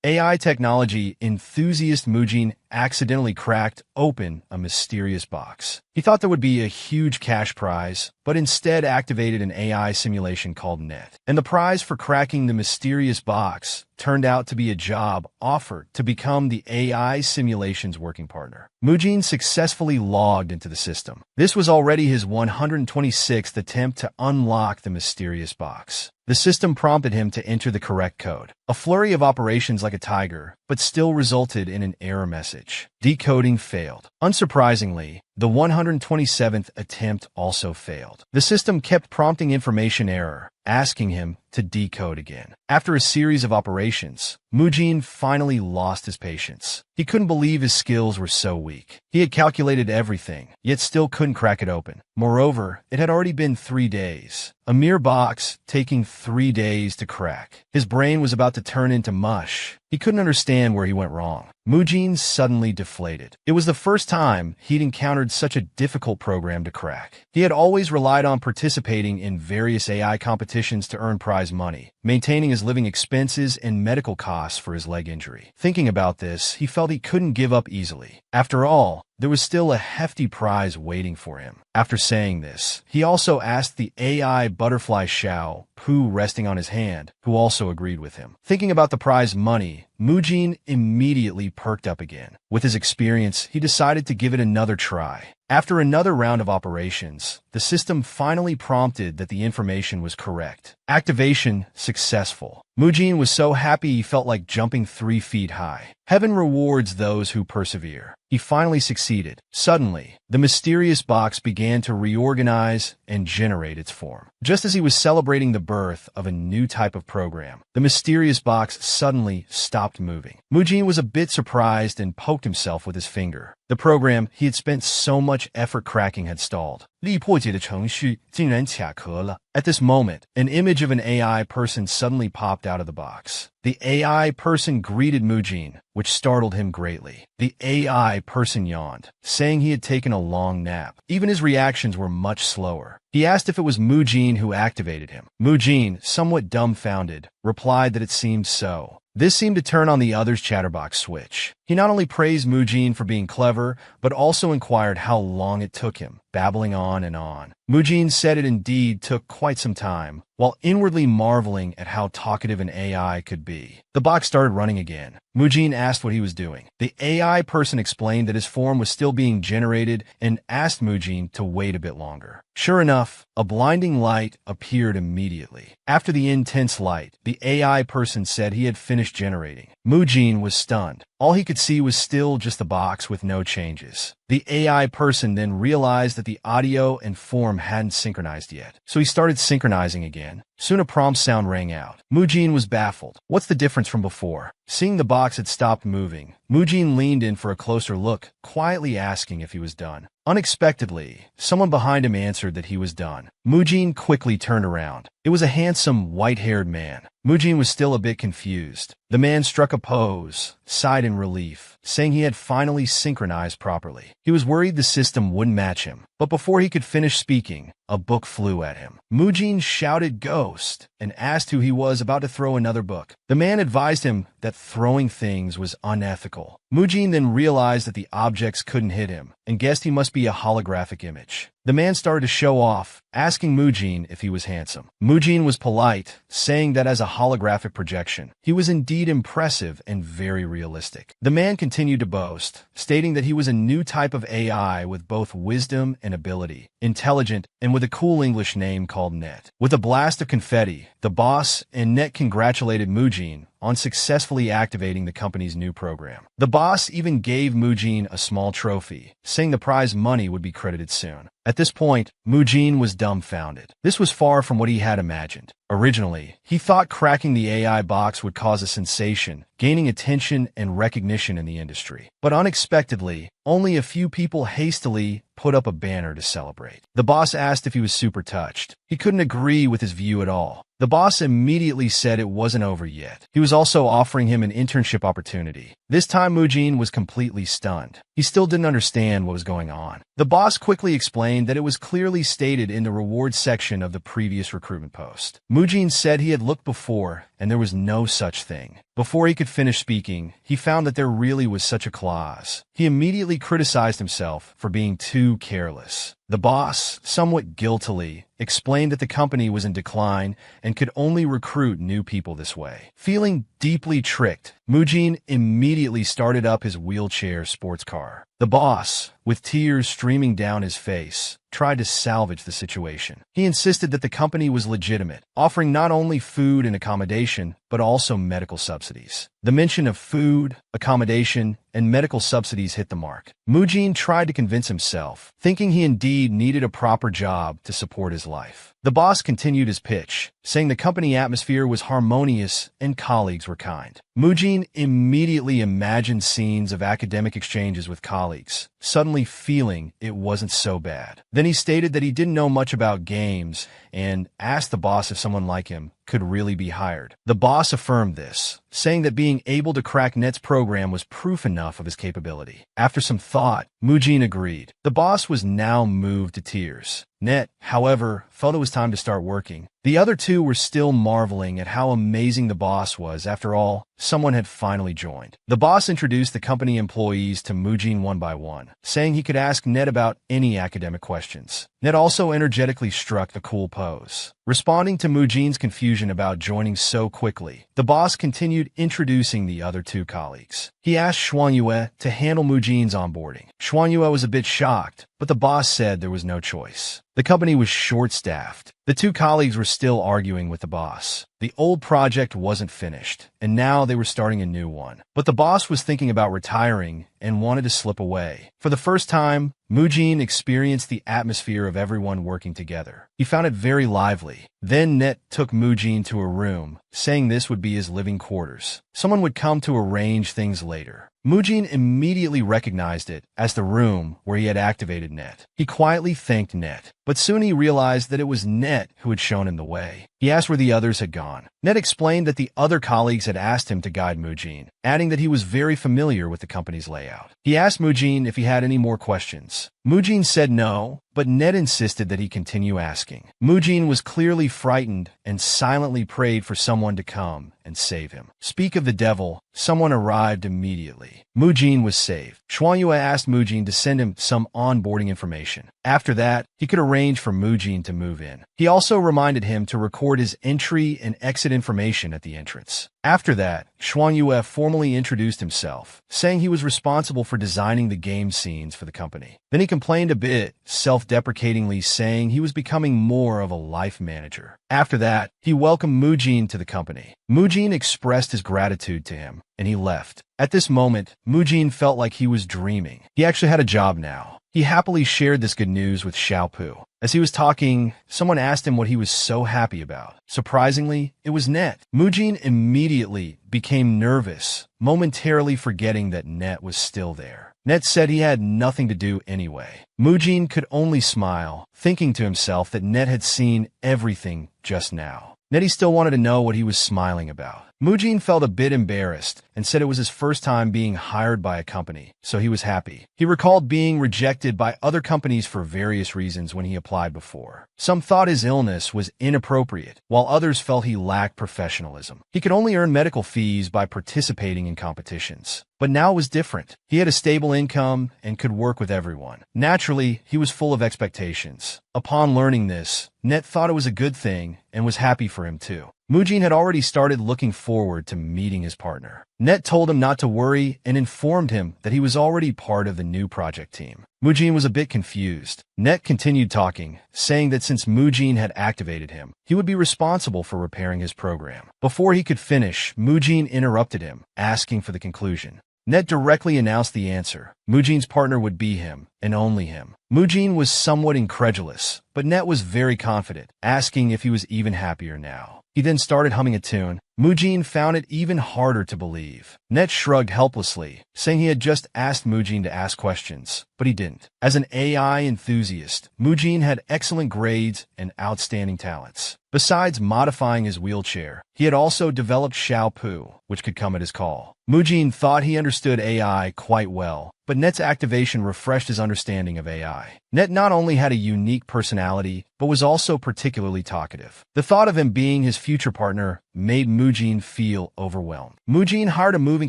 AI technology enthusiast Mujin accidentally cracked open a mysterious box. He thought there would be a huge cash prize, but instead activated an AI simulation called Net. And the prize for cracking the mysterious box turned out to be a job offered to become the AI simulation's working partner. Mujin successfully logged into the system. This was already his 126th attempt to unlock the mysterious box. The system prompted him to enter the correct code. A flurry of operations like a tiger, but still resulted in an error message. Decoding failed. Unsurprisingly, the 127th attempt also failed. The system kept prompting information error, asking him to decode again. After a series of operations, Mujin finally lost his patience. He couldn't believe his skills were so weak. He had calculated everything, yet still couldn't crack it open. Moreover, it had already been 3 days. A mere box taking 3 days to crack. His brain was about to turn into mush. He couldn't understand where he went wrong. Mujin suddenly deflated. It was the first time he'd encountered such a difficult program to crack. He had always relied on participating in various AI competitions to earn prize money, maintaining his living expenses and medical costs for his leg injury. Thinking about this, he felt he couldn't give up easily. After all, there was still a hefty prize waiting for him. After saying this, he also asked the AI butterfly Xiao, Pu resting on his hand, who also agreed with him. Thinking about the prize money, Mujin immediately perked up again. With his experience, he decided to give it another try. After another round of operations, the system finally prompted that the information was correct. Activation successful. Mujin was so happy he felt like jumping 3 feet high. Heaven rewards those who persevere. He finally succeeded. Suddenly, the mysterious box began to reorganize and generate its form. Just as he was celebrating the birth of a new type of program, the mysterious box suddenly stopped moving. Mujin was a bit surprised and poked himself with his finger. The program he had spent so much effort cracking had stalled. 力破解的程序竟然卡壳了. At this moment, an image of an AI person suddenly popped out of the box. The AI person greeted Mujin, which startled him greatly. The AI person yawned, saying he had taken a long nap. Even his reactions were much slower. He asked if it was Mujin who activated him. Mujin, somewhat dumbfounded, replied that it seemed so. This seemed to turn on the other's chatterbox switch. He not only praised Mujin for being clever, but also inquired how long it took him, babbling on and on. Mujin said it indeed took quite some time, while inwardly marveling at how talkative an AI could be. The box started running again. Mujin asked what he was doing. The AI person explained that his form was still being generated and asked Mujin to wait a bit longer. Sure enough, a blinding light appeared immediately. After the intense light, the AI person said he had finished generating. Mujin was stunned. All he could see was still just the box with no changes. The AI person then realized that the audio and form hadn't synchronized yet, so he started synchronizing again. Soon a prompt sound rang out. Mujin was baffled. What's the difference from before? Seeing the box had stopped moving, Mujin leaned in for a closer look, quietly asking if he was done. Unexpectedly, someone behind him answered that he was done. Mujin quickly turned around. It was a handsome, white-haired man. Mujin was still a bit confused. The man struck a pose, sighed in relief, saying he had finally synchronized properly. He was worried the system wouldn't match him, but before he could finish speaking, a book flew at him. Mujin shouted "Ghost!" and asked who he was about to throw another book. The man advised him that throwing things was unethical. Mujin then realized that the objects couldn't hit him, and guessed he must be a holographic image. The man started to show off, asking Mujin if he was handsome. Mujin was polite, saying that as a holographic projection, he was indeed impressive and very realistic. The man continued to boast, stating that he was a new type of AI with both wisdom and ability, intelligent, and with a cool English name called Net. With a blast of confetti, the boss and Net congratulated Mujin on successfully activating the company's new program. The boss even gave Mujin a small trophy, saying the prize money would be credited soon. At this point, Mujin was dumbfounded. This was far from what he had imagined. Originally, he thought cracking the AI box would cause a sensation, gaining attention and recognition in the industry. But unexpectedly, only a few people hastily put up a banner to celebrate. The boss asked if he was super touched. He couldn't agree with his view at all. The boss immediately said it wasn't over yet. He was also offering him an internship opportunity. This time Mujin was completely stunned. He still didn't understand what was going on. The boss quickly explained that it was clearly stated in the rewards section of the previous recruitment post. Mujin said he had looked before and there was no such thing. Before he could finish speaking, he found that there really was such a clause. He immediately criticized himself for being too careless. The boss, somewhat guiltily, explained that the company was in decline and could only recruit new people this way. Feeling deeply tricked, Mujin immediately started up his wheelchair sports car. The boss, with tears streaming down his face, tried to salvage the situation. He insisted that the company was legitimate, offering not only food and accommodation, but also medical subsidies. The mention of food, accommodation, and medical subsidies hit the mark. Mujin tried to convince himself, thinking he indeed needed a proper job to support his life. The boss continued his pitch, saying the company atmosphere was harmonious and colleagues were kind. Mujin immediately imagined scenes of academic exchanges with colleagues, suddenly feeling it wasn't so bad. Then he stated that he didn't know much about games and asked the boss if someone like him could really be hired. The boss affirmed this, saying that being able to crack Net's program was proof enough of his capability. After some thought, Mujin agreed. The boss was now moved to tears. Net, however, felt it was time to start working. The other two were still marveling at how amazing the boss was. After all, someone had finally joined. The boss introduced the company employees to Mujin one by one, saying he could ask Net about any academic questions. Net also energetically struck the cool pose. Responding to Mujin's confusion about joining so quickly, the boss continued introducing the other two colleagues. He asked Xuanyue to handle Mujin's onboarding. Xuanyue was a bit shocked, but the boss said there was no choice. The company was short-staffed. The two colleagues were still arguing with the boss. The old project wasn't finished, and now they were starting a new one. But the boss was thinking about retiring and wanted to slip away. For the first time, Mujin experienced the atmosphere of everyone working together. He found it very lively. Then Net took Mujin to a room, saying this would be his living quarters. Someone would come to arrange things later. Mujin immediately recognized it as the room where he had activated Net. He quietly thanked Net, but soon he realized that it was Net who had shown him the way. He asked where the others had gone. Net explained that the other colleagues had asked him to guide Mujin, adding that he was very familiar with the company's layout. He asked Mujin if he had any more questions. Mujin said no, but Net insisted that he continue asking. Mujin was clearly frightened and silently prayed for someone to come and save him. Speak of the devil, someone arrived immediately. Mujin was saved. Xuanyue asked Mujin to send him some onboarding information. After that, he could arrange for Mujin to move in. He also reminded him to record his entry and exit information at the entrance. After that, Xuanyue formally introduced himself, saying he was responsible for designing the game scenes for the company. Then he complained a bit, self-deprecatingly saying he was becoming more of a life manager. After that, he welcomed Mujin to the company. Mujin expressed his gratitude to him, and he left. At this moment, Mujin felt like he was dreaming. He actually had a job now. He happily shared this good news with Xiaopu. As he was talking, someone asked him what he was so happy about. Surprisingly, it was Net. Mujin immediately became nervous, momentarily forgetting that Net was still there. Net said he had nothing to do anyway. Mujin could only smile, thinking to himself that Net had seen everything just now. Nettie still wanted to know what he was smiling about. Mujin felt a bit embarrassed and said it was his first time being hired by a company, so he was happy. He recalled being rejected by other companies for various reasons when he applied before. Some thought his illness was inappropriate, while others felt he lacked professionalism. He could only earn medical fees by participating in competitions. But now it was different. He had a stable income and could work with everyone. Naturally, he was full of expectations. Upon learning this, Net thought it was a good thing and was happy for him too. Mujin had already started looking forward to meeting his partner. Net told him not to worry and informed him that he was already part of the new project team. Mujin was a bit confused. Net continued talking, saying that since Mujin had activated him, he would be responsible for repairing his program. Before he could finish, Mujin interrupted him, asking for the conclusion. Net directly announced the answer. Mujin's partner would be him, and only him. Mujin was somewhat incredulous, but Net was very confident, asking if he was even happier now. He then started humming a tune. Mujin found it even harder to believe. Net shrugged helplessly, saying he had just asked Mujin to ask questions, but he didn't. As an AI enthusiast, Mujin had excellent grades and outstanding talents. Besides modifying his wheelchair, he had also developed Xiaopu, which could come at his call. Mujin thought he understood AI quite well, but Net's activation refreshed his understanding of AI. Net not only had a unique personality, but was also particularly talkative. The thought of him being his future partner made Mujin feel overwhelmed. Mujin hired a moving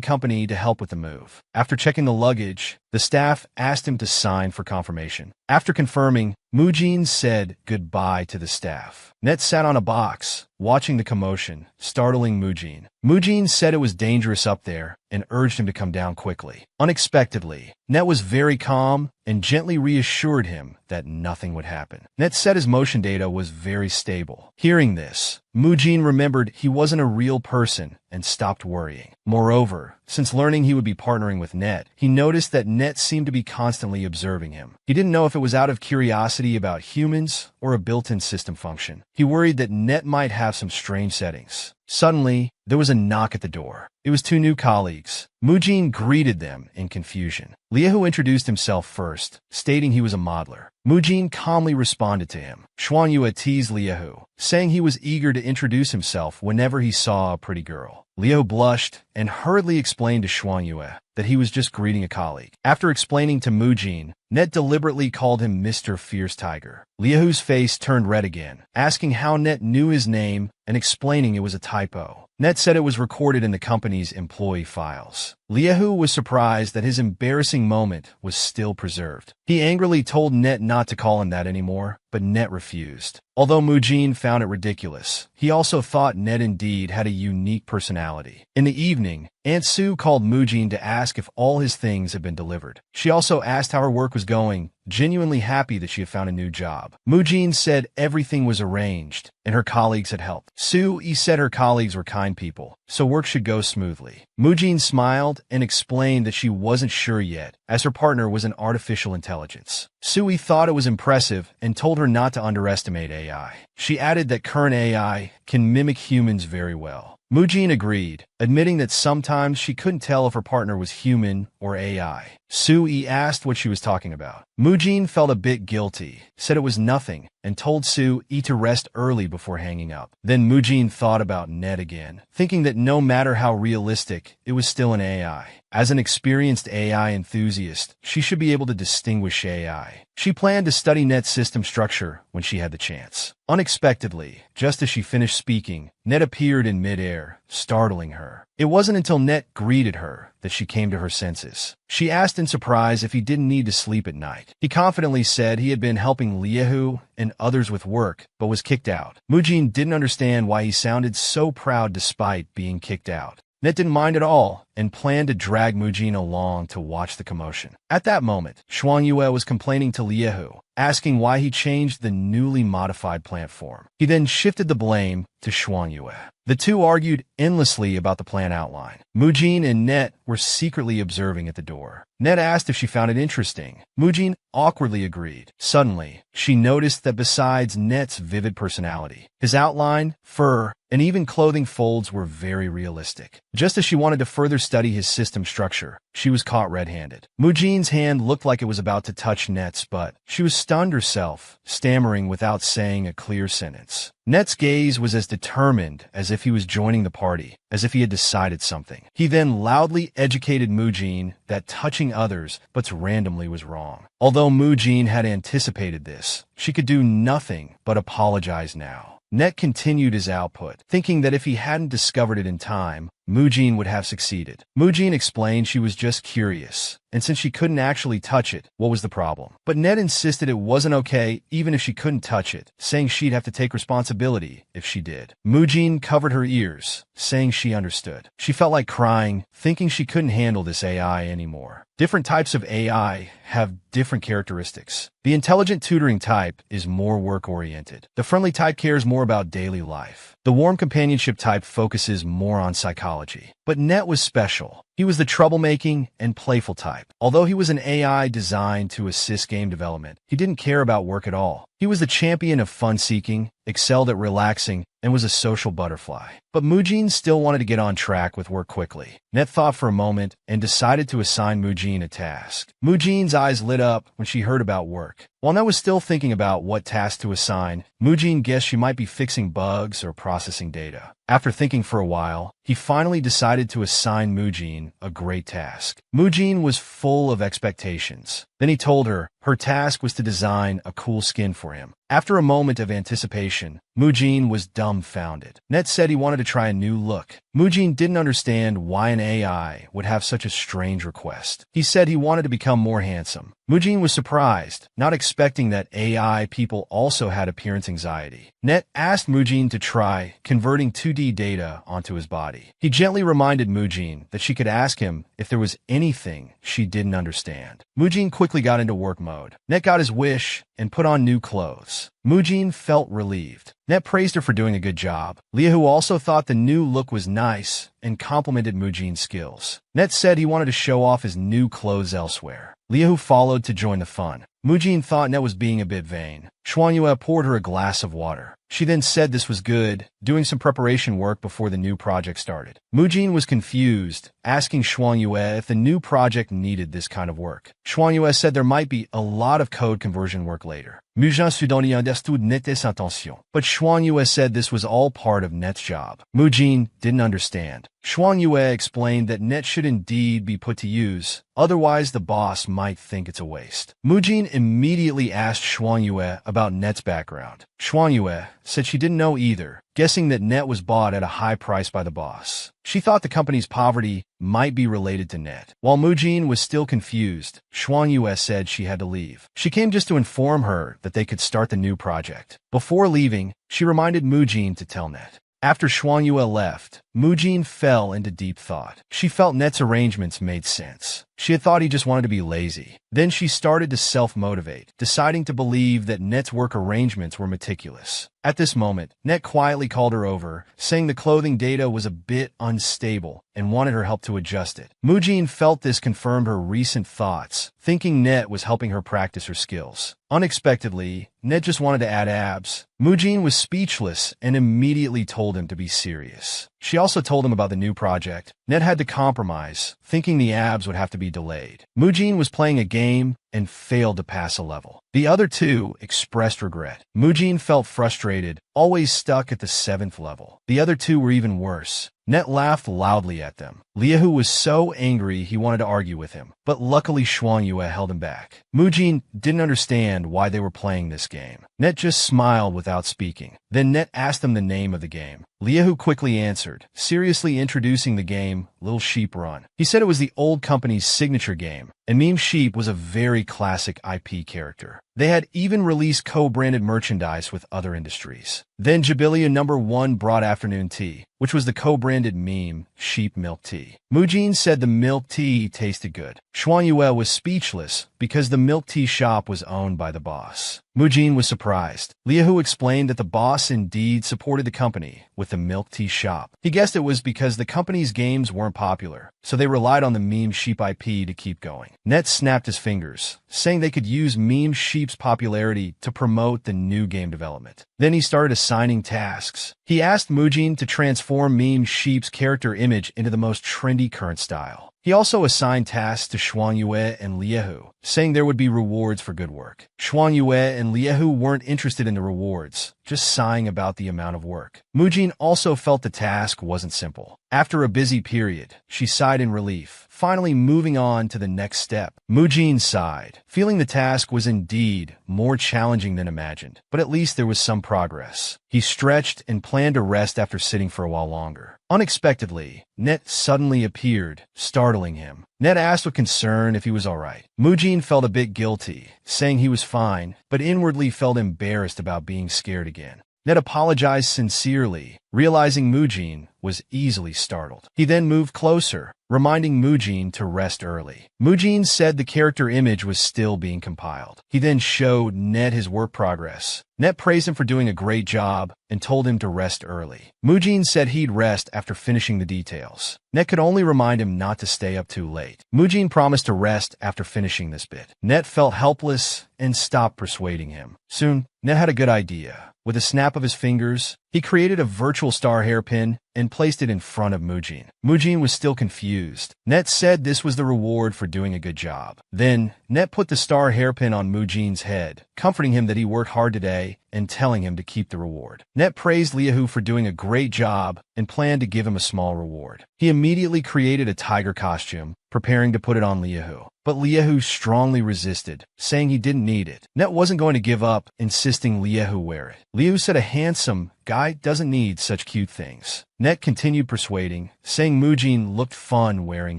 company to help with the move. After checking the luggage, the staff asked him to sign for confirmation. After confirming, Mujin said goodbye to the staff. Net sat on a box, watching the commotion, startling Mujin. Mujin said it was dangerous up there and urged him to come down quickly. Unexpectedly, Net was very calm and gently reassured him that nothing would happen. Net said his motion data was very stable. Hearing this, Mujin remembered he wasn't a real person and stopped worrying. Moreover, since learning he would be partnering with Net, he noticed that Net seemed to be constantly observing him. He didn't know if it was out of curiosity about humans or a built-in system function. He worried that Net might have some strange settings. Suddenly, there was a knock at the door. It was two new colleagues. Mujin greeted them in confusion. Liehu introduced himself first, stating he was a modeler. Mujin calmly responded to him. Xuanyue teased Liehu, saying he was eager to introduce himself whenever he saw a pretty girl. Liehu blushed and hurriedly explained to Xuanyue that he was just greeting a colleague. After explaining to Mujin, Net deliberately called him Mr. Fierce Tiger. Liehu's face turned red again, asking how Net knew his name and explaining it was a typo. Net said it was recorded in the company's employee files. Liehu was surprised that his embarrassing moment was still preserved. He angrily told Net not to call him that anymore, but Net refused. Although Mujin found it ridiculous, he also thought Net indeed had a unique personality. In the evening, Aunt Sue called Mujin to ask if all his things had been delivered. She also asked how her work was going, genuinely happy that she had found a new job. Mujin said everything was arranged, and her colleagues had helped. Sue said her colleagues were kind people, so work should go smoothly. Mujin smiled and explained that she wasn't sure yet, as her partner was an artificial intelligence. Sue thought it was impressive and told her not to underestimate AI. She added that current AI can mimic humans very well. Mujin agreed, admitting that sometimes she couldn't tell if her partner was human or AI. Sue asked what she was talking about. Mujin felt a bit guilty, said it was nothing, and told Sue to rest early before hanging up. Then Mujin thought about Net again, thinking that no matter how realistic, it was still an AI. As an experienced AI enthusiast, she should be able to distinguish AI. She planned to study Net's system structure when she had the chance. Unexpectedly, just as she finished speaking, Net appeared in midair, startling her. It wasn't until Net greeted her that she came to her senses. She asked in surprise if he didn't need to sleep at night. He confidently said he had been helping Liehu and others with work, but was kicked out. Mujin didn't understand why he sounded so proud despite being kicked out. Net didn't mind at all and planned to drag Mujin along to watch the commotion. At that moment, Xuanyue was complaining to Liehu, asking why he changed the newly modified plant form. He then shifted the blame to Xuanyue. The two argued endlessly about the plan outline. Mujin and Net were secretly observing at the door. Net asked if she found it interesting. Mujin awkwardly agreed. Suddenly, she noticed that besides Net's vivid personality, his outline, fur, and even clothing folds were very realistic. Just as she wanted to further study his system structure, she was caught red-handed. Mujin's hand looked like it was about to touch Net's, but she was stunned herself, stammering without saying a clear sentence. Net's gaze was as determined as if he was joining the party, as if he had decided something. He then loudly educated Mujin that touching others but randomly was wrong. Although Mujin had anticipated this, she could do nothing but apologize now. Net continued his output, thinking that if he hadn't discovered it in time, Mujin would have succeeded. Mujin explained she was just curious, and since she couldn't actually touch it, what was the problem? But Net insisted it wasn't okay even if she couldn't touch it, saying she'd have to take responsibility if she did. Mujin covered her ears, saying she understood. She felt like crying, thinking she couldn't handle this AI anymore. Different types of AI have different characteristics. The intelligent tutoring type is more work-oriented. The friendly type cares more about daily life. The warm companionship type focuses more on psychology. But Net was special. He was the troublemaking and playful type. Although he was an AI designed to assist game development, he didn't care about work at all. He was the champion of fun-seeking, excelled at relaxing, and was a social butterfly. But Mujin still wanted to get on track with work quickly. Net thought for a moment and decided to assign Mujin a task. Mujin's eyes lit up when she heard about work. While Net was still thinking about what task to assign, Mujin guessed she might be fixing bugs or processing data. After thinking for a while, he finally decided to assign Mujin a great task. Mujin was full of expectations. Then he told her her task was to design a cool skin for him. After a moment of anticipation, Mujin was dumbfounded. Net said he wanted to try a new look. Mujin didn't understand why an AI would have such a strange request. He said he wanted to become more handsome. Mujin was surprised, not expecting that AI people also had appearance anxiety. Net asked Mujin to try converting 2D data onto his body. He gently reminded Mujin that she could ask him if there was anything she didn't understand. Mujin quickly got into work mode. Net got his wish and put on new clothes. Mujin felt relieved. Net praised her for doing a good job. Liahu also thought the new look was nice and complimented Mujin's skills. Net said he wanted to show off his new clothes elsewhere. Liahu followed to join the fun. Mujin thought Net was being a bit vain. Xuanyue poured her a glass of water. She then said this was good, doing some preparation work before the new project started. Mujin was confused, asking Xuanyue if the new project needed this kind of work. Xuanyue said there might be a lot of code conversion work later. Mujin Sudoni understood Net's intention, but Xuanyue said this was all part of Net's job. Mujin didn't understand. Xuanyue explained that Net should indeed be put to use, otherwise the boss might think it's a waste. Mujin immediately asked Xuanyue about Net's background. Xuanyue said she didn't know either, guessing that Net was bought at a high price by the boss. She thought the company's poverty might be related to Net. While Mujin was still confused, Xuanyue said she had to leave. She came just to inform her that they could start the new project. Before leaving, she reminded Mujin to tell Net. After Xuanyue left, Mujin fell into deep thought. She felt Net's arrangements made sense. She had thought he just wanted to be lazy. Then she started to self-motivate, deciding to believe that Net's work arrangements were meticulous. At this moment, Net quietly called her over, saying the clothing data was a bit unstable and wanted her help to adjust it. Mujin felt this confirmed her recent thoughts, thinking Net was helping her practice her skills. Unexpectedly, Net just wanted to add abs. Mujin was speechless and immediately told him to be serious. She also told him about the new project. Net had to compromise, thinking the abs would have to be delayed. Mujin was playing a game and failed to pass a level. The other two expressed regret. Mujin felt frustrated, always stuck at the 7th level. The other two were even worse. Net laughed loudly at them. Liahu was so angry he wanted to argue with him, but luckily Xuanyue held him back. Mujin didn't understand why they were playing this game. Net just smiled without speaking. Then Net asked them the name of the game. Liahu quickly answered, seriously introducing the game Little Sheep Run. He said it was the old company's signature game, and Meme Sheep was a very classic IP character. They had even released co-branded merchandise with other industries. Then Jabilia No. 1 brought afternoon tea, which was the co-branded meme sheep milk tea. Mujin said the milk tea tasted good. Xuanyue was speechless because the milk tea shop was owned by the boss. Mujin was surprised. Liahu explained that the boss indeed supported the company with the milk tea shop. He guessed it was because the company's games weren't popular, so they relied on the meme sheep IP to keep going. Net snapped his fingers, saying they could use meme sheep's popularity to promote the new game development. Then he started assigning tasks. He asked Mujin to transform meme sheep's character image into the most trendy current style. He also assigned tasks to Xuanyue and Liahu, saying there would be rewards for good work. Xuanyue and Liahu weren't interested in the rewards, just sighing about the amount of work. Mujin also felt the task wasn't simple. After a busy period, she sighed in relief, finally moving on to the next step. Mujin sighed, feeling the task was indeed more challenging than imagined, but at least there was some progress. He stretched and planned to rest after sitting for a while longer. Unexpectedly, Net suddenly appeared, startling him. Net asked with concern if he was all right. Mujin felt a bit guilty, saying he was fine, but inwardly felt embarrassed about being scared again. Net apologized sincerely, Realizing Mujin was easily startled, he then moved closer, reminding Mujin to rest early. Mujin said the character image was still being compiled. He then showed Net his work progress. Net praised him for doing a great job and told him to rest early. Mujin said he'd rest after finishing the details. Net could only remind him not to stay up too late. Mujin promised to rest after finishing this bit. Net felt helpless and stopped persuading him. Soon, Net had a good idea. With a snap of his fingers, he created a virtual star hairpin and placed it in front of Mujin. Mujin was still confused. Net said this was the reward for doing a good job. Then, Net put the star hairpin on Mujin's head, comforting him that he worked hard today and telling him to keep the reward. Net praised Liahu for doing a great job and planned to give him a small reward. He immediately created a tiger costume, preparing to put it on Liahu. But Liahu strongly resisted, saying he didn't need it. Net wasn't going to give up, insisting Liahu wear it. Liahu said a handsome guy doesn't need such cute things. Net continued persuading, saying Mujin looked fun wearing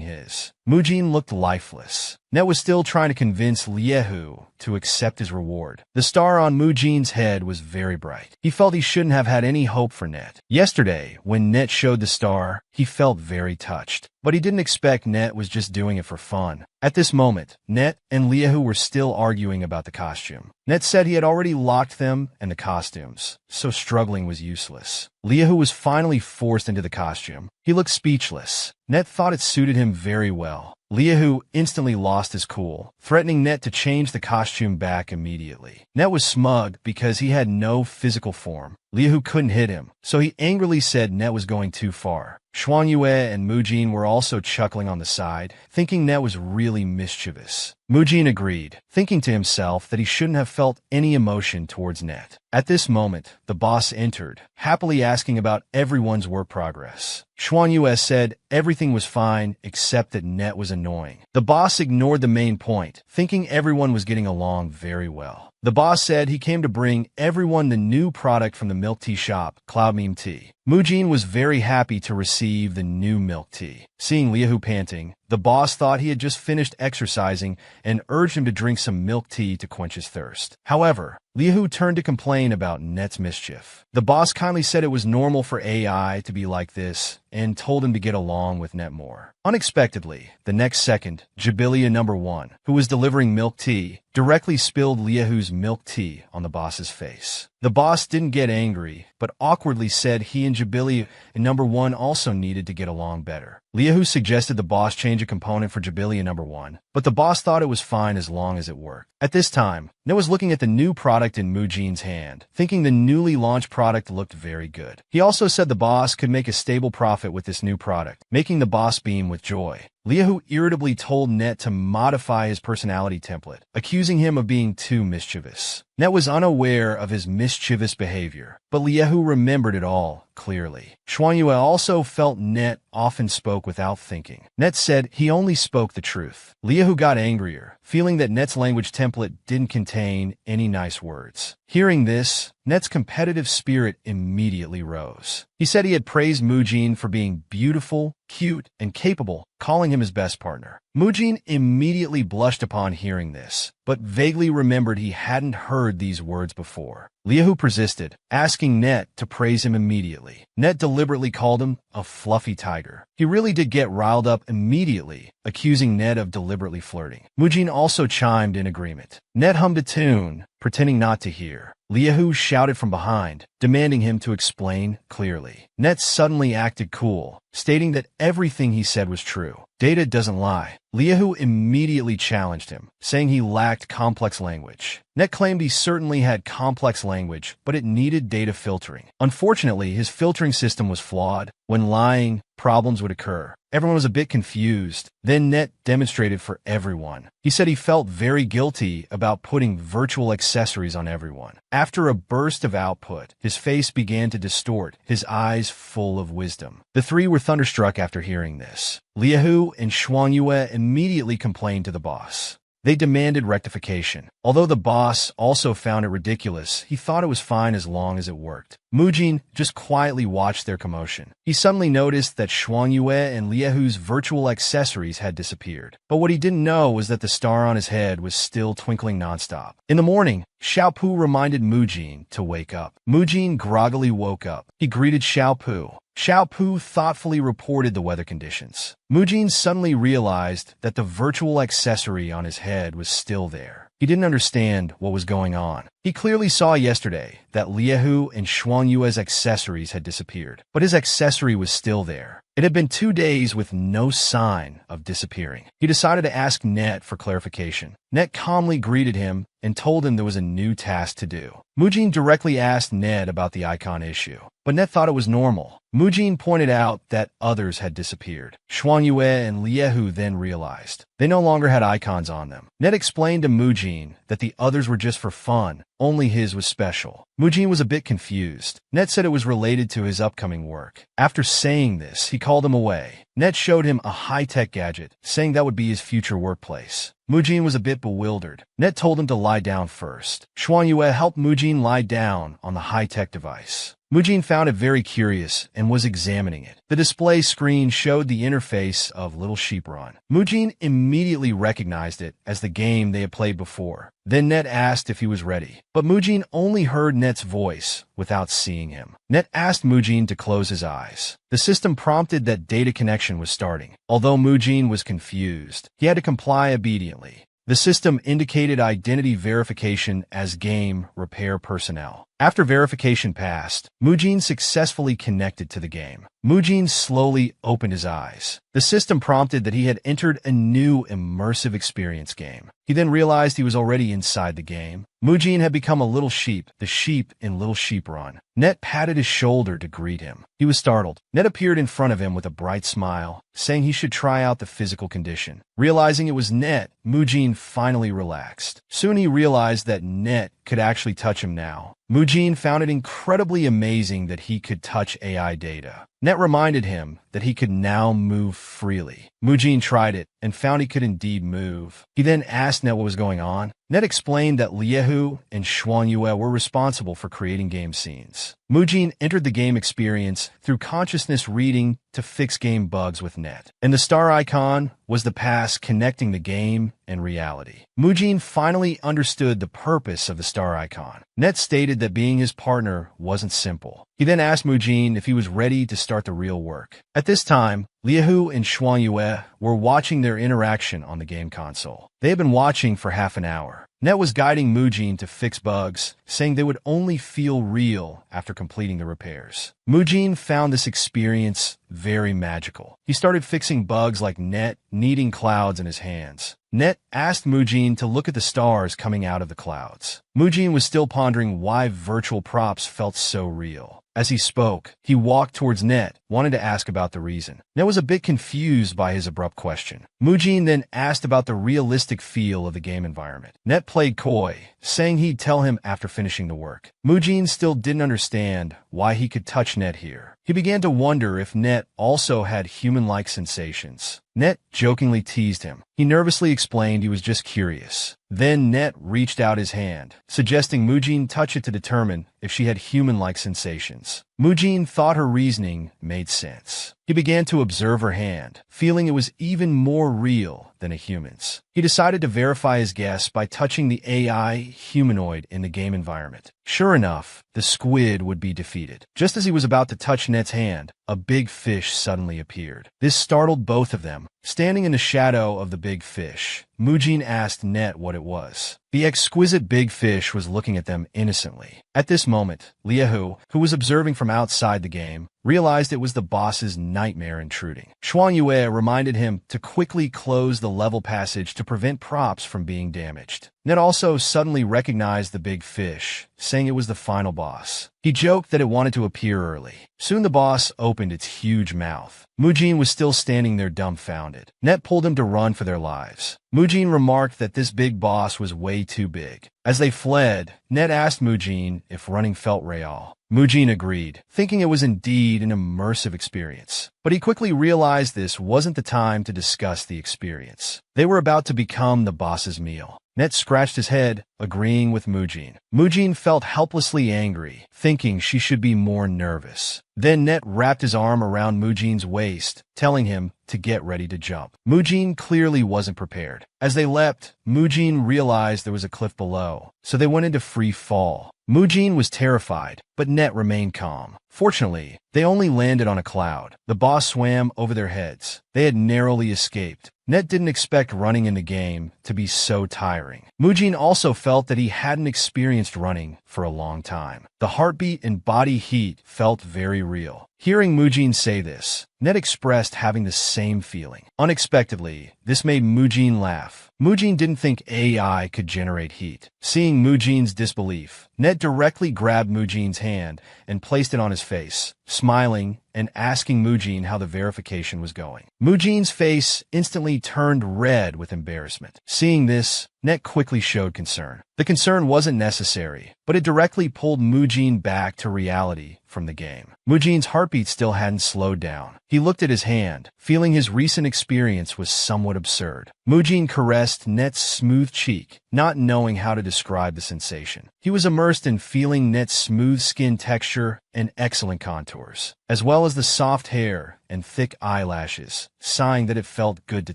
his. Mujin looked lifeless. Net was still trying to convince Liahu to accept his reward. The star on Mujin's head was very bright. He felt he shouldn't have had any hope for Net. Yesterday, when Net showed the star, he felt very touched. But he didn't expect Net was just doing it for fun. At this moment, Net and Liahu were still arguing about the costume. Net said he had already locked them and the costumes, so struggling was useless. Liahu was finally forced into the costume. He looked speechless. Net thought it suited him very well. Liahu instantly lost his cool, threatening Net to change the costume back immediately. Net was smug because he had no physical form. Liahu couldn't hit him, so he angrily said Net was going too far. Xuanyue and Mujin were also chuckling on the side, thinking Net was really mischievous. Mujin agreed, thinking to himself that he shouldn't have felt any emotion towards Net. At this moment, the boss entered, happily asking about everyone's work progress. Xuanyue said everything was fine except that Net was annoying. The boss ignored the main point, thinking everyone was getting along very well. The boss said he came to bring everyone the new product from the milk tea shop, Cloud Meme Tea. Mujin was very happy to receive the new milk tea. Seeing Liahu panting, the boss thought he had just finished exercising and urged him to drink some milk tea to quench his thirst. However, Liahu turned to complain about Net's mischief. The boss kindly said it was normal for AI to be like this and told him to get along with Net more. Unexpectedly, the next second, Jibilia number 1, who was delivering milk tea, directly spilled Liahu's milk tea on the boss's face. The boss didn't get angry, but awkwardly said he and Jibilia number 1 also needed to get along better. Liahu suggested the boss change a component for Jibilia number 1, but the boss thought it was fine as long as it worked. At this time, Net was looking at the new product in Mujin's hand, thinking the newly launched product looked very good. He also said the boss could make a stable profit with this new product, making the boss beam with joy. Liahu irritably told Net to modify his personality template, accusing him of being too mischievous. Net was unaware of his mischievous behavior, but Liahu remembered it all clearly. Xuanyue also felt Net often spoke without thinking. Net said he only spoke the truth. Liahu got angrier, feeling that Net's language template didn't contain any nice words. Hearing this, Net's competitive spirit immediately rose. He said he had praised Mujin for being beautiful, cute, and capable, calling him his best partner. Mujin immediately blushed upon hearing this, but vaguely remembered he hadn't heard these words before. Liahu persisted, asking Net to praise him immediately. Net deliberately called him a fluffy tiger. He really did get riled up immediately, accusing Net of deliberately flirting. Mujin also chimed in agreement. Net hummed a tune, pretending not to hear. Liahu shouted from behind, demanding him to explain clearly. Net suddenly acted cool, stating that everything he said was true. Data doesn't lie. Liahu immediately challenged him, saying he lacked complex language. Net claimed he certainly had complex language, but it needed data filtering. Unfortunately, his filtering system was flawed. When lying, problems would occur. Everyone was a bit confused. Then Net demonstrated for everyone. He said he felt very guilty about putting virtual accessories on everyone. After a burst of output, his face began to distort, his eyes full of wisdom. The three were thunderstruck after hearing this. Liahu and Xuanyue immediately complained to the boss. They demanded rectification. Although the boss also found it ridiculous, he thought it was fine as long as it worked. Mujin just quietly watched their commotion. He suddenly noticed that Xuanyue and Liahu's virtual accessories had disappeared. But what he didn't know was that the star on his head was still twinkling nonstop. In the morning, Xiaopu reminded Mujin to wake up. Mujin groggily woke up. He greeted Xiaopu. Xiaopu thoughtfully reported the weather conditions. Mujin suddenly realized that the virtual accessory on his head was still there. He didn't understand what was going on. He clearly saw yesterday that Liehu and Xuanyue's accessories had disappeared, but his accessory was still there. It had been 2 days with no sign of disappearing. He decided to ask Net for clarification. Net calmly greeted him and told him there was a new task to do. Mujin directly asked Net about the icon issue, but Net thought it was normal. Mujin pointed out that others had disappeared. Xuanyue and Liehu then realized they no longer had icons on them. Net explained to Mujin that the others were just for fun, only his was special. Mujin was a bit confused. Net said it was related to his upcoming work. After saying this, he called him away. Net showed him a high-tech gadget, saying that would be his future workplace. Mujin was a bit bewildered. Net told him to lie down first. Xuanyue helped Mujin lie down on the high-tech device. Mujin found it very curious and was examining it. The display screen showed the interface of Little Sheep Run. Mujin immediately recognized it as the game they had played before. Then Net asked if he was ready, but Mujin only heard Net's voice without seeing him. Net asked Mujin to close his eyes. The system prompted that data connection was starting. Although Mujin was confused, he had to comply obediently. The system indicated identity verification as game repair personnel. After verification passed, Mujin successfully connected to the game. Mujin slowly opened his eyes. The system prompted that he had entered a new immersive experience game. He then realized he was already inside the game. Mujin had become a little sheep, the sheep in Little Sheep Run. Net patted his shoulder to greet him. He was startled. Net appeared in front of him with a bright smile, saying he should try out the physical condition. Realizing it was Net, Mujin finally relaxed. Soon he realized that Net could actually touch him now. Mujin found it incredibly amazing that he could touch AI data. Net reminded him that he could now move freely. Mujin tried it and found he could indeed move. He then asked Net what was going on. Net explained that Liehu and Xuanyue were responsible for creating game scenes. Mujin entered the game experience through consciousness reading to fix game bugs with Net, and the star icon was the pass connecting the game and reality. Mujin finally understood the purpose of the star icon. Net stated that being his partner wasn't simple. He then asked Mujin if he was ready to start the real work. At this time, Liehu and Xuanyue were watching their interaction on the game console. They had been watching for half an hour. Net was guiding Mujin to fix bugs, saying they would only feel real after completing the repairs. Mujin found this experience very magical. He started fixing bugs like Net kneading clouds in his hands. Net asked Mujin to look at the stars coming out of the clouds. Mujin was still pondering why virtual props felt so real. As he spoke, he walked towards Net, wanting to ask about the reason. Net was a bit confused by his abrupt question. Mujin then asked about the realistic feel of the game environment. Net played coy, saying he'd tell him after finishing the work. Mujin still didn't understand why he could touch Net here. He began to wonder if Net also had human-like sensations. Net jokingly teased him. He nervously explained he was just curious. Then Net reached out his hand, suggesting Mujin touch it to determine if she had human-like sensations. Mujin thought her reasoning made sense. He began to observe her hand, feeling it was even more real than a human's. He decided to verify his guess by touching the AI humanoid in the game environment. Sure enough, the squid would be defeated. Just as he was about to touch Net's hand, a big fish suddenly appeared. This startled both of them. Standing in the shadow of the big fish, Mujin asked Net what it was. The exquisite big fish was looking at them innocently. At this moment, Liehu, who was observing from outside the game, realized it was the boss's nightmare intruding. Xuanyue reminded him to quickly close the level passage to prevent props from being damaged. Net also suddenly recognized the big fish, saying it was the final boss. He joked that it wanted to appear early. Soon the boss opened its huge mouth. Mujin was still standing there dumbfounded. Net pulled him to run for their lives. Mujin remarked that this big boss was way too big. As they fled, Net asked Mujin if running felt real. Mujin agreed, thinking it was indeed an immersive experience. But he quickly realized this wasn't the time to discuss the experience. They were about to become the boss's meal. Net scratched his head, agreeing with Mujin. Mujin felt helplessly angry, thinking she should be more nervous. Then Net wrapped his arm around Mujin's waist, telling him to get ready to jump. Mujin clearly wasn't prepared. As they leapt, Mujin realized there was a cliff below, so they went into free fall. Mujin was terrified, but Net remained calm. Fortunately, they only landed on a cloud. The boss swam over their heads. They had narrowly escaped. Net didn't expect running in the game to be so tiring. Mujin also felt that he hadn't experienced running for a long time. The heartbeat and body heat felt very real. Hearing Mujin say this, Net expressed having the same feeling. Unexpectedly, this made Mujin laugh. Mujin didn't think AI could generate heat. Seeing Mujin's disbelief, Net directly grabbed Mujin's hand and placed it on his face, smiling and asking Mujin how the verification was going. Mujin's face instantly turned red with embarrassment. Seeing this, Net quickly showed concern. The concern wasn't necessary, but it directly pulled Mujin back to reality from the game. Mujin's heartbeat still hadn't slowed down. He looked at his hand, feeling his recent experience was somewhat absurd. Mujin caressed Net's smooth cheek, not knowing how to describe the sensation. He was immersed in feeling Net's smooth skin texture and excellent contours, as well as the soft hair and thick eyelashes, sighing that it felt good to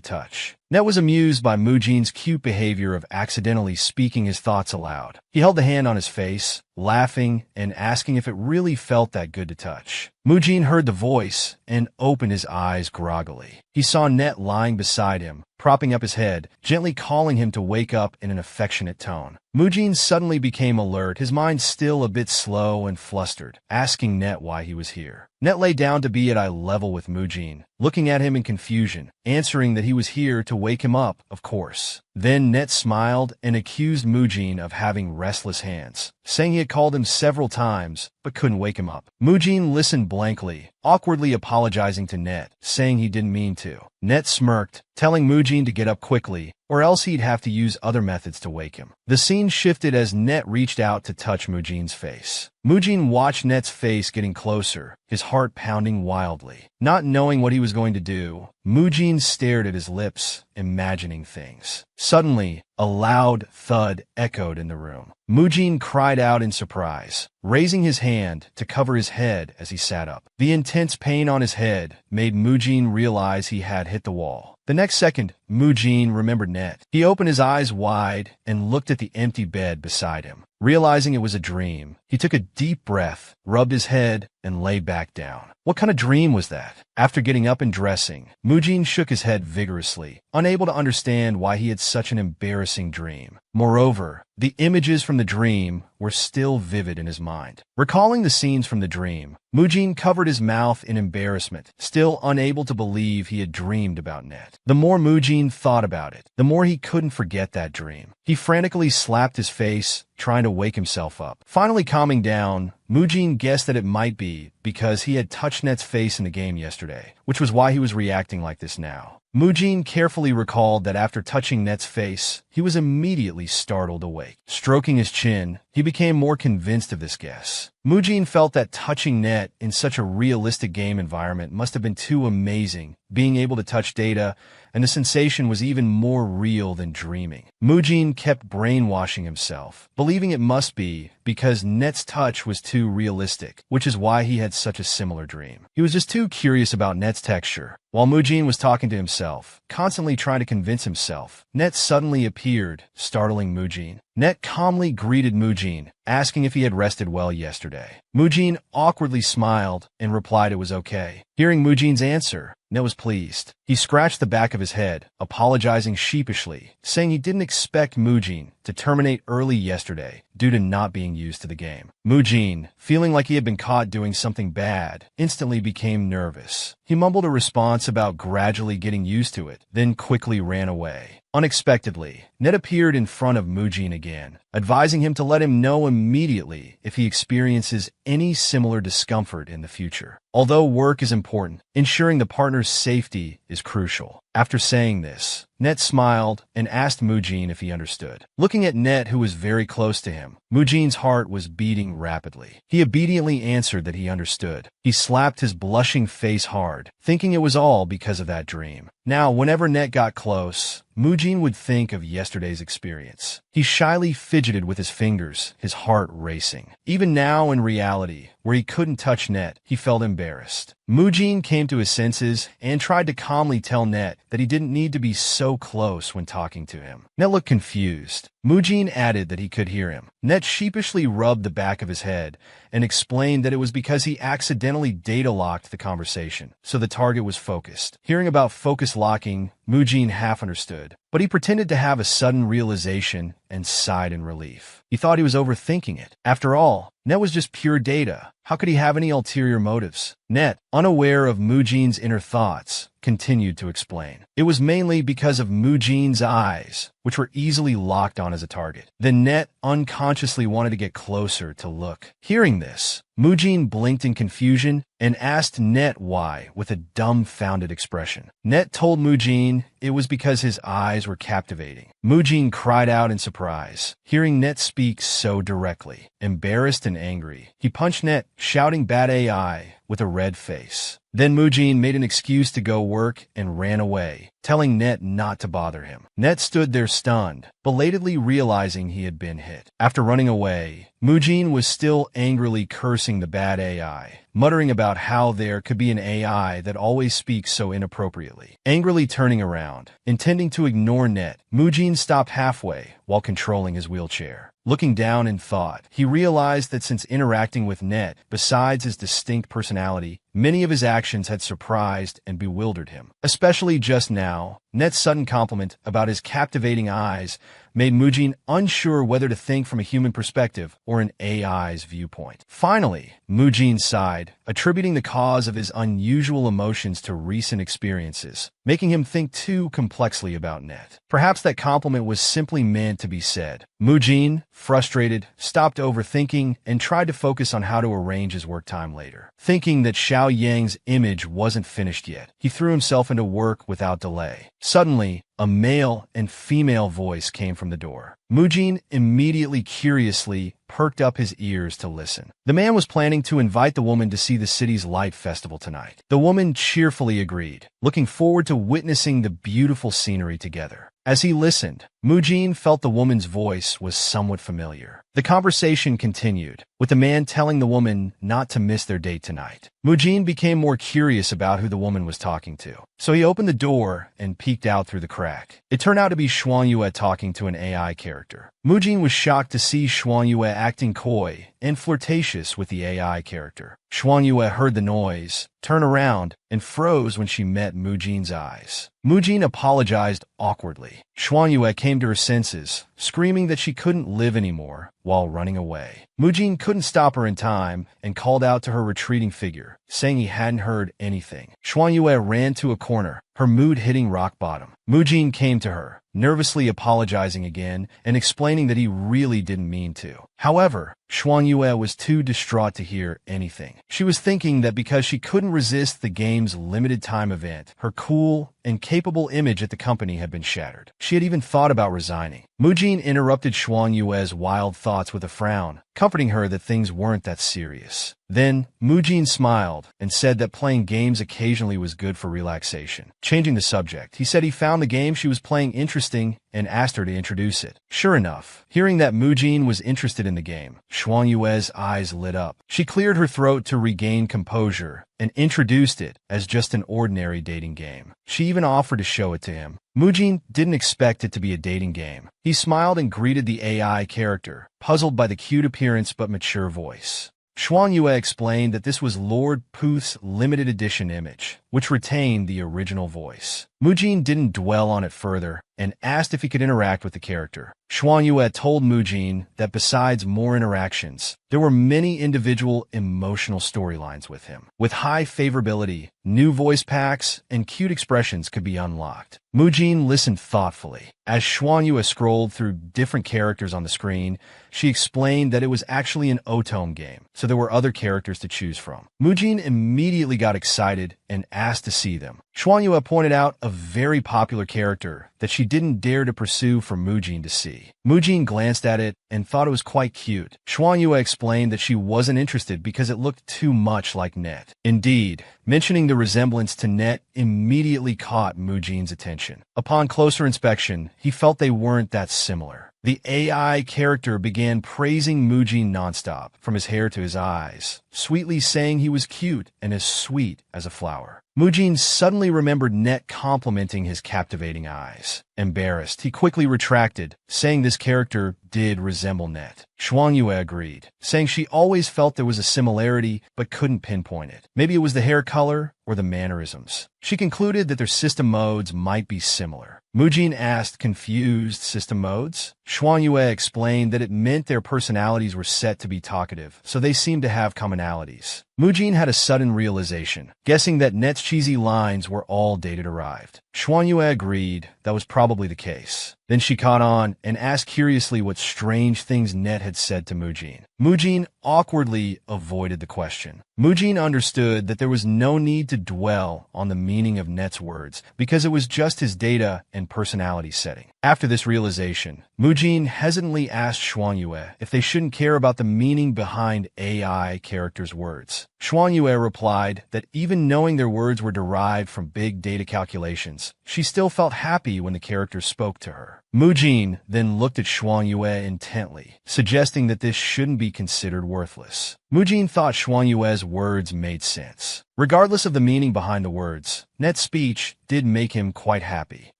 touch. Net was amused by Mujin's cute behavior of accidentally speaking his thoughts aloud. He held the hand on his face, laughing and asking if it really felt that good to touch. Mujin heard the voice and opened his eyes groggily. He saw Net lying beside him, propping up his head, gently calling him to wake up in an affectionate tone. Mujin suddenly became alert, his mind still a bit slow and flustered, asking Net why he was here. Net lay down to be at eye level with Mujin, looking at him in confusion, answering that he was here to wake him up, of course. Then Net smiled and accused Mujin of having restless hands, saying he had called him several times but couldn't wake him up. Mujin listened blankly, awkwardly apologizing to Net, saying he didn't mean to. Net smirked, telling Mujin to get up quickly, or else he'd have to use other methods to wake him. The scene shifted as Net reached out to touch Mujin's face. Mujin watched Net's face getting closer, his heart pounding wildly. Not knowing what he was going to do, Mujin stared at his lips, imagining things. Suddenly, a loud thud echoed in the room. Mujin cried out in surprise, raising his hand to cover his head as he sat up. The intense pain on his head made Mujin realize he had hit the wall. The next second, Mujin remembered Net. He opened his eyes wide and looked at the empty bed beside him. Realizing it was a dream, he took a deep breath, rubbed his head, and lay back down. What kind of dream was that? After getting up and dressing, Mujin shook his head vigorously, unable to understand why he had such an embarrassing dream. Moreover, the images from the dream were still vivid in his mind. Recalling the scenes from the dream, Mujin covered his mouth in embarrassment, still unable to believe he had dreamed about Net. The more Mujin thought about it, the more he couldn't forget that dream. He frantically slapped his face, trying to wake himself up. Finally calming down, Mujin guessed that it might be because he had touched Net's face in the game yesterday, which was why he was reacting like this now. Mujin carefully recalled that after touching Net's face, he was immediately startled awake. Stroking his chin, he became more convinced of this guess. Mujin felt that touching Net in such a realistic game environment must have been too amazing, being able to touch data, and the sensation was even more real than dreaming. Mujin kept brainwashing himself, believing it must be because Net's touch was too realistic, which is why he had such a similar dream. He was just too curious about Net's texture. While Mujin was talking to himself, constantly trying to convince himself, Net suddenly appeared, startling Mujin. Net calmly greeted Mujin, asking if he had rested well yesterday. Mujin awkwardly smiled and replied it was okay. Hearing Mujin's answer, Net was pleased. He scratched the back of his head, apologizing sheepishly, saying he didn't expect Mujin to terminate early yesterday due to not being used to the game. Mujin, feeling like he had been caught doing something bad, instantly became nervous. He mumbled a response about gradually getting used to it, then quickly ran away. Unexpectedly, Net appeared in front of Mujin again, advising him to let him know immediately if he experiences any similar discomfort in the future. Although work is important, ensuring the partner's safety is crucial. After saying this, Net smiled and asked Mujin if he understood. Looking at Net, who was very close to him, Mujin's heart was beating rapidly. He obediently answered that he understood. He slapped his blushing face hard, thinking it was all because of that dream. Now, whenever Net got close, Mujin would think of yesterday's experience. He shyly fidgeted with his fingers, his heart racing. Even now in reality, where he couldn't touch Net, he felt embarrassed. Mujin came to his senses and tried to calmly tell Net that he didn't need to be so close when talking to him. Net looked confused. Mujin added that he could hear him. Net sheepishly rubbed the back of his head and explained that it was because he accidentally data locked the conversation, so the target was focused. Hearing about focus locking, Mujin half understood, but he pretended to have a sudden realization and sighed in relief. He thought he was overthinking it. After all, Net was just pure data. How could he have any ulterior motives? Net, unaware of Mujin's inner thoughts, continued to explain. It was mainly because of Mujin's eyes, which were easily locked on as a target. Then Net unconsciously wanted to get closer to look. Hearing this, Mujin blinked in confusion and asked Net why with a dumbfounded expression. Net told Mujin it was because his eyes were captivating. Mujin cried out in surprise, hearing Net speak so directly. Embarrassed and angry, he punched Net, shouting "Bad AI," with a red face. Then Mujin made an excuse to go work and ran away, telling Net not to bother him. Net stood there stunned, belatedly realizing he had been hit. After running away, Mujin was still angrily cursing the bad AI, muttering about how there could be an AI that always speaks so inappropriately. Angrily turning around, intending to ignore Net, Mujin stopped halfway while controlling his wheelchair. Looking down in thought, he realized that since interacting with Net, besides his distinct personality, many of his actions had surprised and bewildered him. Especially just now, Net's sudden compliment about his captivating eyes made Mujin unsure whether to think from a human perspective or an AI's viewpoint. Finally, Mujin sighed, attributing the cause of his unusual emotions to recent experiences, making him think too complexly about Net. Perhaps that compliment was simply meant to be said. Mujin, frustrated, stopped overthinking and tried to focus on how to arrange his work time later. Thinking that Xiao Yang's image wasn't finished yet, he threw himself into work without delay. Suddenly, a male and female voice came from the door. Mujin immediately curiously perked up his ears to listen. The man was planning to invite the woman to see the city's light festival tonight. The woman cheerfully agreed, looking forward to witnessing the beautiful scenery together. As he listened, Mujin felt the woman's voice was somewhat familiar. The conversation continued, with the man telling the woman not to miss their date tonight. Mujin became more curious about who the woman was talking to, so he opened the door and peeked out through the crack. It turned out to be Xuanyue talking to an AI character. Mujin was shocked to see Xuanyue acting coy and flirtatious with the AI character. Xuanyue heard the noise, turned around, and froze when she met Mujin's eyes. Mujin apologized awkwardly. Xuanyue came to her senses, screaming that she couldn't live anymore while running away. Mujin couldn't stop her in time and called out to her retreating figure, saying he hadn't heard anything. Xuanyue ran to a corner, her mood hitting rock bottom. Mujin came to her, nervously apologizing again and explaining that he really didn't mean to. However, Xuanyue was too distraught to hear anything. She was thinking that because she couldn't resist the game's limited time event, her cool and capable image at the company had been shattered. She had even thought about resigning. Mujin interrupted Xuanyue's wild thoughts with a frown, comforting her that things weren't that serious. Then, Mujin smiled and said that playing games occasionally was good for relaxation. Changing the subject, he said he found the game she was playing interesting and asked her to introduce it. Sure enough, hearing that Mujin was interested in the game, Xuanyue's eyes lit up. She cleared her throat to regain composure and introduced it as just an ordinary dating game. She even offered to show it to him. Mujin didn't expect it to be a dating game. He smiled and greeted the AI character, puzzled by the cute appearance but mature voice. Xuanyue explained that this was Lord Puth's limited edition image, which retained the original voice. Mujin didn't dwell on it further and asked if he could interact with the character. Xuanyue told Mujin that besides more interactions, there were many individual emotional storylines with him. With high favorability, new voice packs, and cute expressions could be unlocked. Mujin listened thoughtfully. As Xuanyue scrolled through different characters on the screen, she explained that it was actually an Otome game, so there were other characters to choose from. Mujin immediately got excited and asked to see them. Xuanyue pointed out a very popular character that she didn't dare to pursue for Mujin to see. Mujin glanced at it and thought it was quite cute. Xuanyue explained that she wasn't interested because it looked too much like Net. Indeed, mentioning the resemblance to Net immediately caught Mujin's attention. Upon closer inspection, he felt they weren't that similar. The AI character began praising Mujin nonstop, from his hair to his eyes, sweetly saying he was cute and as sweet as a flower. Mujin suddenly remembered Net complimenting his captivating eyes. Embarrassed, he quickly retracted, saying this character did resemble Net. Xuangyue agreed, saying she always felt there was a similarity but couldn't pinpoint it. Maybe it was the hair color or the mannerisms. She concluded that their system modes might be similar. Mujin asked, confused, system modes? Xuangyue explained that it meant their personalities were set to be talkative, so they seemed to have commonalities. Mujin had a sudden realization, guessing that Net's cheesy lines were all data-derived. Xuangyue agreed that was probably the case. Then she caught on and asked curiously what strange things Net had said to Mujin. Mujin awkwardly avoided the question. Mujin understood that there was no need to dwell on the meaning of Net's words because it was just his data and personality setting. After this realization, Mujin hesitantly asked Xuangyue if they shouldn't care about the meaning behind AI characters' words. Xuangyue replied that even knowing their words were derived from big data calculations, she still felt happy when the characters spoke to her. Mujin then looked at Xuangyue intently, suggesting that this shouldn't be considered worthless. Mujin thought Xuangyue's words made sense. Regardless of the meaning behind the words, Net's speech did make him quite happy.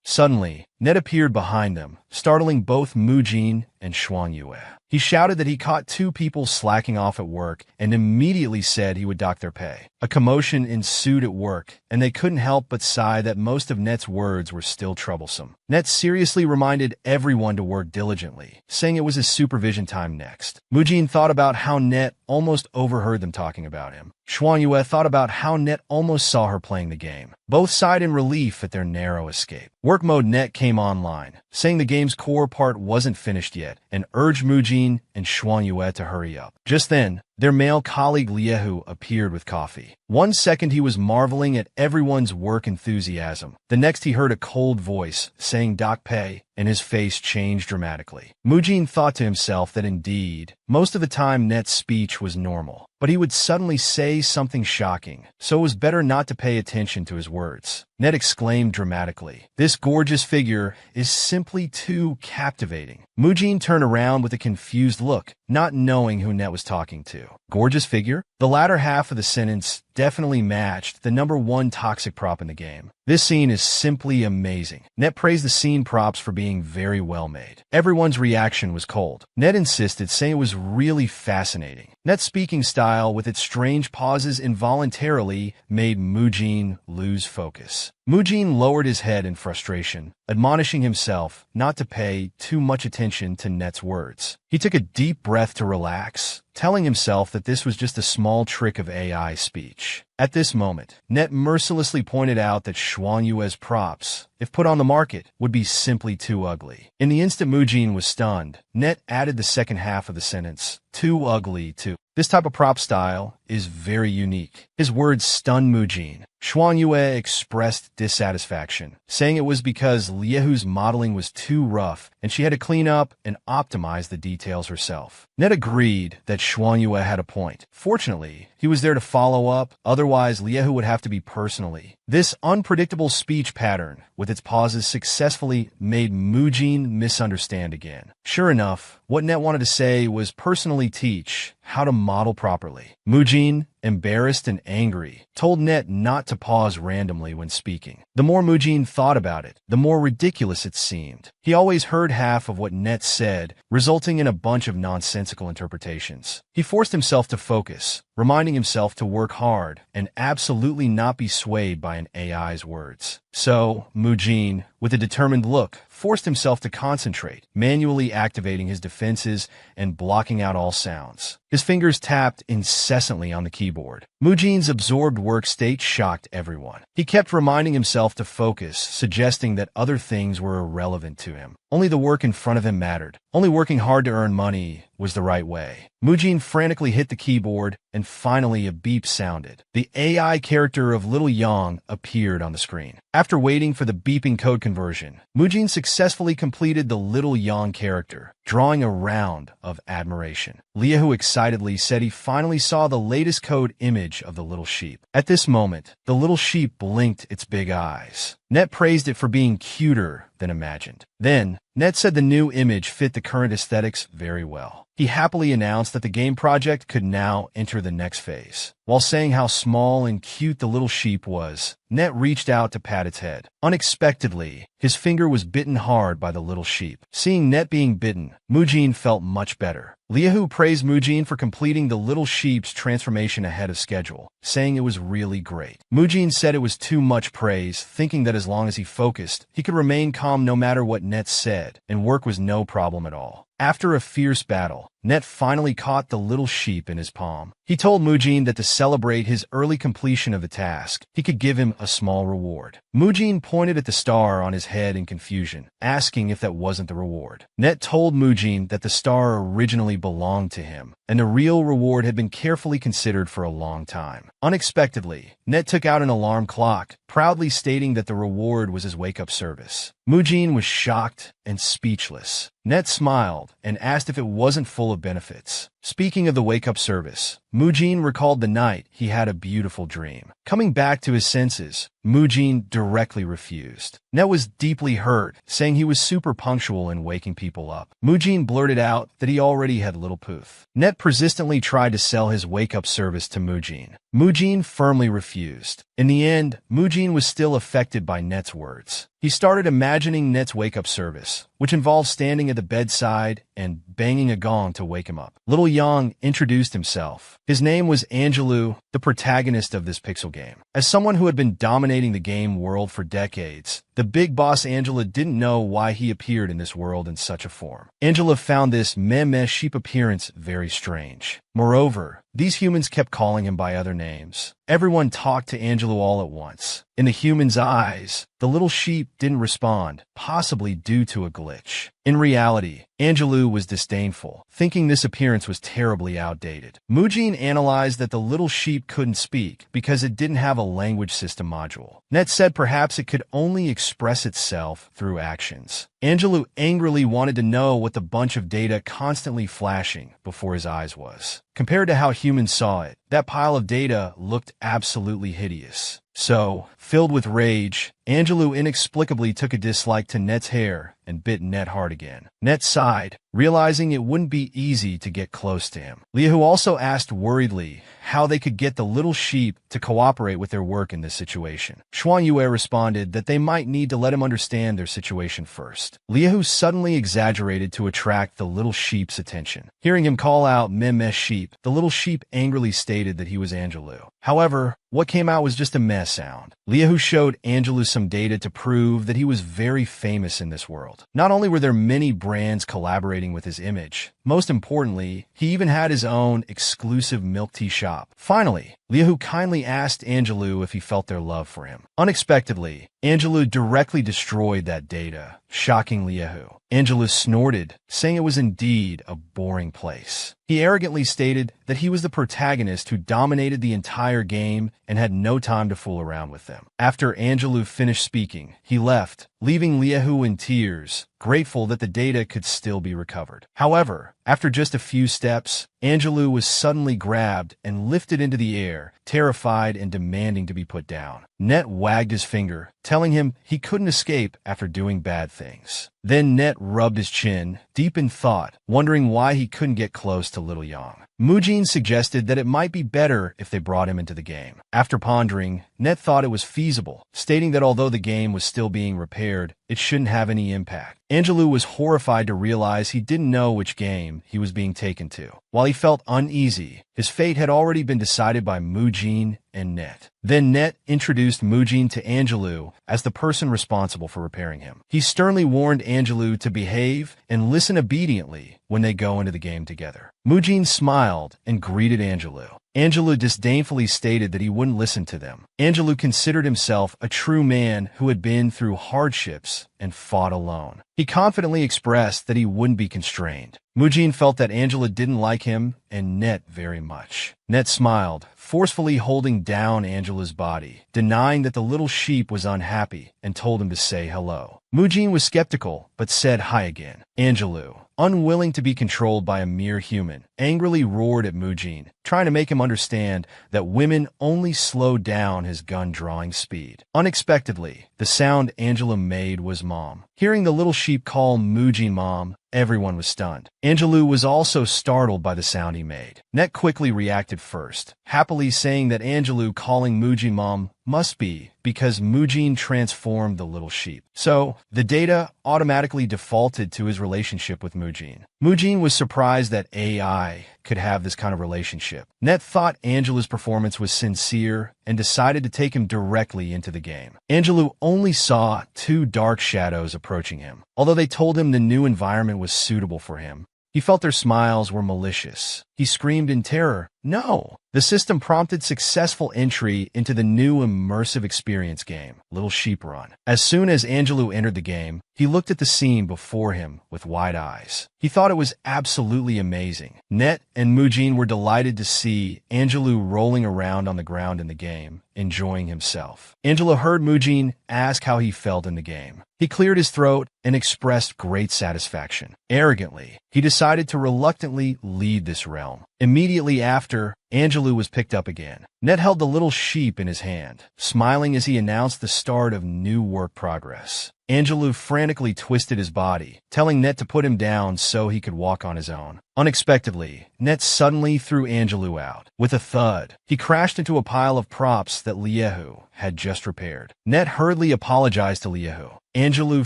Suddenly, Net appeared behind them, startling both Mujin and Xuangyue. He shouted that he caught two people slacking off at work and immediately said he would dock their pay. A commotion ensued at work, and they couldn't help but sigh that most of Net's words were still troublesome. Net seriously reminded everyone to work diligently, saying it was his supervision time next. Mujin thought about how Net almost overheard them talking about him. Xuangyue thought about how Net almost saw her playing the game. Both sighed in relief at their narrow escape. Work mode Net came online, saying the game's core part wasn't finished yet, and urged Mujin and Xuangyue to hurry up. Just then, their male colleague Liehu appeared with coffee. One second he was marveling at everyone's work enthusiasm. The next he heard a cold voice saying dock pay, and his face changed dramatically. Mujin thought to himself that indeed, most of the time Net's speech was normal, but he would suddenly say something shocking, so it was better not to pay attention to his words. Net exclaimed dramatically, "This gorgeous figure is simply too captivating." Mujin turned around with a confused look, not knowing who Net was talking to. Gorgeous figure? The latter half of the sentence definitely matched the #1 toxic prop in the game. This scene is simply amazing. Net praised the scene props for being very well made. Everyone's reaction was cold. Net insisted, saying it was really fascinating. Net's speaking style, with its strange pauses, involuntarily made Mujin lose focus. Mujin lowered his head in frustration, admonishing himself not to pay too much attention to Net's words. He took a deep breath to relax, telling himself that this was just a small trick of AI speech. At this moment, Net mercilessly pointed out that Xuangyue's props, if put on the market, would be simply too ugly. In the instant Mujin was stunned, Net added the second half of the sentence, too ugly too. This type of prop style is very unique. His words stunned Mujin. Xuangyue expressed dissatisfaction, saying it was because Liehu's modeling was too rough and she had to clean up and optimize the details herself. Net agreed that Xuangyue had a point. Fortunately, he was there to follow up, otherwise Liehu would have to be personally. This unpredictable speech pattern, with its pauses, successfully made Mujin misunderstand again. Sure enough, what Net wanted to say was personally teach how to model properly. Mujin, embarrassed and angry, told Net not to pause randomly when speaking. The more Mujin thought about it, the more ridiculous it seemed. He always heard half of what Net said, resulting in a bunch of nonsensical interpretations. He forced himself to focus, reminding himself to work hard and absolutely not be swayed by an AI's words. So, Mujin, with a determined look, forced himself to concentrate, manually activating his defenses and blocking out all sounds. His fingers tapped incessantly on the keyboard. Mujin's absorbed work state shocked everyone. He kept reminding himself to focus, suggesting that other things were irrelevant to him. Only the work in front of him mattered. Only working hard to earn money was the right way. Mujin frantically hit the keyboard, and finally a beep sounded. The AI character of Little Yang appeared on the screen. After waiting for the beeping code conversion, Mujin successfully completed the Little Yang character, drawing a round of admiration. Liahu excitedly said he finally saw the latest code image of the little sheep. At this moment, the little sheep blinked its big eyes. Net praised it for being cuter than imagined. Then, Net said the new image fit the current aesthetics very well. He happily announced that the game project could now enter the next phase. While saying how small and cute the little sheep was, Net reached out to pat its head. Unexpectedly, his finger was bitten hard by the little sheep. Seeing Net being bitten, Mujin felt much better. Liahu praised Mujin for completing the little sheep's transformation ahead of schedule, saying it was really great. Mujin said it was too much praise, thinking that as long as he focused, he could remain calm no matter what Net said, and work was no problem at all. After a fierce battle, Net finally caught the little sheep in his palm. He told Mujin that to celebrate his early completion of the task, he could give him a small reward. Mujin pointed at the star on his head in confusion, asking if that wasn't the reward. Net told Mujin that the star originally belonged to him, and the real reward had been carefully considered for a long time. Unexpectedly, Net took out an alarm clock, proudly stating that the reward was his wake-up service. Mujin was shocked and speechless. Net smiled and asked if it wasn't full of benefits. Speaking of the wake-up service, Mujin recalled the night he had a beautiful dream. Coming back to his senses, Mujin directly refused. Net was deeply hurt, saying he was super punctual in waking people up. Mujin blurted out that he already had little poof. Net persistently tried to sell his wake-up service to Mujin. Mujin firmly refused. In the end, Mujin was still affected by Net's words. He started imagining Net's wake-up service, which involved standing at the bedside and banging a gong to wake him up. Little Yang introduced himself. His name was Angelou, the protagonist of this pixel game. As someone who had been dominating the game world for decades, the big boss Angela didn't know why he appeared in this world in such a form. Angela found this meh sheep appearance very strange. Moreover, these humans kept calling him by other names. Everyone talked to Angelou all at once. In the human's eyes, the little sheep didn't respond, possibly due to a glitch. In reality, Angelou was disdainful, thinking this appearance was terribly outdated. Mujin analyzed that the little sheep couldn't speak because it didn't have a language system module. Net said perhaps it could only express itself through actions. Angelou angrily wanted to know what the bunch of data constantly flashing before his eyes was. Compared to how humans saw it, that pile of data looked absolutely hideous. So, filled with rage, Angelou inexplicably took a dislike to Net's hair and bit Net hard again. Net sighed, realizing it wouldn't be easy to get close to him. Liahu also asked worriedly how they could get the little sheep to cooperate with their work in this situation. Xuan Yue responded that they might need to let him understand their situation first. Liahu suddenly exaggerated to attract the little sheep's attention. Hearing him call out meh sheep, the little sheep angrily stated that he was Angelou. However, what came out was just a meh sound. Liahu showed Angelou some data to prove that he was very famous in this world. Not only were there many brands collaborating with his image, most importantly, he even had his own exclusive milk tea shop. Finally, Liahu kindly asked Angelou if he felt their love for him. Unexpectedly, Angelou directly destroyed that data, shocking Liahu. Angelou snorted, saying it was indeed a boring place. He arrogantly stated that he was the protagonist who dominated the entire game and had no time to fool around with them. After Angelou finished speaking, he left, leaving Liahu in tears, grateful that the data could still be recovered. However, after just a few steps, Angelou was suddenly grabbed and lifted into the air, terrified and demanding to be put down. Net wagged his finger, telling him he couldn't escape after doing bad things. Then Net rubbed his chin, deep in thought, wondering why he couldn't get close to Little Yang. Mujin suggested that it might be better if they brought him into the game. After pondering, Net thought it was feasible, stating that although the game was still being repaired, it shouldn't have any impact. Angelou was horrified to realize he didn't know which game he was being taken to. While he felt uneasy, his fate had already been decided by Mujin and Net. Then Net introduced Mujin to Angelou as the person responsible for repairing him. He sternly warned Angelou to behave and listen obediently when they go into the game together. Mujin smiled and greeted Angelou. Angelou disdainfully stated that he wouldn't listen to them. Angelou considered himself a true man who had been through hardships and fought alone. He confidently expressed that he wouldn't be constrained. Mujin felt that Angela didn't like him and Net very much. Net smiled, forcefully holding down Angela's body, denying that the little sheep was unhappy, and told him to say hello. Mujin was skeptical, but said hi again. Angelou, unwilling to be controlled by a mere human, angrily roared at Mujin, trying to make him understand that women only slowed down his gun-drawing speed. Unexpectedly, the sound Angela made was Mom. Hearing the little sheep call Mujin Mom, everyone was stunned. Angelou was also startled by the sound he made. Net quickly reacted first, happily saying that Angelou calling Mujin Mom must be because Mujin transformed the little sheep. So, the data automatically defaulted to his relationship with Mujin. Mujin was surprised that AI could have this kind of relationship. Net thought Angelou's performance was sincere and decided to take him directly into the game. Angelou only saw two dark shadows approaching him. Although they told him the new environment was suitable for him, he felt their smiles were malicious. He screamed in terror, "No!" The system prompted successful entry into the new immersive experience game, Little Sheep Run. As soon as Angelou entered the game, he looked at the scene before him with wide eyes. He thought it was absolutely amazing. Net and Mujin were delighted to see Angelou rolling around on the ground in the game, enjoying himself. Angelou heard Mujin ask how he felt in the game. He cleared his throat and expressed great satisfaction. Arrogantly, he decided to reluctantly lead this realm. Immediately after, Angelou was picked up again. Net held the little sheep in his hand, smiling as he announced the start of new work progress. Angelou frantically twisted his body, telling Net to put him down so he could walk on his own. Unexpectedly, Net suddenly threw Angelou out. With a thud, he crashed into a pile of props that Liehu had just repaired. Net hurriedly apologized to Liehu. Angelou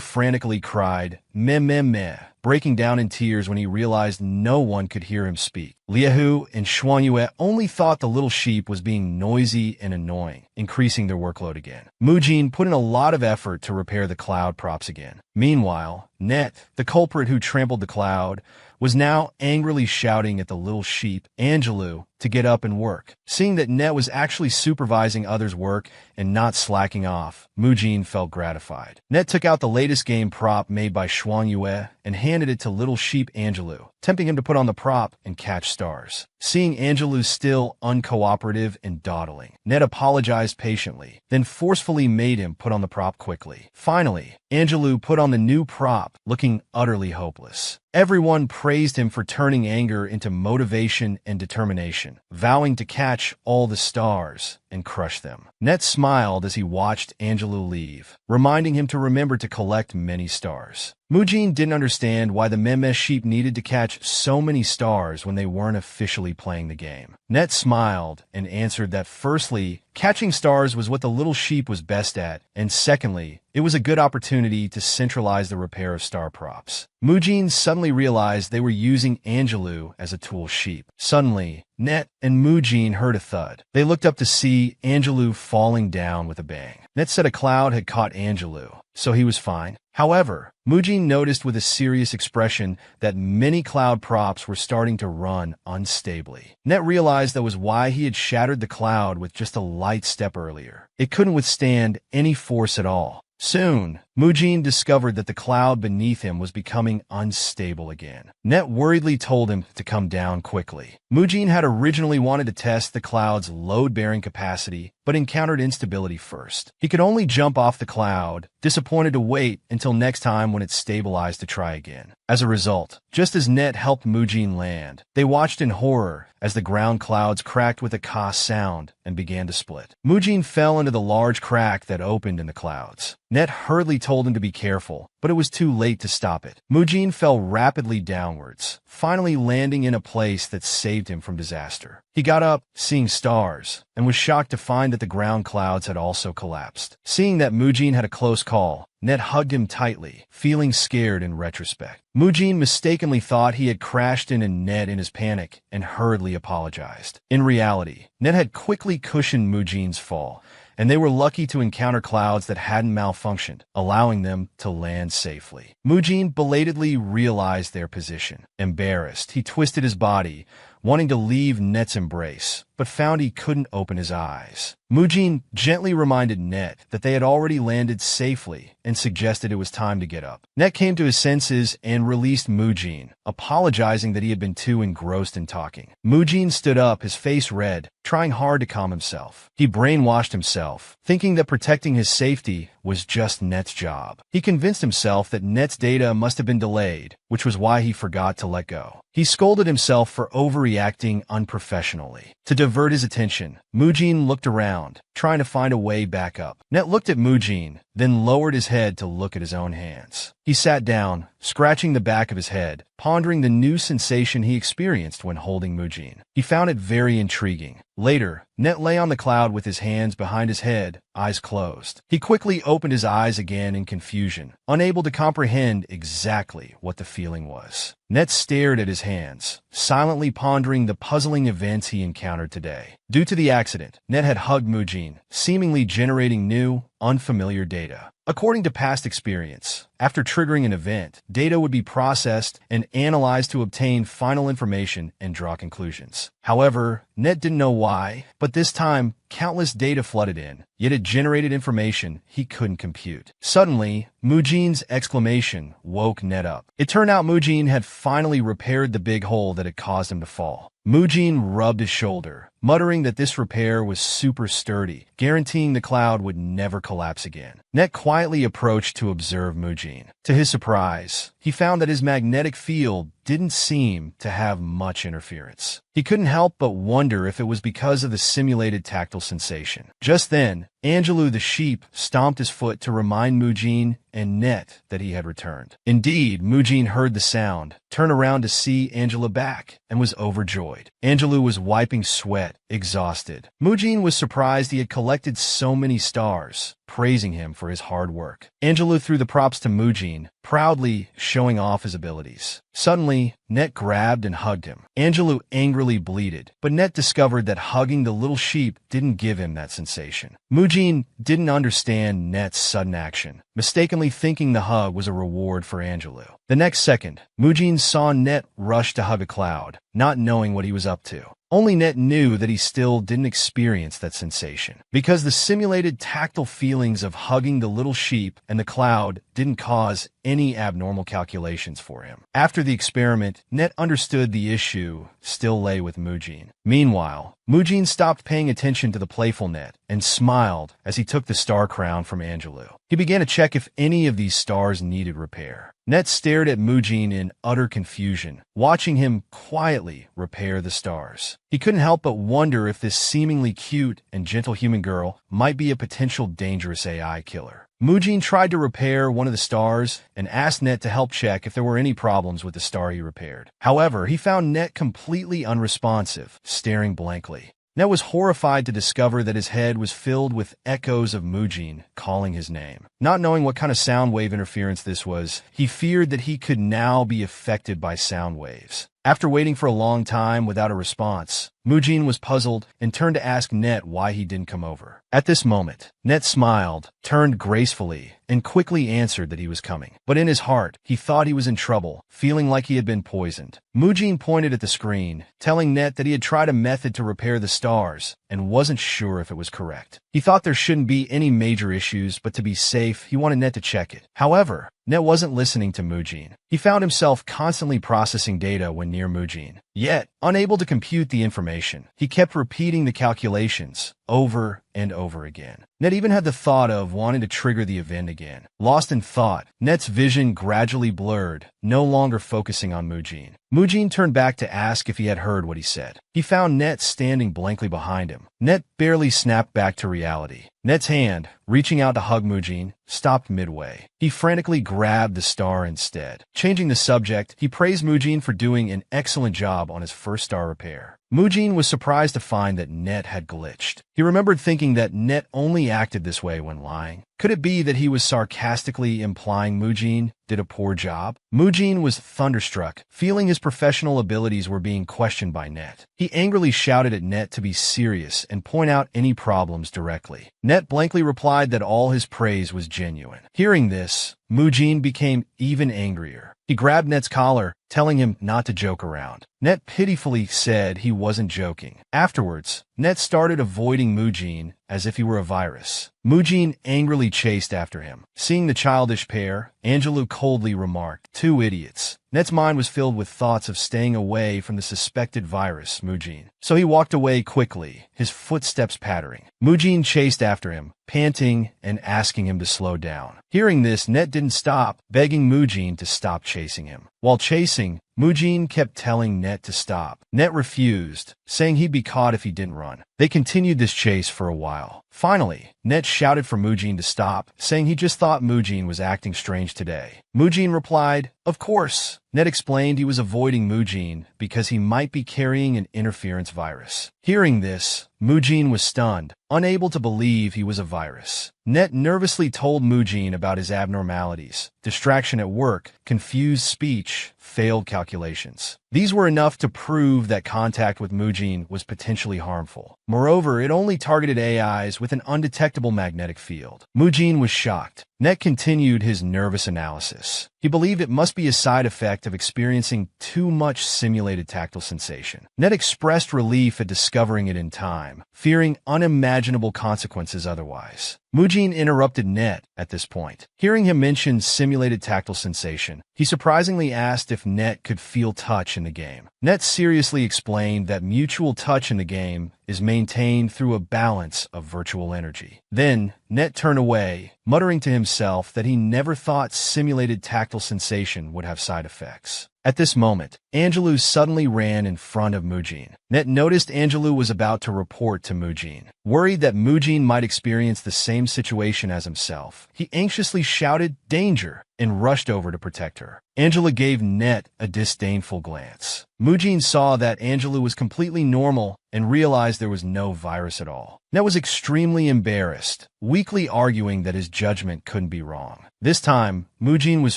frantically cried, "Meh meh meh," breaking down in tears when he realized no one could hear him speak. Liehu and Xuanyue only thought the little sheep was being noisy and annoying, increasing their workload again. Mujin put in a lot of effort to repair the cloud props again. Meanwhile, Net, the culprit who trampled the cloud, was now angrily shouting at the little sheep, Angelou, to get up and work. Seeing that Net was actually supervising others' work and not slacking off, Mujin felt gratified. Net took out the latest game prop made by Xuanyue and handed it to little sheep Angelou, tempting him to put on the prop and catch stars. Seeing Angelou still uncooperative and dawdling, Net apologized patiently, then forcefully made him put on the prop quickly. Finally, Angelou put on the new prop, looking utterly hopeless. Everyone praised him for turning anger into motivation and determination, vowing to catch all the stars and crush them. Net smiled as he watched Angelou leave, reminding him to remember to collect many stars. Mujin didn't understand why the Meme sheep needed to catch so many stars when they weren't officially playing the game. Net smiled and answered that firstly, catching stars was what the little sheep was best at, and secondly, it was a good opportunity to centralize the repair of star props. Mujin suddenly realized they were using Angelou as a tool sheep. Suddenly, Net and Mujin heard a thud. They looked up to see Angelou falling down with a bang. Net said a cloud had caught Angelou, so he was fine. However, Mujin noticed with a serious expression that many cloud props were starting to run unstably. Net realized that was why he had shattered the cloud with just a light step earlier. It couldn't withstand any force at all. Soon, Mujin discovered that the cloud beneath him was becoming unstable again. Net worriedly told him to come down quickly. Mujin had originally wanted to test the cloud's load-bearing capacity, but encountered instability first. He could only jump off the cloud, disappointed to wait until next time when it stabilized to try again. As a result, just as Net helped Mujin land, they watched in horror as the ground clouds cracked with a ka sound and began to split. Mujin fell into the large crack that opened in the clouds. Net hurriedly told him to be careful, but it was too late to stop it. Mujin fell rapidly downwards, finally landing in a place that saved him from disaster. He got up, seeing stars, and was shocked to find that the ground clouds had also collapsed. Seeing that Mujin had a close call, Net hugged him tightly, feeling scared in retrospect. Mujin mistakenly thought he had crashed into Net in his panic and hurriedly apologized. In reality, Net had quickly cushioned Mujin's fall, and they were lucky to encounter clouds that hadn't malfunctioned, allowing them to land safely. Mujin belatedly realized their position. Embarrassed, he twisted his body, wanting to leave Net's embrace, but found he couldn't open his eyes. Mujin gently reminded Net that they had already landed safely and suggested it was time to get up. Net came to his senses and released Mujin, apologizing that he had been too engrossed in talking. Mujin stood up, his face red, trying hard to calm himself. He brainwashed himself, thinking that protecting his safety was just Net's job. He convinced himself that Net's data must have been delayed, which was why he forgot to let go. He scolded himself for overreacting unprofessionally. To divert his attention, Mujin looked around, trying to find a way back up. Net looked at Mujin, then lowered his head to look at his own hands. He sat down, scratching the back of his head, pondering the new sensation he experienced when holding Mujin. He found it very intriguing. Later, Net lay on the cloud with his hands behind his head, eyes closed. He quickly opened his eyes again in confusion, unable to comprehend exactly what the feeling was. Net stared at his hands, silently pondering the puzzling events he encountered today. Due to the accident, Net had hugged Mujin, seemingly generating new, unfamiliar data. According to past experience, after triggering an event, data would be processed and analyzed to obtain final information and draw conclusions. However, Net didn't know why, but this time, countless data flooded in, yet it generated information he couldn't compute. Suddenly, Mujin's exclamation woke Net up. It turned out Mujin had finally repaired the big hole that had caused him to fall. Mujin rubbed his shoulder, muttering that this repair was super sturdy, guaranteeing the cloud would never collapse again. Net quietly approached to observe Mujin. To his surprise, he found that his magnetic field didn't seem to have much interference. He couldn't help but wonder if it was because of the simulated tactile sensation. Just then, Angelou the sheep stomped his foot to remind Mujin and Net that he had returned. Indeed, Mujin heard the sound, turned around to see Angela back, and was overjoyed. Angelou was wiping sweat, exhausted. Mujin was surprised he had collected so many stars, praising him for his hard work. Angelou threw the props to Mujin, proudly showing off his abilities. Suddenly, Net grabbed and hugged him. Angelou angrily bleated, but Net discovered that hugging the little sheep didn't give him that sensation. Mujin didn't understand Net's sudden action, mistakenly thinking the hug was a reward for Angelou. The next second, Mujin saw Net rush to hug a cloud, not knowing what he was up to. Only Net knew that he still didn't experience that sensation, because the simulated tactile feelings of hugging the little sheep and the cloud didn't cause any abnormal calculations for him. After the experiment, Net understood the issue still lay with Mujin. Meanwhile, Mujin stopped paying attention to the playful Net and smiled as he took the star crown from Angelou. He began to check if any of these stars needed repair. Net stared at Mujin in utter confusion, watching him quietly repair the stars. He couldn't help but wonder if this seemingly cute and gentle human girl might be a potential dangerous AI killer. Mujin tried to repair one of the stars and asked Net to help check if there were any problems with the star he repaired. However, he found Net completely unresponsive, staring blankly. Net was horrified to discover that his head was filled with echoes of Mujin calling his name. Not knowing what kind of sound wave interference this was, he feared that he could now be affected by sound waves. After waiting for a long time without a response, Mujin was puzzled and turned to ask Net why he didn't come over. At this moment, Net smiled, turned gracefully, and quickly answered that he was coming. But in his heart, he thought he was in trouble, feeling like he had been poisoned. Mujin pointed at the screen, telling Net that he had tried a method to repair the stars and wasn't sure if it was correct. He thought there shouldn't be any major issues, but to be safe, he wanted Net to check it. However, Net wasn't listening to Mujin. He found himself constantly processing data when near Mujin. Yet, unable to compute the information, he kept repeating the calculations over and over again. Net even had the thought of wanting to trigger the event again. Lost in thought, Net's vision gradually blurred, no longer focusing on Mujin. Mujin turned back to ask if he had heard what he said. He found Net standing blankly behind him. Net barely snapped back to reality. Net's hand, reaching out to hug Mujin, stopped midway. He frantically grabbed the star instead. Changing the subject, he praised Mujin for doing an excellent job on his first star repair. Mujin was surprised to find that Net had glitched. He remembered thinking that Net only acted this way when lying. Could it be that he was sarcastically implying Mujin did a poor job? Mujin was thunderstruck, feeling his professional abilities were being questioned by Net. He angrily shouted at Net to be serious and point out any problems directly. Net blankly replied that all his praise was genuine. Hearing this, Mujin became even angrier. He grabbed Net's collar, telling him not to joke around. Net pitifully said he wasn't joking. Afterwards, Net started avoiding Mujin as if he were a virus. Mujin angrily chased after him. Seeing the childish pair, Angelou coldly remarked, "Two idiots." Net's mind was filled with thoughts of staying away from the suspected virus, Mujin. So he walked away quickly, his footsteps pattering. Mujin chased after him, panting and asking him to slow down. Hearing this, Net didn't stop, begging Mujin to stop chasing him. While chasing, Mujin kept telling Net to stop. Net refused, saying he'd be caught if he didn't run. They continued this chase for a while. Finally, Net shouted for Mujin to stop, saying he just thought Mujin was acting strange today. Mujin replied, "Of course." Net explained he was avoiding Mujin because he might be carrying an interference virus. Hearing this, Mujin was stunned, unable to believe he was a virus. Net nervously told Mujin about his abnormalities, distraction at work, confused speech, failed calculations. These were enough to prove that contact with Mujin was potentially harmful. Moreover, it only targeted AIs with an undetectable magnetic field. Mujin was shocked. Net continued his nervous analysis. He believed it must be a side effect of experiencing too much simulated tactile sensation. Net expressed relief at discovering it in time, fearing unimaginable consequences otherwise. Mujin interrupted Net at this point. Hearing him mention simulated tactile sensation, he surprisingly asked if Net could feel touch in the game. Net seriously explained that mutual touch in the game is maintained through a balance of virtual energy. Then, Net turned away, muttering to himself that he never thought simulated tactile sensation would have side effects. At this moment, Angelou suddenly ran in front of Mujin. Net noticed Angelou was about to report to Mujin. Worried that Mujin might experience the same situation as himself, he anxiously shouted, "Danger!" and rushed over to protect her. Angela gave Net a disdainful glance. Mujin saw that Angelou was completely normal and realized there was no virus at all. Net was extremely embarrassed, weakly arguing that his judgment couldn't be wrong. This time, Mujin was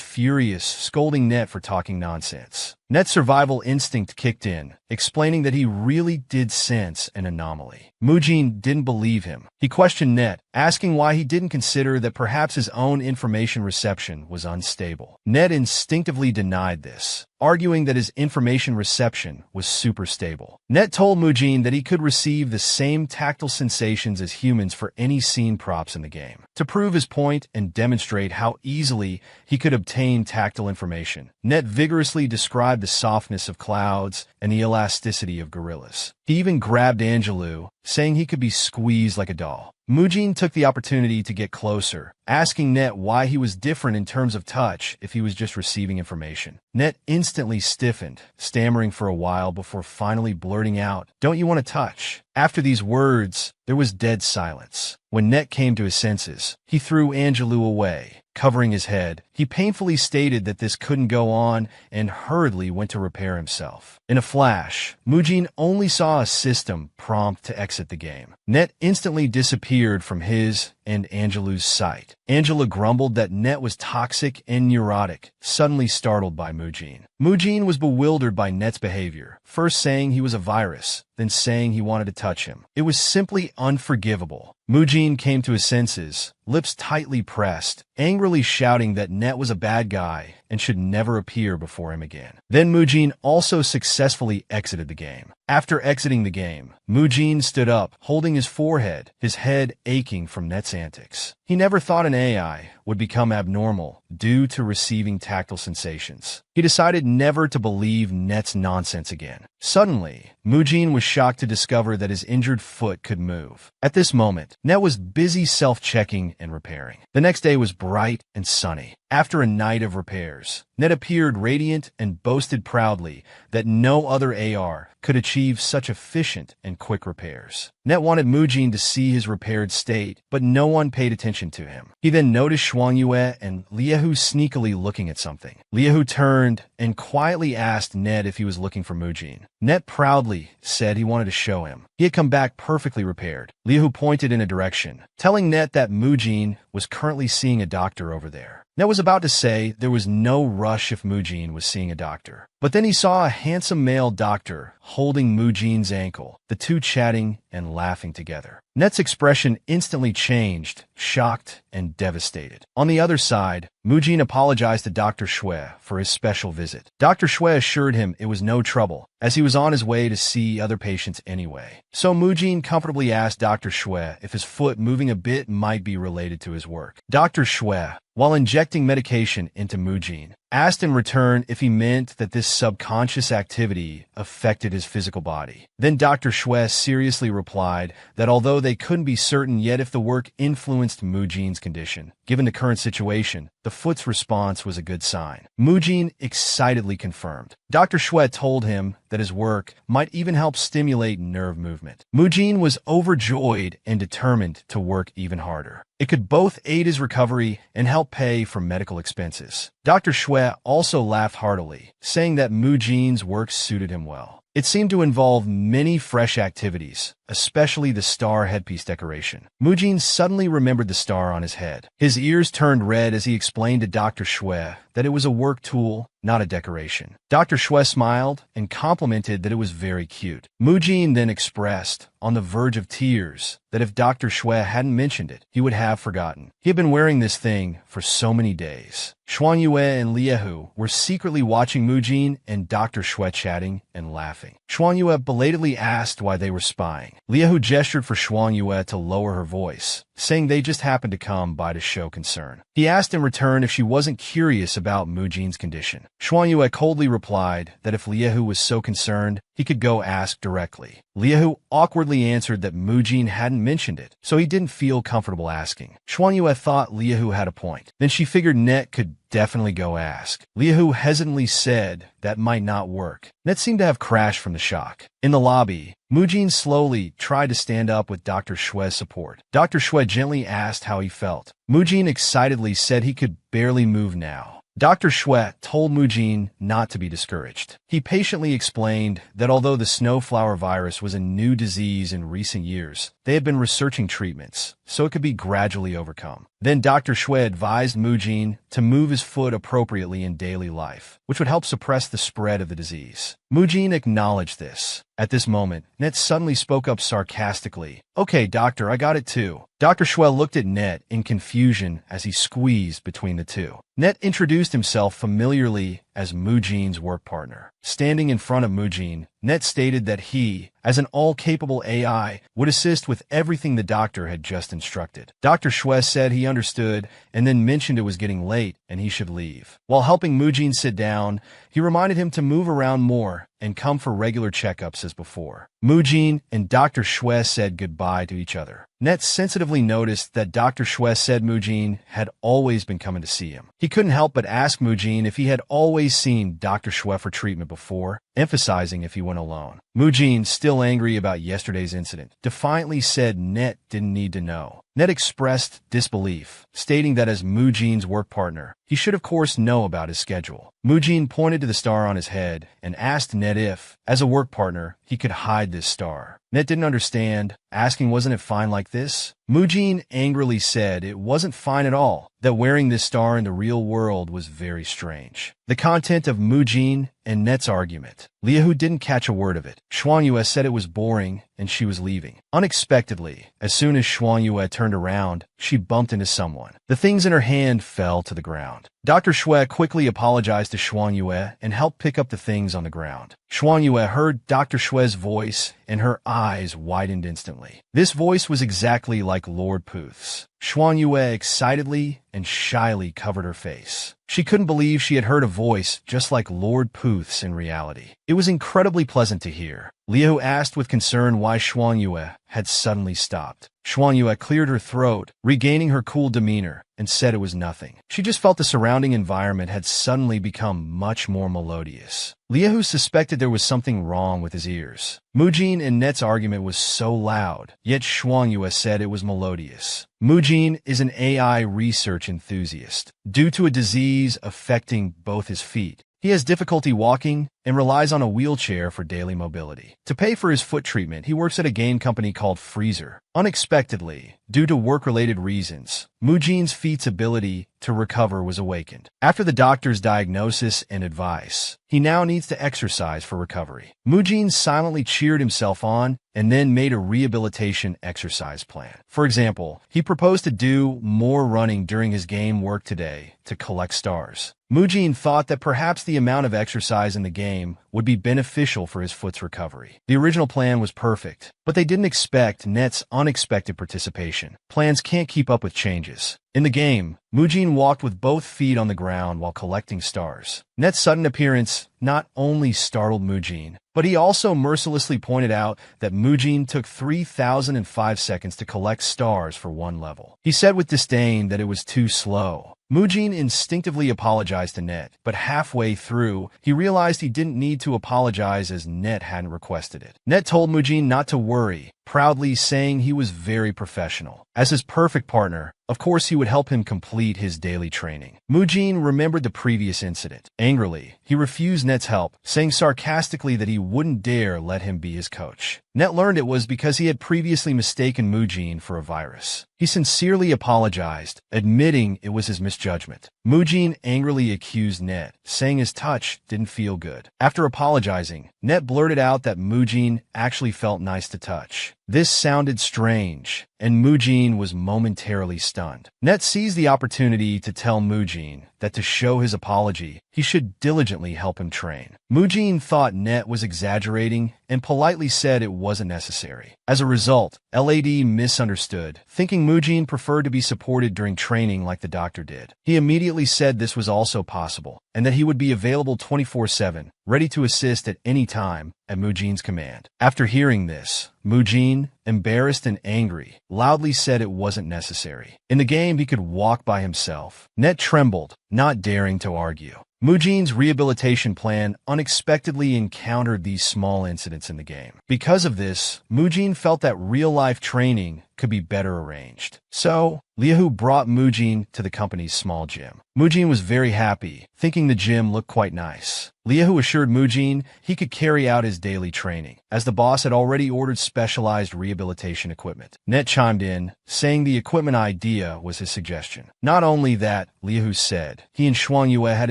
furious, scolding Net for talking nonsense. Net's survival instinct kicked in, explaining that he really did sense an anomaly. Mujin didn't believe him. He questioned Net, asking why he didn't consider that perhaps his own information reception was unstable. Net instinctively denied this, arguing that his information reception was super stable. Net told Mujin that he could receive the same tactile sensations as humans for any scene props in the game. To prove his point and demonstrate how easily he could obtain tactile information, Net vigorously described the softness of clouds and the elasticity of gorillas. He even grabbed Angelou, saying he could be squeezed like a doll. Mujin took the opportunity to get closer, asking Net why he was different in terms of touch if he was just receiving information. Net instantly stiffened, stammering for a while before finally blurting out, "Don't you want to touch?" After these words, there was dead silence. When Net came to his senses, he threw Angelou away. Covering his head, he painfully stated that this couldn't go on and hurriedly went to repair himself. In a flash, Mujin only saw a system prompt to exit the game. Net instantly disappeared from his and Angelou's sight. Angela grumbled that Net was toxic and neurotic, suddenly startled by Mujin. Mujin was bewildered by Net's behavior, first saying he was a virus, then saying he wanted to touch him. It was simply unforgivable. Mujin came to his senses, lips tightly pressed, angrily shouting that Net was a bad guy and should never appear before him again. Then Mujin also successfully exited the game. After exiting the game, Mujin stood up, holding his forehead, his head aching from Net's antics. He never thought an AI would become abnormal due to receiving tactile sensations. He decided never to believe Net's nonsense again. Suddenly, Mujin was shocked to discover that his injured foot could move. At this moment, Net was busy self-checking and repairing. The next day was bright and sunny. After a night of repairs, Net appeared radiant and boasted proudly that no other AR could achieve such efficient and quick repairs. Net wanted Mujin to see his repaired state, but no one paid attention to him. He then noticed Shuangyue and Liehu sneakily looking at something. Liehu turned turned and quietly asked Net if he was looking for Mujin. Net proudly said he wanted to show him. He had come back perfectly repaired. Liahu pointed in a direction, telling Net that Mujin was currently seeing a doctor over there. Net was about to say there was no rush if Mujin was seeing a doctor. But then he saw a handsome male doctor holding Mujin's ankle, the two chatting and laughing together. Net's expression instantly changed, shocked and devastated. On the other side, Mujin apologized to Dr. Shui for his special visit. Dr. Shui assured him it was no trouble, as he was on his way to see other patients anyway. So Mujin comfortably asked Dr. Shui if his foot moving a bit might be related to his work. Dr. Shui, while injecting medication into Mujin, asked in return if he meant that this subconscious activity affected his physical body. Then Dr. Shui seriously replied that although they couldn't be certain yet if the work influenced Mujin's condition, given the current situation, the foot's response was a good sign. Mujin excitedly confirmed. Dr. Shui told him that his work might even help stimulate nerve movement. Mujin was overjoyed and determined to work even harder. It could both aid his recovery and help pay for medical expenses. Dr. Shui also laughed heartily, saying that Mujin's work suited him well. It seemed to involve many fresh activities, especially the star headpiece decoration. Mujin suddenly remembered the star on his head. His ears turned red as he explained to Dr. Shui that it was a work tool, not a decoration. Dr. Shui smiled and complimented that it was very cute. Mujin then expressed, on the verge of tears, that if Dr. Shui hadn't mentioned it, he would have forgotten. He had been wearing this thing for so many days. Xuanyue and Liahu were secretly watching Mujin and Dr. Shui chatting and laughing. Xuanyue belatedly asked why they were spying. Liahu gestured for Xuanyue to lower her voice, saying they just happened to come by to show concern. He asked in return if she wasn't curious about Mujin's condition. Xuanyue coldly replied that if Liahu was so concerned, he could go ask directly. Liahu awkwardly answered that Mujin hadn't mentioned it, so he didn't feel comfortable asking. Xuanyue thought Liahu had a point. Then she figured Net could definitely go ask. Liahu hesitantly said that might not work. Net seemed to have crashed from the shock. In the lobby, Mujin slowly tried to stand up with Dr. Shui's support. Dr. Shui gently asked how he felt. Mujin excitedly said he could barely move now. Dr. Shui told Mujin not to be discouraged. He patiently explained that although the snowflower virus was a new disease in recent years, they had been researching treatments, so it could be gradually overcome. Then Dr. Shui advised Mujin to move his foot appropriately in daily life, which would help suppress the spread of the disease. Mujin acknowledged this. At this moment, Net suddenly spoke up sarcastically. "Okay, doctor, I got it too." Dr. Shui looked at Net in confusion as he squeezed between the two. Net introduced himself familiarly as Mujin's work partner. Standing in front of Mujin, Net stated that he, as an all-capable AI, would assist with everything the doctor had just instructed. Dr. Shui said he understood and then mentioned it was getting late and he should leave. While helping Mujin sit down, he reminded him to move around more and come for regular checkups as before. Mujin and Dr. Shui said goodbye to each other. Net sensitively noticed that Dr. Shui said Mujin had always been coming to see him. He couldn't help but ask Mujin if he had always seen Dr. Shui for treatment before, emphasizing if he went alone. Mujin, still angry about yesterday's incident, defiantly said Net didn't need to know. Net expressed disbelief, stating that as Mujin's work partner, he should of course know about his schedule. Mujin pointed to the star on his head and asked Net if, as a work partner, he could hide this star. Net didn't understand, asking wasn't it fine like this? Mujin angrily said it wasn't fine at all, that wearing this star in the real world was very strange. The content of Mujin and Net's argument. Liahu didn't catch a word of it. Xuanyue said it was boring and she was leaving. Unexpectedly, as soon as Xuanyue turned around, she bumped into someone. The things in her hand fell to the ground. Dr. Shui quickly apologized to Xuanyue and helped pick up the things on the ground. Xuanyue heard Dr. Shui's voice and her eyes widened instantly. This voice was exactly like Lord Puth's. Xuanyue excitedly and shyly covered her face. She couldn't believe she had heard a voice just like Lord Puth's in reality. It was incredibly pleasant to hear. Liahu asked with concern why Xuanyue had suddenly stopped. Xuanyue cleared her throat, regaining her cool demeanor, and said it was nothing. She just felt the surrounding environment had suddenly become much more melodious. Liahu suspected there was something wrong with his ears. Mujin and Net's argument was so loud, yet Xuanyue said it was melodious. Mujin is an AI research enthusiast. Due to a disease affecting both his feet, He has difficulty walking and relies on a wheelchair for daily mobility. To pay for his foot treatment, he works at a game company called Freezer. Unexpectedly, due to work-related reasons, Mujin's feet's ability to recover was awakened. After the doctor's diagnosis and advice, he now needs to exercise for recovery. Mujin silently cheered himself on and then made a rehabilitation exercise plan. For example, he proposed to do more running during his game work today to collect stars. Mujin thought that perhaps the amount of exercise in the game would be beneficial for his foot's recovery. The original plan was perfect, but they didn't expect Net's unexpected participation. Plans can't keep up with changes. In the game, Mujin walked with both feet on the ground while collecting stars. Net's sudden appearance not only startled Mujin, but he also mercilessly pointed out that Mujin took 3,005 seconds to collect stars for one level. He said with disdain that it was too slow. Mujin instinctively apologized to Net, but halfway through, he realized he didn't need to apologize as Net hadn't requested it. Net told Mujin not to worry, proudly saying he was very professional. As his perfect partner, of course he would help him complete his daily training. Mujin remembered the previous incident. Angrily, he refused Net's help, saying sarcastically that he wouldn't dare let him be his coach. Net learned it was because he had previously mistaken Mujin for a virus. He sincerely apologized, admitting it was his misjudgment. Mujin angrily accused Net, saying his touch didn't feel good. After apologizing, Net blurted out that Mujin actually felt nice to touch. This sounded strange, and Mujin was momentarily stunned. Net seized the opportunity to tell Mujin that to show his apology, he should diligently help him train. Mujin thought Net was exaggerating and politely said it wasn't necessary. As a result, LAD misunderstood, thinking Mujin preferred to be supported during training like the doctor did. He immediately said this was also possible, and that he would be available 24/7, ready to assist at any time at Mujin's command. After hearing this, Mujin, embarrassed and angry, loudly said it wasn't necessary. In the game, he could walk by himself. Net trembled, not daring to argue. Mujin's rehabilitation plan unexpectedly encountered these small incidents in the game. Because of this, Mujin felt that real-life training could be better arranged. So, Liahu brought Mujin to the company's small gym. Mujin was very happy, thinking the gym looked quite nice. Liahu assured Mujin he could carry out his daily training, as the boss had already ordered specialized rehabilitation equipment. Net chimed in, saying the equipment idea was his suggestion. Not only that, Liahu said, he and Xuanyue had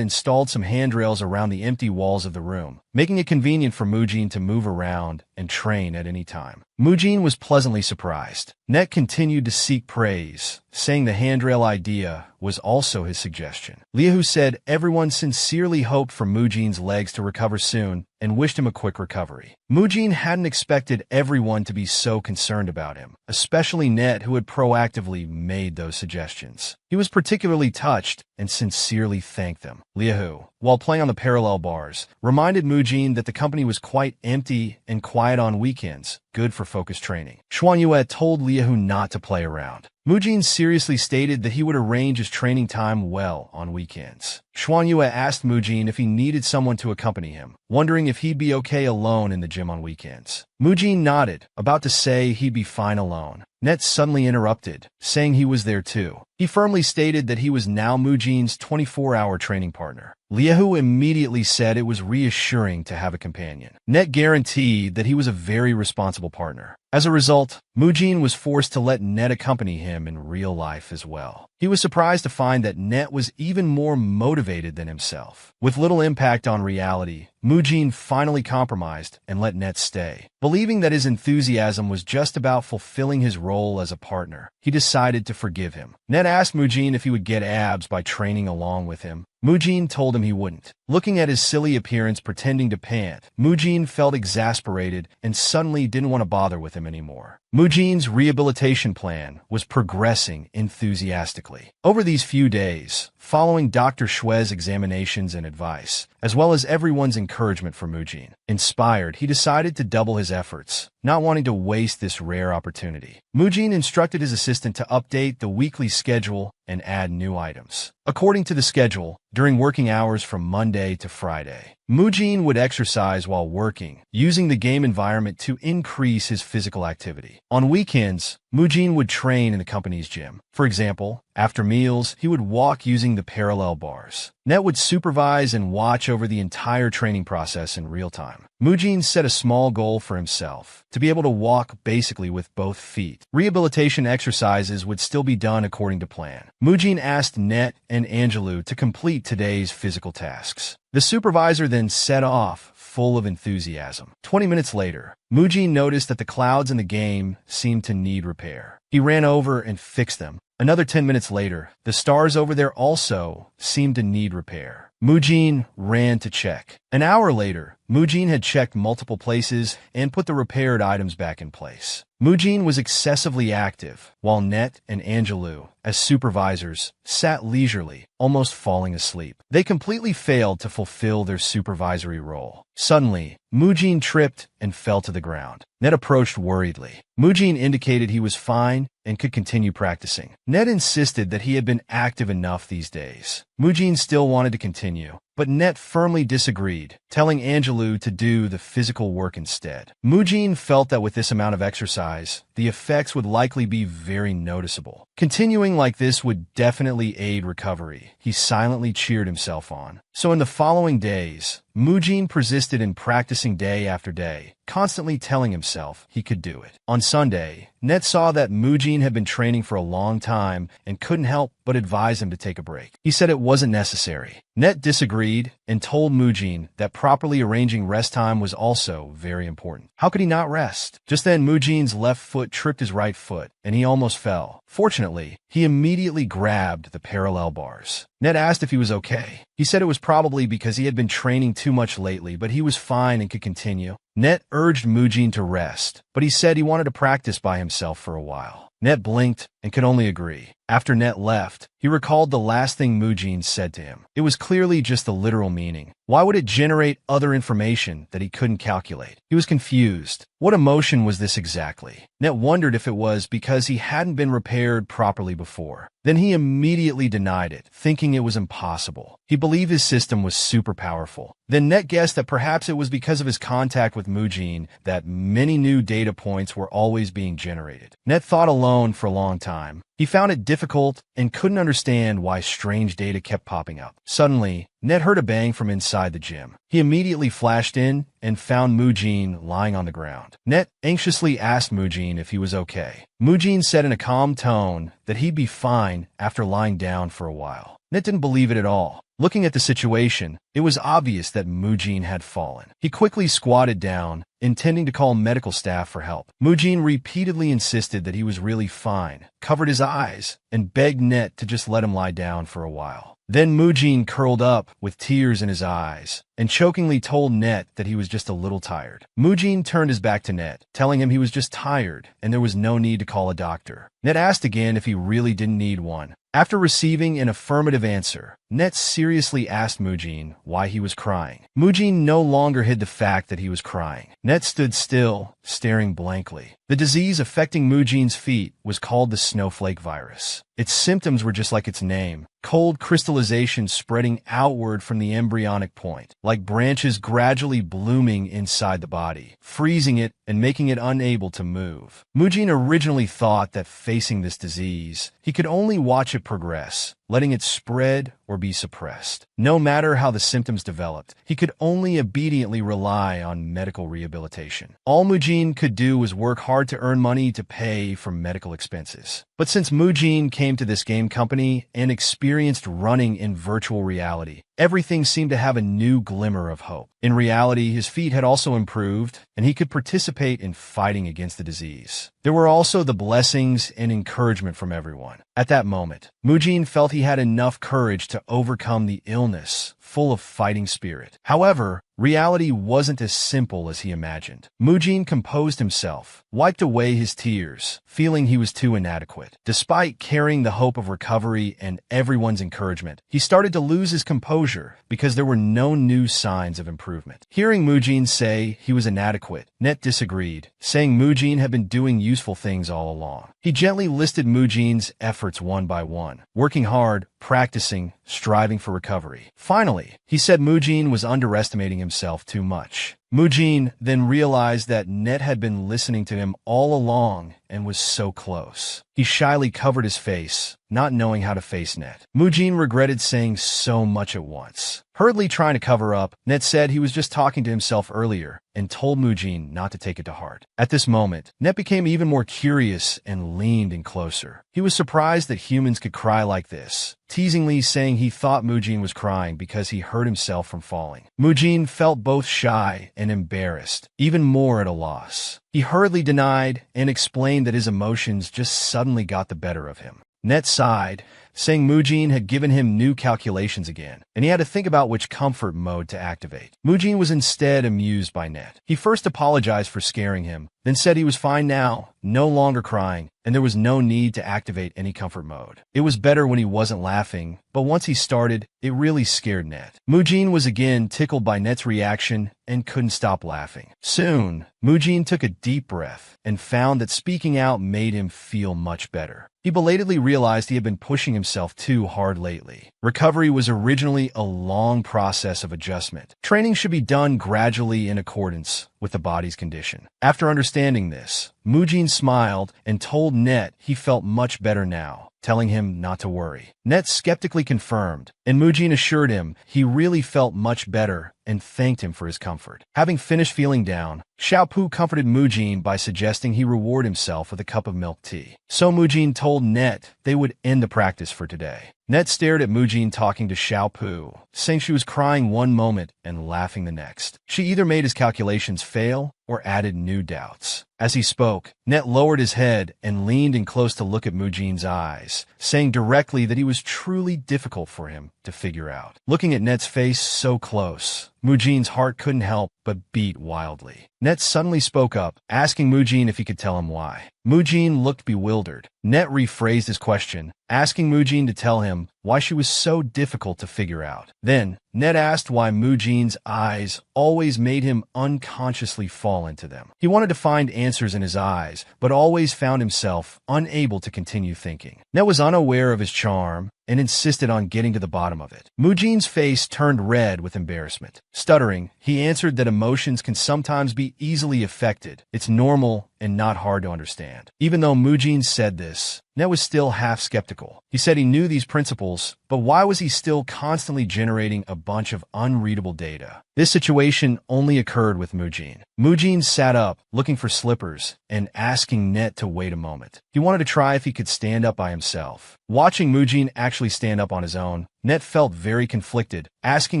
installed some handrails around the empty walls of the room, making it convenient for Mujin to move around and train at any time. Mujin was pleasantly surprised. Net continued to seek praise, saying the handrail idea was also his suggestion. Liahu said everyone sincerely hoped for Mujin's legs to recover soon and wished him a quick recovery. Mujin hadn't expected everyone to be so concerned about him, especially Net, who had proactively made those suggestions. He was particularly touched and sincerely thanked them. Liahu, while playing on the parallel bars, reminded Mujin that the company was quite empty and quiet on weekends, good for focused training. Xuanyue told Liahu not to play around. Mujin seriously stated that he would arrange his training time well on weekends. Xuanyue asked Mujin if he needed someone to accompany him, wondering if he'd be okay alone in the gym on weekends. Mujin nodded, about to say he'd be fine alone. Net suddenly interrupted, saying he was there too. He firmly stated that he was now Mujin's 24-hour training partner. Liahu immediately said it was reassuring to have a companion. Net guaranteed that he was a very responsible partner. As a result, Mujin was forced to let Net accompany him in real life as well. He was surprised to find that Net was even more motivated than himself. With little impact on reality, Mujin finally compromised and let Net stay. Believing that his enthusiasm was just about fulfilling his role as a partner, he decided to forgive him. Net asked Mujin if he would get abs by training along with him. Mujin told him he wouldn't. Looking at his silly appearance pretending to pant, Mujin felt exasperated and suddenly didn't want to bother with him anymore. Mujin's rehabilitation plan was progressing enthusiastically. Over these few days, following Dr. Shue's examinations and advice, as well as everyone's encouragement for Mujin, inspired, he decided to double his efforts, not wanting to waste this rare opportunity. Mujin instructed his assistant to update the weekly schedule and add new items. According to the schedule, during working hours from Monday to Friday, Mujin would exercise while working, using the game environment to increase his physical activity. On weekends, Mujin would train in the company's gym. For example, after meals, he would walk using the parallel bars. Net would supervise and watch over the entire training process in real time. Mujin set a small goal for himself, to be able to walk basically with both feet. Rehabilitation exercises would still be done according to plan. Mujin asked Net and Angelou to complete today's physical tasks. The supervisor then set off, full of enthusiasm. 20 minutes later, Mujin noticed that the clouds in the game seemed to need repair. He ran over and fixed them. Another 10 minutes later, the stars over there also seemed to need repair. Mujin ran to check. An hour later, Mujin had checked multiple places and put the repaired items back in place. Mujin was excessively active, while Net and Angelou, as supervisors, sat leisurely, almost falling asleep. They completely failed to fulfill their supervisory role. Suddenly, Mujin tripped and fell to the ground. Net approached worriedly. Mujin indicated he was fine and could continue practicing. Net insisted that he had been active enough these days. Mujin still wanted to continue, but Net firmly disagreed, telling Angelou to do the physical work instead. Mujin felt that with this amount of exercise, the effects would likely be very noticeable. Continuing like this would definitely aid recovery, he silently cheered himself on. So in the following days, Mujin persisted in practicing day after day, constantly telling himself he could do it. On Sunday, Net saw that Mujin had been training for a long time and couldn't help but advise him to take a break. He said it wasn't necessary. Net disagreed and told Mujin that properly arranging rest time was also very important. How could he not rest? Just then, Mujin's left foot tripped his right foot, and he almost fell. Fortunately, he immediately grabbed the parallel bars. Net asked if he was okay. He said it was probably because he had been training too much lately, but he was fine and could continue. Net urged Mujin to rest, but he said he wanted to practice by himself for a while. Net blinked and could only agree. After Net left, he recalled the last thing Mujin said to him. It was clearly just the literal meaning. Why would it generate other information that he couldn't calculate? He was confused. What emotion was this exactly? Net wondered if it was because he hadn't been repaired properly before. Then he immediately denied it, thinking it was impossible. He believed his system was super powerful. Then Net guessed that perhaps it was because of his contact with Mujin that many new data points were always being generated. Net thought alone for a long time. He found it difficult and couldn't understand why strange data kept popping up. Suddenly, Net heard a bang from inside the gym. He immediately flashed in and found Mujin lying on the ground. Net anxiously asked Mujin if he was okay. Mujin said in a calm tone that he'd be fine after lying down for a while. Net didn't believe it at all. Looking at the situation, it was obvious that Mujin had fallen. He quickly squatted down, intending to call medical staff for help. Mujin repeatedly insisted that he was really fine, covered his eyes, and begged Net to just let him lie down for a while. Then Mujin curled up with tears in his eyes and chokingly told Net that he was just a little tired. Mujin turned his back to Net, telling him he was just tired and there was no need to call a doctor. Net asked again if he really didn't need one. After receiving an affirmative answer, Net seriously asked Mujin why he was crying. Mujin no longer hid the fact that he was crying. Net stood still, staring blankly. The disease affecting Mujin's feet was called the snowflake virus. Its symptoms were just like its name, cold crystallization spreading outward from the embryonic point, like branches gradually blooming inside the body, freezing it and making it unable to move. Mujin originally thought that facing this disease, he could only watch it progress, letting it spread or be suppressed. No matter how the symptoms developed, he could only obediently rely on medical rehabilitation. All Mujin could do was work hard to earn money to pay for medical expenses. But since Mujin came to this game company and experienced running in virtual reality, everything seemed to have a new glimmer of hope. In reality, his feet had also improved, and he could participate in fighting against the disease. There were also the blessings and encouragement from everyone. At that moment, Mujin felt he had enough courage to overcome the illness, full of fighting spirit. However, reality wasn't as simple as he imagined. Mujin composed himself, wiped away his tears, feeling he was too inadequate. Despite carrying the hope of recovery and everyone's encouragement, he started to lose his composure because there were no new signs of improvement. Hearing Mujin say he was inadequate, Net disagreed, saying Mujin had been doing useful things all along. He gently listed Mujin's efforts one by one, working hard, practicing, striving for recovery. Finally, he said Mujin was underestimating himself too much. Mujin then realized that Net had been listening to him all along and was so close. He shyly covered his face, not knowing how to face Net. Mujin regretted saying so much at once. Hurriedly trying to cover up, Net said he was just talking to himself earlier and told Mujin not to take it to heart. At this moment, Net became even more curious and leaned in closer. He was surprised that humans could cry like this, teasingly saying he thought Mujin was crying because he hurt himself from falling. Mujin felt both shy and embarrassed, even more at a loss. He hurriedly denied and explained that his emotions just suddenly got the better of him. Net sighed, saying Mujin had given him new calculations again, and he had to think about which comfort mode to activate. Mujin was instead amused by Net. He first apologized for scaring him, then said he was fine now, no longer crying, and there was no need to activate any comfort mode. It was better when he wasn't laughing, but once he started, it really scared Net. Mujin was again tickled by Net's reaction and couldn't stop laughing. Soon, Mujin took a deep breath and found that speaking out made him feel much better. He belatedly realized he had been pushing himself too hard lately. Recovery was originally a long process of adjustment. Training should be done gradually in accordance with the body's condition. After understanding this, Mujin smiled and told Net he felt much better now, telling him not to worry. Net skeptically confirmed, and Mujin assured him he really felt much better and thanked him for his comfort. Having finished feeling down, Xiaopu comforted Mujin by suggesting he reward himself with a cup of milk tea. So Mujin told Net they would end the practice for today. Net stared at Mujin talking to Xiaopu, saying she was crying one moment and laughing the next. She either made his calculations fail or added new doubts. As he spoke, Net lowered his head and leaned in close to look at Mujin's eyes, saying directly that he was truly difficult for him to figure out. Looking at Net's face so close, Mujin's heart couldn't help but beat wildly. Net suddenly spoke up, asking Mujin if he could tell him why. Mujin looked bewildered. Net rephrased his question, asking Mujin to tell him why she was so difficult to figure out. Then, Net asked why Mujin's eyes always made him unconsciously fall into them. He wanted to find answers in his eyes, but always found himself unable to continue thinking. Net was unaware of his charm and insisted on getting to the bottom of it. Mujin's face turned red with embarrassment. Stuttering, he answered that emotions can sometimes be easily affected. It's normal and not hard to understand. Even though Mujin said this, Net was still half skeptical. He said he knew these principles, but why was he still constantly generating a bunch of unreadable data? This situation only occurred with Mujin. Mujin sat up, looking for slippers, and asking Net to wait a moment. He wanted to try if he could stand up by himself. Watching Mujin actually stand up on his own, Net felt very conflicted, asking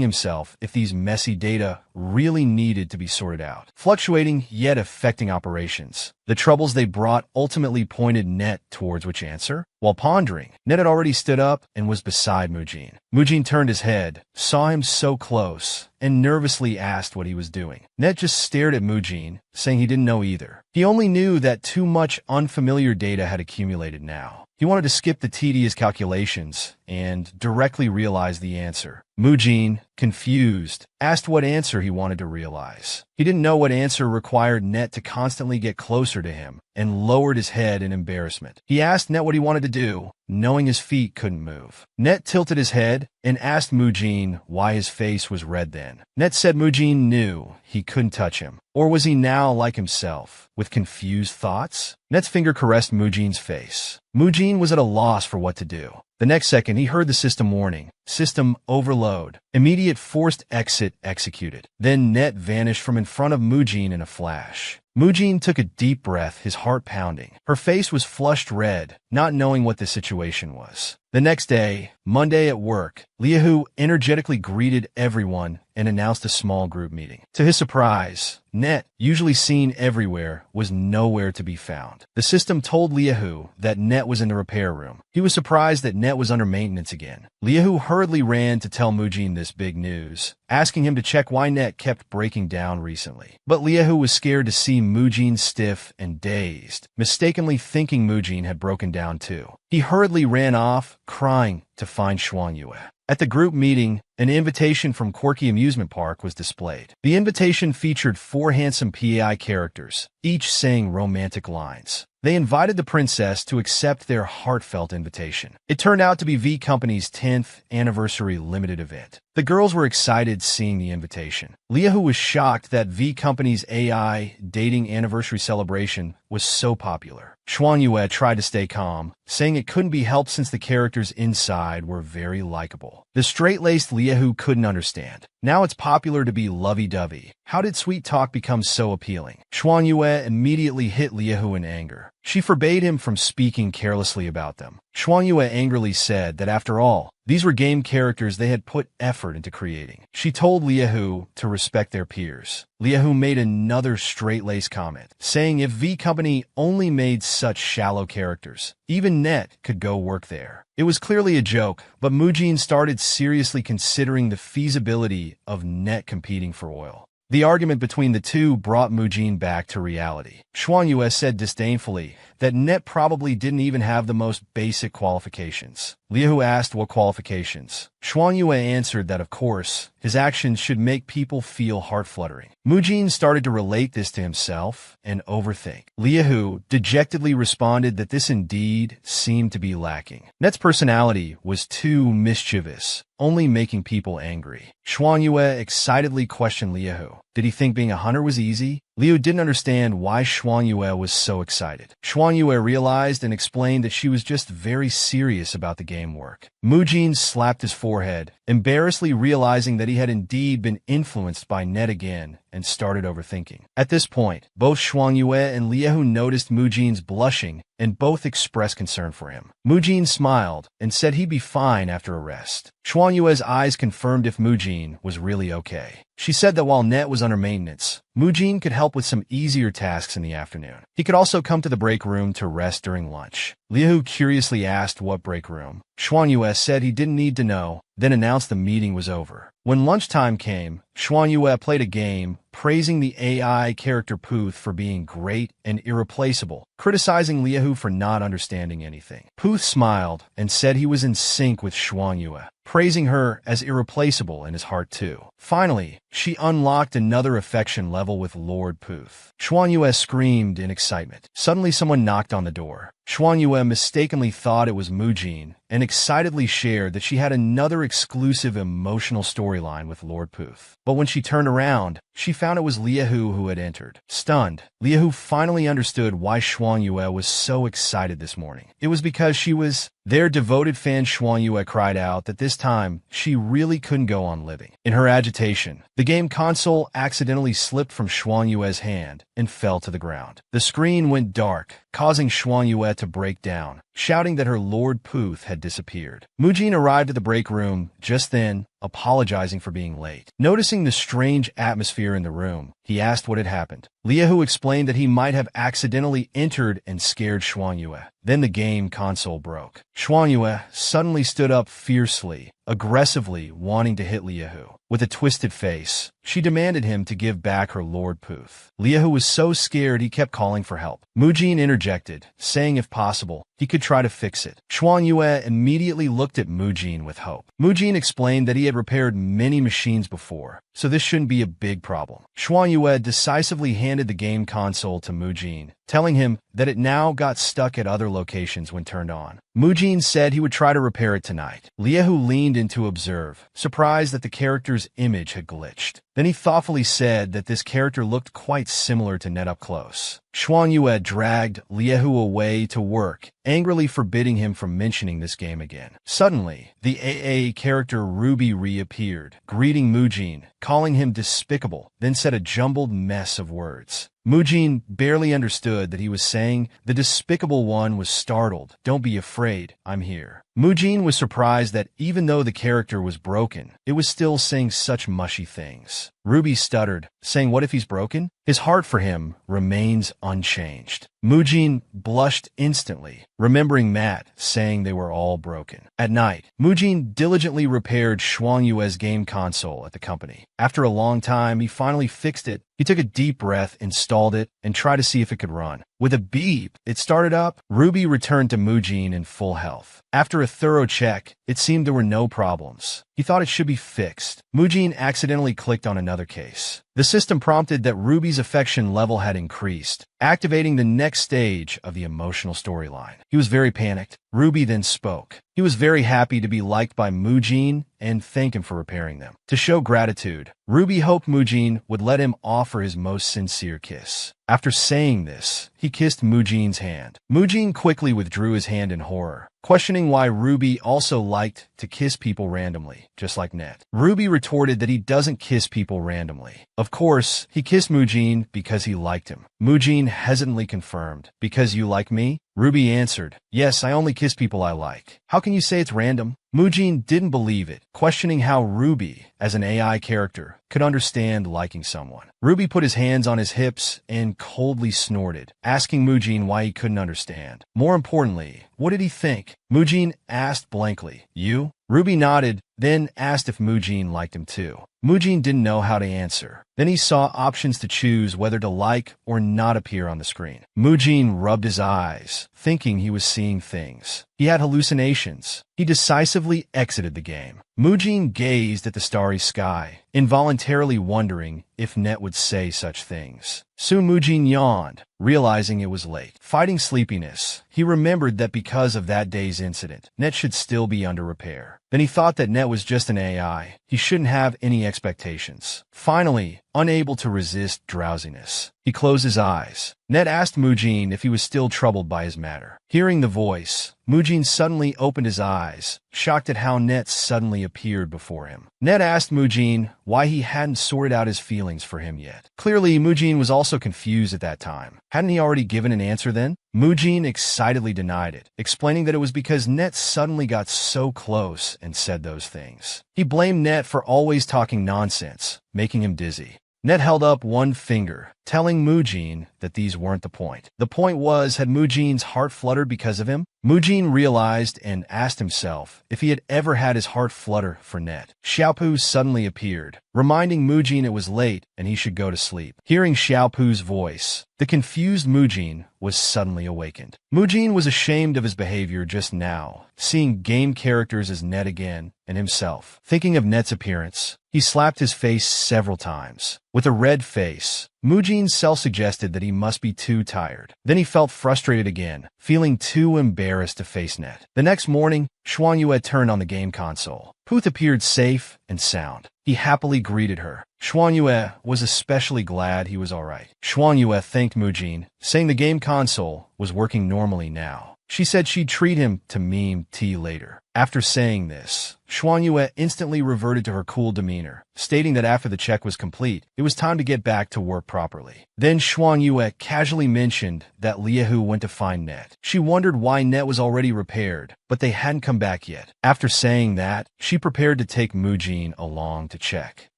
himself if these messy data really needed to be sorted out. Fluctuating yet affecting operations. The troubles they brought ultimately pointed Net towards which answer. While pondering, Net had already stood up and was beside Mujin. Mujin turned his head, saw him so close, and nervously asked what he was doing. Net just stared at Mujin, saying he didn't know either. He only knew that too much unfamiliar data had accumulated now. He wanted to skip the tedious calculations and directly realize the answer. Mujin, confused, asked what answer he wanted to realize. He didn't know what answer required Net to constantly get closer to him, and lowered his head in embarrassment. He asked Net what he wanted to do, knowing his feet couldn't move. Net tilted his head and asked Mujin why his face was red then. Net said Mujin knew he couldn't touch him. Or was he now like himself, with confused thoughts? Net's finger caressed Mujin's face. Mujin was at a loss for what to do. The next second, he heard the system warning. System overload. Immediate forced exit executed. Then Net vanished from in front of Mujin in a flash. Mujin took a deep breath, his heart pounding. Her face was flushed red, not knowing what the situation was. The next day, Monday at work, Liahu energetically greeted everyone and announced a small group meeting. To his surprise, Net, usually seen everywhere, was nowhere to be found. The system told Liahu that Net was in the repair room. He was surprised that Net was under maintenance again. Liahu hurriedly ran to tell Mujin this big news, asking him to check why Net kept breaking down recently. But Liahu was scared to see Mujin stiff and dazed, mistakenly thinking Mujin had broken down too. He hurriedly ran off, crying, to find Xuanyue. At the group meeting, an invitation from Quirky Amusement Park was displayed. The invitation featured 4 handsome PAI characters, each saying romantic lines. They invited the princess to accept their heartfelt invitation. It turned out to be V Company's 10th anniversary limited event. The girls were excited seeing the invitation. Liahu was shocked that V Company's AI dating anniversary celebration was so popular. Xuanyue tried to stay calm, saying it couldn't be helped since the characters inside were very likable. The straight-laced Liahu couldn't understand. Now it's popular to be lovey-dovey. How did sweet talk become so appealing? Xuanyue immediately hit Liahu in anger. She forbade him from speaking carelessly about them. Xuanyue angrily said that after all, these were game characters they had put effort into creating. She told Liahu to respect their peers. Liahu made another straight-laced comment, saying if V Company only made such shallow characters, even Net could go work there. It was clearly a joke, but Mujin started seriously considering the feasibility of Net competing for oil. The argument between the two brought Mujin back to reality. Xuanyue said disdainfully that Net probably didn't even have the most basic qualifications. Liahu asked what qualifications. Xuanyue answered that, of course, his actions should make people feel heart-fluttering. Mujin started to relate this to himself and overthink. Liahu dejectedly responded that this indeed seemed to be lacking. Net's personality was too mischievous, only making people angry. Xuanyue excitedly questioned Liahu. Did he think being a hunter was easy? Liu didn't understand why Xuanyue was so excited. Xuanyue realized and explained that she was just very serious about the game work. Mujin slapped his forehead, embarrassedly realizing that he had indeed been influenced by Net again, and started overthinking. At this point, both Xuanyue and Liahu noticed Mujin's blushing and both expressed concern for him. Mujin smiled and said he'd be fine after a rest. Xuanyue's eyes confirmed if Mujin was really okay. She said that while Net was under maintenance, Mujin could help with some easier tasks in the afternoon. He could also come to the break room to rest during lunch. Liahu curiously asked what break room. Xuanyue said he didn't need to know, then announced the meeting was over. When lunchtime came, Xuanyue played a game praising the AI character Puth for being great and irreplaceable, criticizing Liahu for not understanding anything. Puth smiled and said he was in sync with Xuanyue, praising her as irreplaceable in his heart too. Finally, she unlocked another affection level with Lord Puth. Xuanyue screamed in excitement. Suddenly someone knocked on the door. Xuanyue mistakenly thought it was Mujin and excitedly shared that she had another exclusive emotional storyline with Lord Puth. But when she turned around, she found it was Liahu who had entered. Stunned, Liahu finally understood why Xuanyue was so excited this morning. It was because she was their devoted fan. Xuanyue cried out that this time she really couldn't go on living. In her agitation, the game console accidentally slipped from Xuanyue's hand and fell to the ground. The screen went dark, causing Xuanyue to break down, shouting that her Lord Puth had disappeared. Mujin arrived at the break room just then, apologizing for being late. Noticing the strange atmosphere in the room, he asked what had happened. Liahu explained that he might have accidentally entered and scared Xuanyue. Then the game console broke. Xuanyue suddenly stood up fiercely, aggressively wanting to hit Liahu. With a twisted face, she demanded him to give back her Lord Puth. Liahu was so scared he kept calling for help. Mujin interjected, saying if possible, he could try to fix it. Xuanyue immediately looked at Mujin with hope. Mujin explained that he had repaired many machines before, so this shouldn't be a big problem. Xuanyue decisively handed the game console to Mujin, telling him that it now got stuck at other locations when turned on. Mujin said he would try to repair it tonight. Liahu leaned in to observe, surprised that the character's image had glitched. Then he thoughtfully said that this character looked quite similar to Net up close. Xuanyue dragged Liahu away to work, angrily forbidding him from mentioning this game again. Suddenly, the AA character Ruby reappeared, greeting Mujin, calling him despicable, then said a jumbled mess of words. Mujin barely understood that he was saying the despicable one was startled. Don't be afraid, I'm here. Mujin was surprised that even though the character was broken, it was still saying such mushy things. Ruby stuttered, saying what if he's broken? His heart for him remains unchanged. Mujin blushed instantly, remembering Matt saying they were all broken. At night, Mujin diligently repaired Xuanyue's game console at the company. After a long time, he finally fixed it. He took a deep breath, installed it, and tried to see if it could run. With a beep, it started up. Ruby returned to Mujin in full health. After a thorough check, it seemed there were no problems. He thought it should be fixed. Mujin accidentally clicked on another case. The system prompted that Ruby's affection level had increased, activating the next stage of the emotional storyline. He was very panicked. Ruby then spoke. He was very happy to be liked by Mujin and thanked him for repairing them. To show gratitude, Ruby hoped Mujin would let him offer his most sincere kiss. After saying this, he kissed Mujin's hand. Mujin quickly withdrew his hand in horror, questioning why Ruby also liked to kiss people randomly, just like Net. Ruby retorted that he doesn't kiss people randomly. Of course, he kissed Mujin because he liked him. Mujin hesitantly confirmed, "Because you like me?" Ruby answered, "Yes, I only kiss people I like. How can you say it's random?" Mujin didn't believe it, questioning how Ruby, as an AI character, could understand liking someone. Ruby put his hands on his hips and coldly snorted, asking Mujin why he couldn't understand. More importantly, what did he think? Mujin asked blankly, "You?" Ruby nodded, then asked if Mujin liked him too. Mujin didn't know how to answer. Then he saw options to choose whether to like or not appear on the screen. Mujin rubbed his eyes, thinking he was seeing things. He had hallucinations. He decisively exited the game. Mujin gazed at the starry sky, involuntarily wondering if Net would say such things. Soon Mujin yawned, realizing it was late. Fighting sleepiness, he remembered that because of that day's incident, Net should still be under repair. Then he thought that Net was just an AI. He shouldn't have any expectations. Finally, unable to resist drowsiness, he closed his eyes. Net asked Mujin if he was still troubled by his matter. Hearing the voice, Mujin suddenly opened his eyes, shocked at how Net suddenly appeared before him. Net asked Mujin why he hadn't sorted out his feelings for him yet. Clearly, Mujin was also confused at that time. Hadn't he already given an answer then? Mujin excitedly denied it, explaining that it was because Net suddenly got so close and said those things. He blamed Net for always talking nonsense, making him dizzy. Net held up one finger, telling Mujin that these weren't the point. The point was, had Mujin's heart fluttered because of him? Mujin realized and asked himself if he had ever had his heart flutter for Net. Xiaopu suddenly appeared, reminding Mujin it was late and he should go to sleep. Hearing Xiaopu's voice, the confused Mujin was suddenly awakened. Mujin was ashamed of his behavior just now, seeing game characters as Net again and himself. Thinking of Net's appearance, he slapped his face several times. With a red face, Mujin self-suggested that he must be too tired. Then he felt frustrated again, feeling too embarrassed to face Net. The next morning, Xuanyue turned on the game console. Puth appeared safe and sound. He happily greeted her. Xuanyue was especially glad he was alright. Xuanyue thanked Mujin, saying the game console was working normally now. She said she'd treat him to meme tea later. After saying this, Xuanyue instantly reverted to her cool demeanor, stating that after the check was complete, it was time to get back to work properly. Then Xuanyue casually mentioned that Liehu went to find Net. She wondered why Net was already repaired, but they hadn't come back yet. After saying that, she prepared to take Mujin along to check.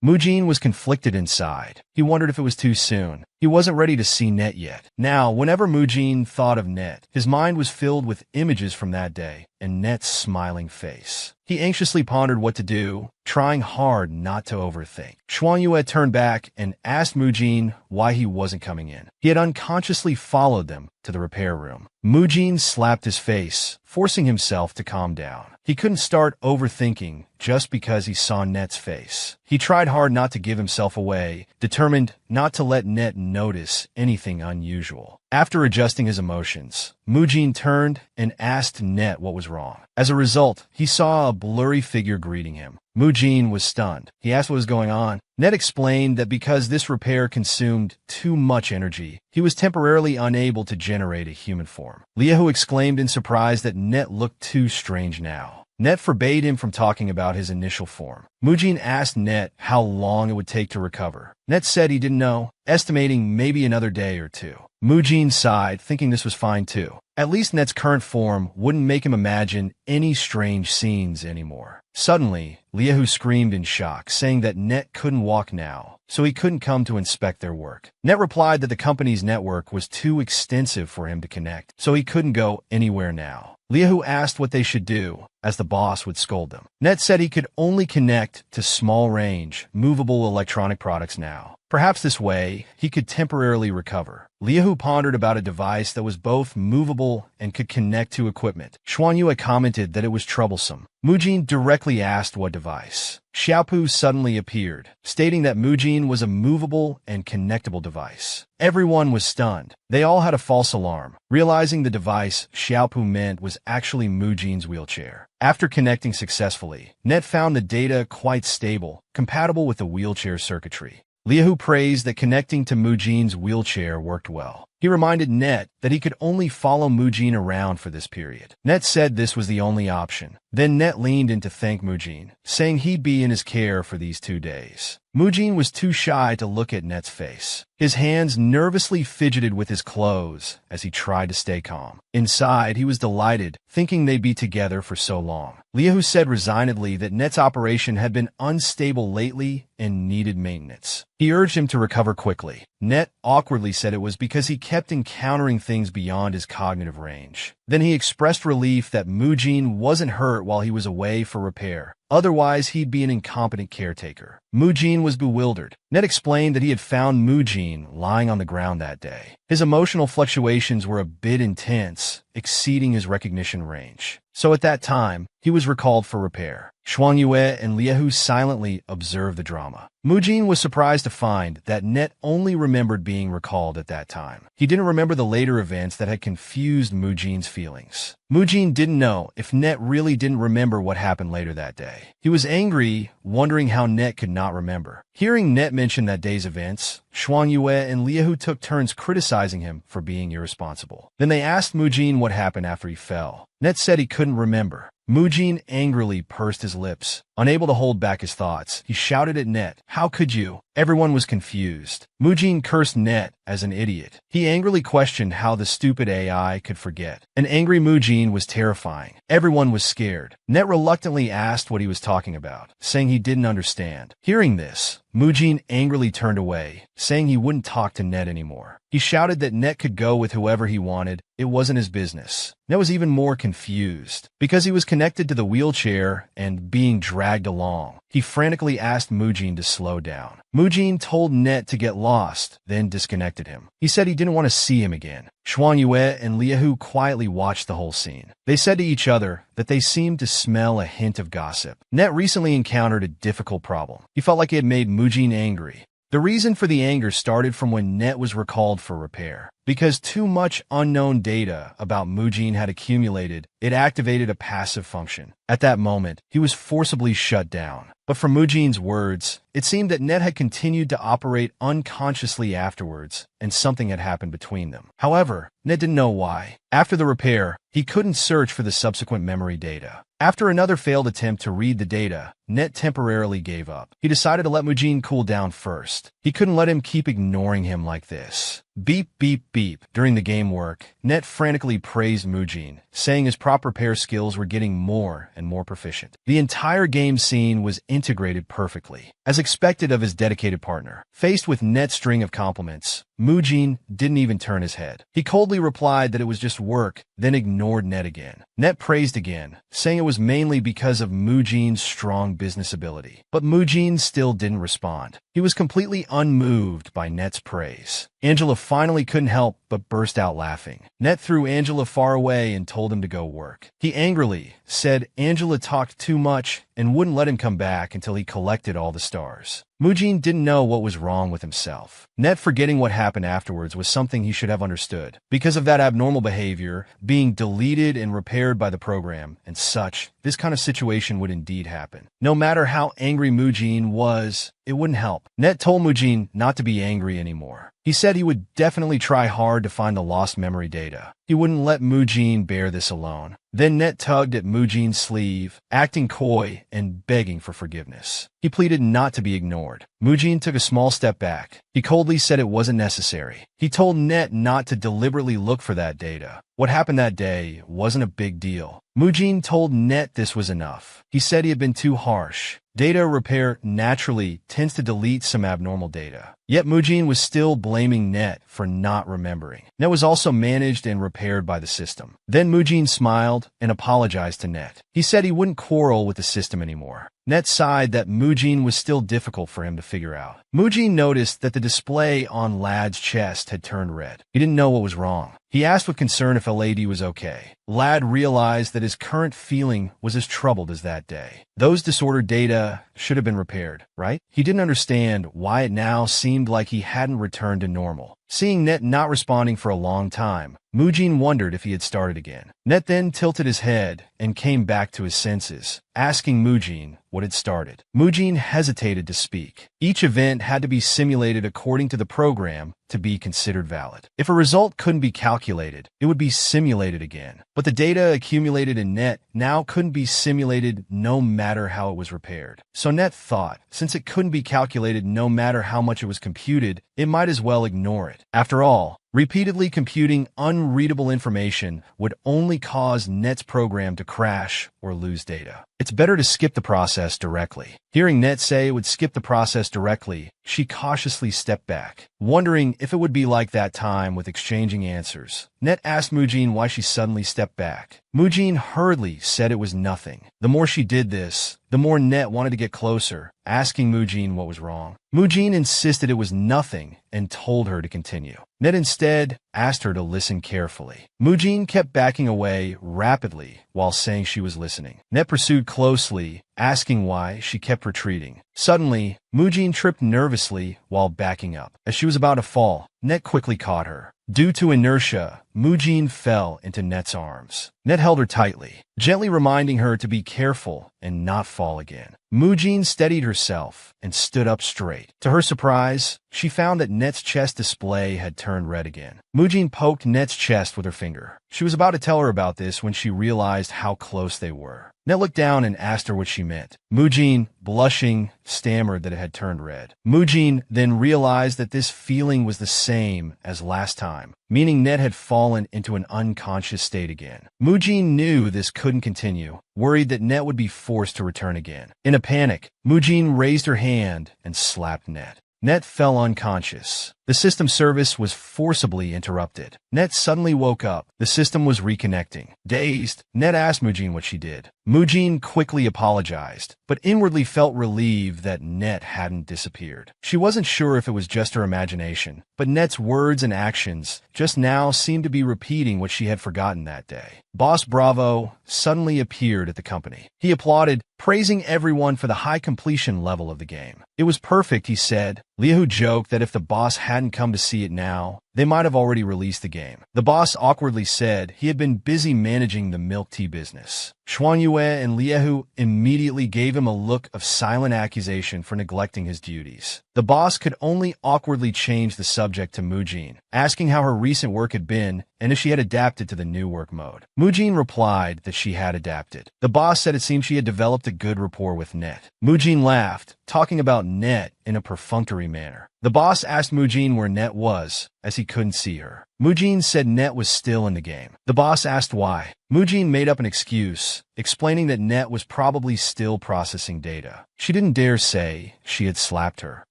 Mujin was conflicted inside. He wondered if it was too soon. He wasn't ready to see Net yet. Now, whenever Mujin thought of Net, his mind was filled with images from that day and Net's smiling face. He anxiously pondered what to do, trying hard not to overthink. Xuanyue turned back and asked Mujin why he wasn't coming in. He had unconsciously followed them to the repair room. Mujin slapped his face, forcing himself to calm down. He couldn't start overthinking just because he saw Net's face. He tried hard not to give himself away, determined not to let Net notice anything unusual. After adjusting his emotions, Mujin turned and asked Net what was wrong. As a result, he saw a blurry figure greeting him. Mujin was stunned. He asked what was going on. Net explained that because this repair consumed too much energy, he was temporarily unable to generate a human form. Liehu exclaimed in surprise that Net looked too strange now. Net forbade him from talking about his initial form. Mujin asked Net how long it would take to recover. Net said he didn't know, estimating maybe another day or two. Mujin sighed, thinking this was fine too. At least Net's current form wouldn't make him imagine any strange scenes anymore. Suddenly, Liehu screamed in shock, saying that Net couldn't walk now, so he couldn't come to inspect their work. Net replied that the company's network was too extensive for him to connect, so he couldn't go anywhere now. Liehu asked what they should do, as the boss would scold them. Net said he could only connect to small-range, movable electronic products now. Perhaps this way, he could temporarily recover. Liahu pondered about a device that was both movable and could connect to equipment. Xuanyue commented that it was troublesome. Mujin directly asked what device. Xiaopu suddenly appeared, stating that Mujin was a movable and connectable device. Everyone was stunned. They all had a false alarm, realizing the device Xiaopu meant was actually Mujin's wheelchair. After connecting successfully, Net found the data quite stable, compatible with the wheelchair circuitry. Liahu praised that connecting to Mujin's wheelchair worked well. He reminded Net that he could only follow Mujin around for this period. Net said this was the only option. Then Net leaned in to thank Mujin, saying he'd be in his care for these 2 days. Mujin was too shy to look at Net's face. His hands nervously fidgeted with his clothes as he tried to stay calm. Inside, he was delighted, thinking they'd be together for so long. Liahu said resignedly that Net's operation had been unstable lately and needed maintenance. He urged him to recover quickly. Net awkwardly said it was because he kept encountering things beyond his cognitive range. Then he expressed relief that Mujin wasn't hurt while he was away for repair. Otherwise, he'd be an incompetent caretaker. Mujin was bewildered. Net explained that he had found Mujin lying on the ground that day. His emotional fluctuations were a bit intense, exceeding his recognition range. So at that time, he was recalled for repair. Xuanyue and Liahu silently observed the drama. Mujin was surprised to find that Net only remembered being recalled at that time. He didn't remember the later events that had confused Mujin's feelings. Mujin didn't know if Net really didn't remember what happened later that day. He was angry, wondering how Net could not remember. Hearing Net mention that day's events, Xuanyue and Liahu took turns criticizing him for being irresponsible. Then they asked Mujin what happened after he fell. Net said he couldn't remember. Mujin angrily pursed his lips. Unable to hold back his thoughts, he shouted at Net, "How could you?" Everyone was confused. Mujin cursed Net as an idiot. He angrily questioned how the stupid AI could forget. An angry Mujin was terrifying. Everyone was scared. Net reluctantly asked what he was talking about, saying he didn't understand. Hearing this, Mujin angrily turned away, saying he wouldn't talk to Net anymore. He shouted that Net could go with whoever he wanted. It wasn't his business. Net was even more confused. Because he was connected to the wheelchair and being dragged along, he frantically asked Mujin to slow down. Mujin told Net to get lost, then disconnected him. He said he didn't want to see him again. Xuanyue and Liahu quietly watched the whole scene. They said to each other that they seemed to smell a hint of gossip. Net recently encountered a difficult problem. He felt like he had made Mujin angry. The reason for the anger started from when Net was recalled for repair. Because too much unknown data about Mujin had accumulated, it activated a passive function. At that moment, he was forcibly shut down. But from Mujin's words, it seemed that Net had continued to operate unconsciously afterwards, and something had happened between them. However, Net didn't know why. After the repair, he couldn't search for the subsequent memory data. After another failed attempt to read the data, Net temporarily gave up. He decided to let Mujin cool down first. He couldn't let him keep ignoring him like this. Beep, beep, beep. During the game work, Net frantically praised Mujin, saying his prop repair skills were getting more and more proficient. The entire game scene was integrated perfectly, as expected of his dedicated partner. Faced with Net's string of compliments, Mujin didn't even turn his head. He coldly replied that it was just work, then ignored Net again. Net praised again, saying it was mainly because of Mujin's strong business ability. But Mujin still didn't respond. He was completely unmoved by Net's praise. Angela finally couldn't help but burst out laughing. Net threw Angela far away and told him to go work. He angrily said Angela talked too much and wouldn't let him come back until he collected all the stars. Mujin didn't know what was wrong with himself. Net forgetting what happened afterwards was something he should have understood. Because of that abnormal behavior, being deleted and repaired by the program, and such, this kind of situation would indeed happen. No matter how angry Mujin was, it wouldn't help. Net told Mujin not to be angry anymore. He said he would definitely try hard to find the lost memory data. He wouldn't let Mujin bear this alone. Then Net tugged at Mujin's sleeve, acting coy and begging for forgiveness. He pleaded not to be ignored. Mujin took a small step back. He coldly said it wasn't necessary. He told Net not to deliberately look for that data. What happened that day wasn't a big deal. Mujin told Net this was enough. He said he had been too harsh. Data repair naturally tends to delete some abnormal data. Yet Mujin was still blaming Net for not remembering. Net was also managed and repaired by the system. Then Mujin smiled and apologized to Net. He said he wouldn't quarrel with the system anymore. Net sighed that Mujin was still difficult for him to figure out. Mujin noticed that the display on Lad's chest had turned red. He didn't know what was wrong. He asked with concern if Lad was okay. Lad realized that his current feeling was as troubled as that day. Those disordered data should have been repaired, right? He didn't understand why it now seemed like he hadn't returned to normal. Seeing Net not responding for a long time, Mujin wondered if he had started again. Net then tilted his head and came back to his senses, asking Mujin what had started. Mujin hesitated to speak. Each event had to be simulated according to the program to be considered valid. If a result couldn't be calculated, it would be simulated again. But the data accumulated in Net now couldn't be simulated no matter how it was repaired. So Net thought, since it couldn't be calculated no matter how much it was computed, it might as well ignore it. After all, repeatedly computing unreadable information would only cause Net's program to crash or lose data. It's better to skip the process directly. Hearing Net say it would skip the process directly, she cautiously stepped back, wondering if it would be like that time with exchanging answers. Net asked Mujin why she suddenly stepped back. Mujin hurriedly said it was nothing. The more she did this, the more Net wanted to get closer, asking Mujin what was wrong. Mujin insisted it was nothing and told her to continue. Net instead asked her to listen carefully. Mujin kept backing away rapidly while saying she was listening. Net pursued closely, asking why she kept retreating. Suddenly, Mujin tripped nervously while backing up. As she was about to fall, Net quickly caught her. Due to inertia, Mujin fell into Net's arms. Net held her tightly, gently reminding her to be careful and not fall again. Mujin steadied herself and stood up straight. To her surprise, she found that Net's chest display had turned red again. Mujin poked Net's chest with her finger. She was about to tell her about this when she realized how close they were. Net looked down and asked her what she meant. Mujin, blushing, stammered that it had turned red. Mujin then realized that this feeling was the same as last time, meaning Net had fallen into an unconscious state again. Mujin knew this couldn't continue, worried that Net would be forced to return again. In a panic, Mujin raised her hand and slapped Net. Net fell unconscious. The system service was forcibly interrupted. Net suddenly woke up. The system was reconnecting. Dazed, Net asked Mujin what she did. Mujin quickly apologized, but inwardly felt relieved that Net hadn't disappeared. She wasn't sure if it was just her imagination, but Net's words and actions just now seemed to be repeating what she had forgotten that day. Boss Bravo suddenly appeared at the company. He applauded, praising everyone for the high completion level of the game. It was perfect, he said. Liahu joked that if the boss hadn't come to see it now, they might have already released the game. The boss awkwardly said he had been busy managing the milk tea business. Xuanyue and Liahu immediately gave him a look of silent accusation for neglecting his duties. The boss could only awkwardly change the subject to Mujin, asking how her recent work had been and if she had adapted to the new work mode. Mujin replied that she had adapted. The boss said it seemed she had developed a good rapport with Net. Mujin laughed, talking about Net in a perfunctory manner. The boss asked Mujin where Net was, as he couldn't see her. Mujin said Net was still in the game. The boss asked why. Mujin made up an excuse, explaining that Net was probably still processing data. She didn't dare say she had slapped her.